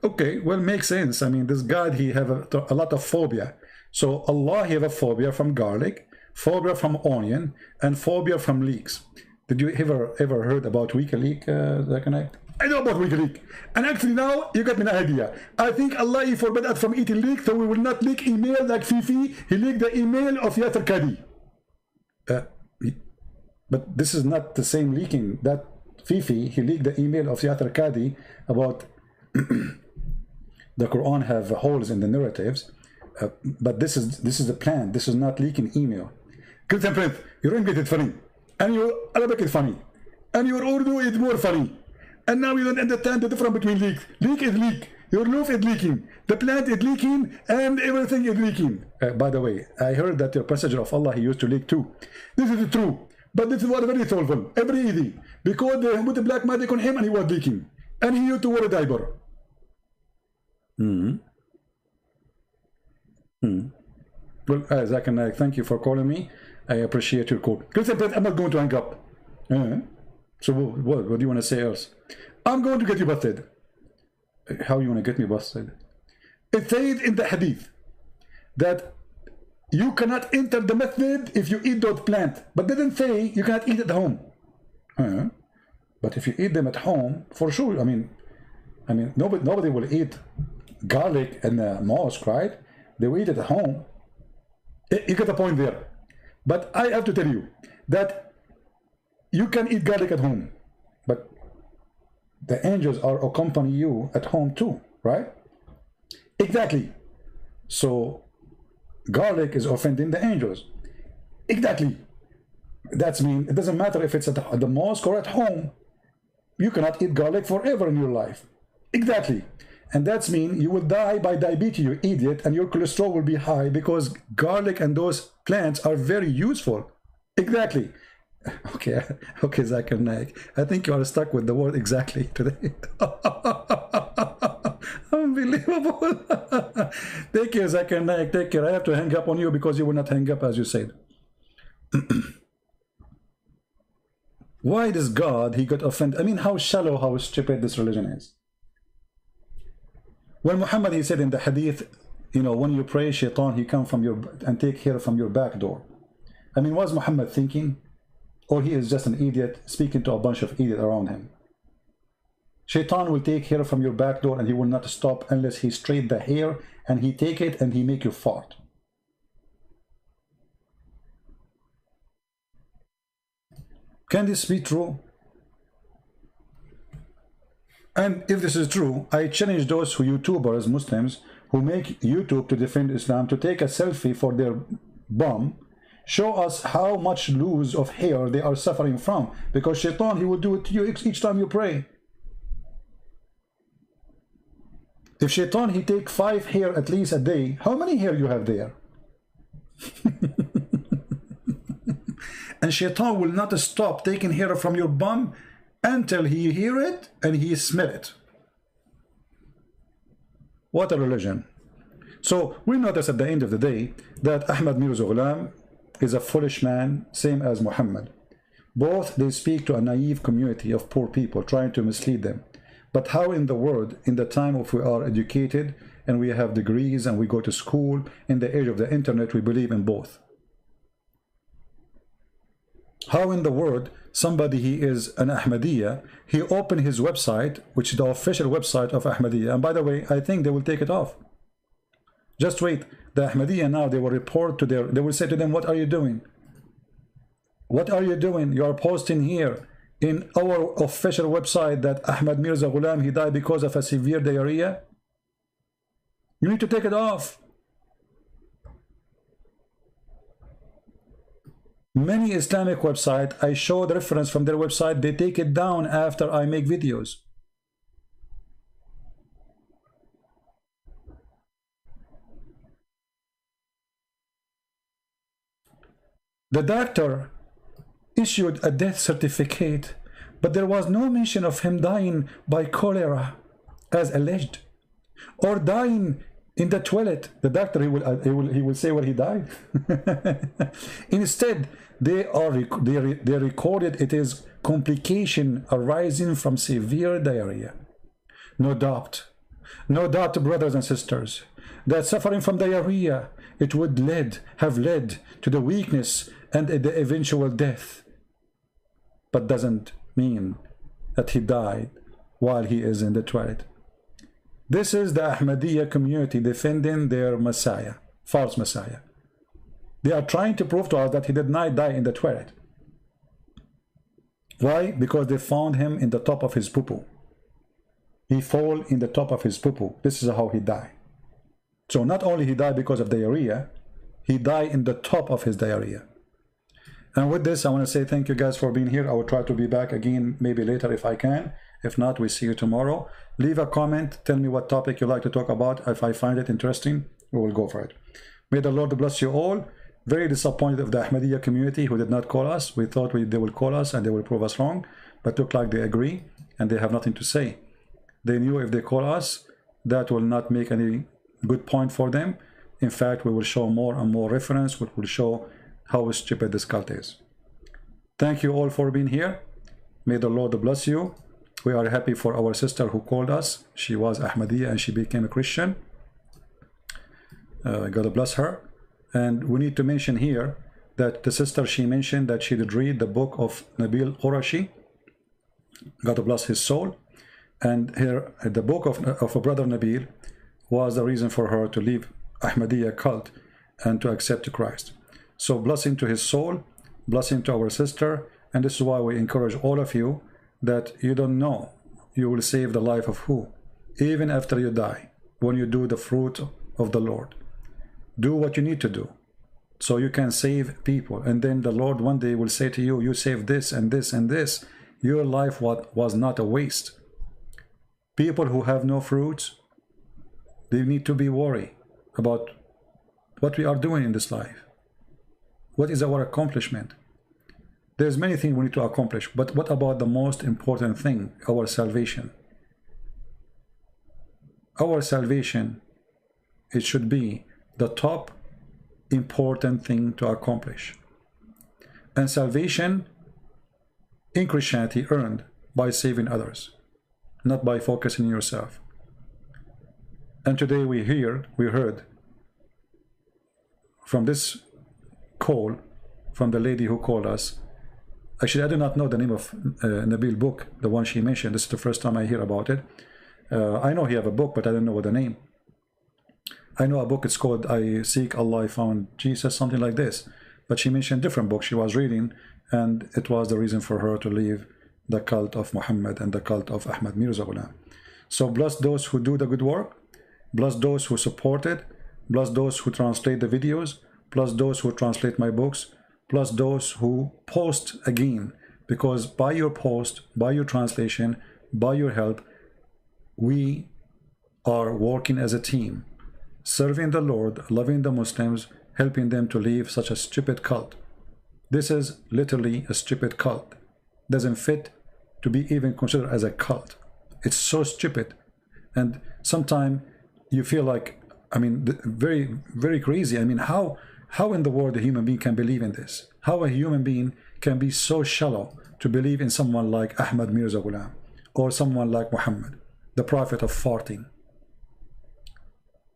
Okay, well, makes sense. I mean, this God, he have a lot of phobia. So Allah, he have a phobia from garlic, phobia from onion, and phobia from leeks. Did you ever heard about WikiLeaks, Zakanai? I know about WikiLeaks. And actually now, you got me an idea. I think Allah, he forbid us from eating leeks, so we will not leak email like Fifi. He leaked the email of Yasser Kadi. But this is not the same leaking. That Fifi, he leaked the email of Yasser Kadi about the Quran have holes in the narratives. But this is the plan. This is not leaking email. Christian Prince, your English is funny, and your Arabic is funny, and your Urdu is more funny, and now you don't understand the difference between leaks. Leak is leak. Your loaf is leaking. The plant is leaking, and everything is leaking. By the way, I heard that your messenger of Allah, he used to leak too. This is true, but this is what very solvable, very easy, because they put the black magic on him, and he was leaking, and he used to wear a diaper. Well, Zakir, thank you for calling me. I appreciate your call. Christian Prince, I'm not going to hang up. So what do you want to say else? I'm going to get you busted. How you want to get me busted? It says in the hadith that you cannot enter the masjid if you eat those plants, but didn't say you cannot eat at home. But if you eat them at home, for sure. I mean, nobody will eat garlic in the mosque, right? They will eat it at home. You get the point there. But I have to tell you that you can eat garlic at home, but the angels are accompany you at home too, right? Exactly. So garlic is offending the angels. Exactly. That's mean it doesn't matter if it's at the mosque or at home. You cannot eat garlic forever in your life. Exactly. And that's mean you will die by diabetes, you idiot, and your cholesterol will be high because garlic and those plants are very useful. Exactly. Okay, Zakir Naik. I think you are stuck with the word exactly today. Unbelievable. Take care, Zakir Naik. Take care. I have to hang up on you because you will not hang up as you said. Why does God, he got offended? I mean, how shallow, how stupid this religion is. When Muhammad, he said in the hadith, you know, when you pray, shaitan, he come from your, and take hair from your back door. I mean, was Muhammad thinking? Or he is just an idiot speaking to a bunch of idiots around him? Shaitan will take hair from your back door and he will not stop unless he straight the hair and he take it and he make you fart. Can this be true? And if this is true, I challenge those who YouTubers, Muslims, who make YouTube to defend Islam to take a selfie for their bum, show us how much loss of hair they are suffering from, because shaitan, he will do it to you each time you pray. If shaitan, he take 5 hair at least a day, how many hair you have there? And shaitan will not stop taking hair from your bum until he hear it and he smell it. What a religion. So we notice at the end of the day that Ahmad Mirza Ghulam is a foolish man, same as Muhammad. Both they speak to a naive community of poor people, trying to mislead them. But how in the world, in the time of we are educated and we have degrees and we go to school, in the age of the internet, we believe in both? How in the world somebody, he is an Ahmadiyya, he opened his website, which is the official website of Ahmadiyya, and by the way, I think they will take it off. Just wait, the Ahmadiyya now, they will report to they will say to them, what are you doing? What are you doing? You are posting here in our official website that Ahmad Mirza Ghulam, he died because of a severe diarrhea. You need to take it off. Many Islamic websites, I show the reference from their website, they take it down after I make videos. The doctor issued a death certificate, but there was no mention of him dying by cholera, as alleged, or dying in the toilet. The doctor, he will say where he died. Instead, they recorded it is complication arising from severe diarrhea. No doubt, brothers and sisters, that suffering from diarrhea, it would have led to the weakness and the eventual death, but doesn't mean that he died while he is in the toilet. This is the Ahmadiyya community defending their Messiah, false Messiah. They are trying to prove to us that he did not die in the toilet. Why? Because they found him in the top of his poo-poo. He fell in the top of his poo-poo. This is how he died. So not only he died because of diarrhea, he died in the top of his diarrhea. And with this, I want to say thank you guys for being here. I will try to be back again maybe later if I can. If not, we see you tomorrow. Leave a comment. Tell me what topic you like to talk about. If I find it interesting, we will go for it. May the Lord bless you all. Very disappointed of the Ahmadiyya community who did not call us. We thought they will call us and they will prove us wrong. But look like they agree and they have nothing to say. They knew if they call us, that will not make any good point for them. In fact, we will show more and more reference, which will show how stupid this cult is. Thank you all for being here. May the Lord bless you. We are happy for our sister who called us. She was Ahmadiyya and she became a Christian. God bless her. And we need to mention here that the sister, she mentioned that she did read the book of Nabil Qurashi. God bless his soul. And the book of a brother Nabil was the reason for her to leave Ahmadiyya cult and to accept Christ. So blessing to his soul, blessing to our sister. And this is why we encourage all of you that you don't know you will save the life of who, even after you die, when you do the fruit of the Lord. Do what you need to do so you can save people, and then the Lord one day will say to you, you saved this and this and this. Your life was not a waste. People who have no fruits, they need to be worried about what we are doing in this life. What is our accomplishment? There's many things we need to accomplish, but what about the most important thing, our salvation? Our salvation, it should be the top important thing to accomplish. And salvation in Christianity earned by saving others, not by focusing on yourself. And today we heard from this call from the lady who called us. Actually, I do not know the name of Nabil book, the one she mentioned. This is the first time I hear about it. I know he have a book, but I don't know what the name. I know a book, it's called I Seek Allah, I Found Jesus, something like this. But she mentioned different books she was reading, and it was the reason for her to leave the cult of Muhammad and the cult of Ahmad Mirza Ghulam. So bless those who do the good work, bless those who support it, bless those who translate the videos, bless those who translate my books, plus those who post again, because by your post, by your translation, by your help, we are working as a team, serving the Lord, loving the Muslims, helping them to leave such a stupid cult. This is literally a stupid cult. Doesn't fit to be even considered as a cult. It's so stupid. And sometimes you feel like, I mean, very, very crazy. I mean, how How in the world a human being can believe in this? How a human being can be so shallow to believe in someone like Ahmad Mirza Ghulam or someone like Muhammad, the prophet of farting?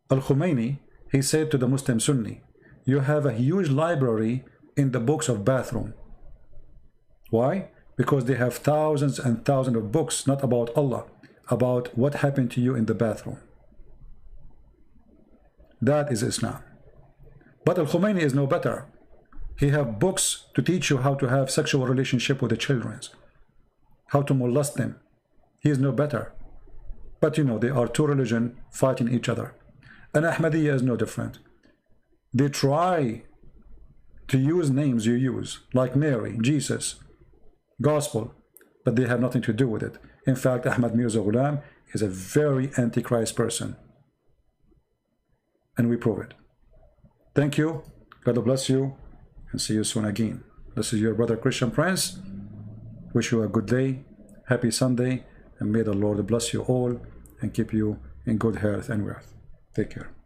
Al-Khomeini, he said to the Muslim Sunni, you have a huge library in the books of bathroom. Why? Because they have thousands and thousands of books, not about Allah, about what happened to you in the bathroom. That is Islam. But Al-Khomeini is no better. He have books to teach you how to have sexual relationship with the children, how to molest them. He is no better. But you know, they are two religions fighting each other. And Ahmadiyya is no different. They try to use names you use, like Mary, Jesus, Gospel, but they have nothing to do with it. In fact, Ahmad Mirza Ghulam is a very antichrist person. And we prove it. Thank you. God bless you. And see you soon again. This is your brother Christian Prince. Wish you a good day. Happy Sunday. And may the Lord bless you all and keep you in good health and wealth. Take care.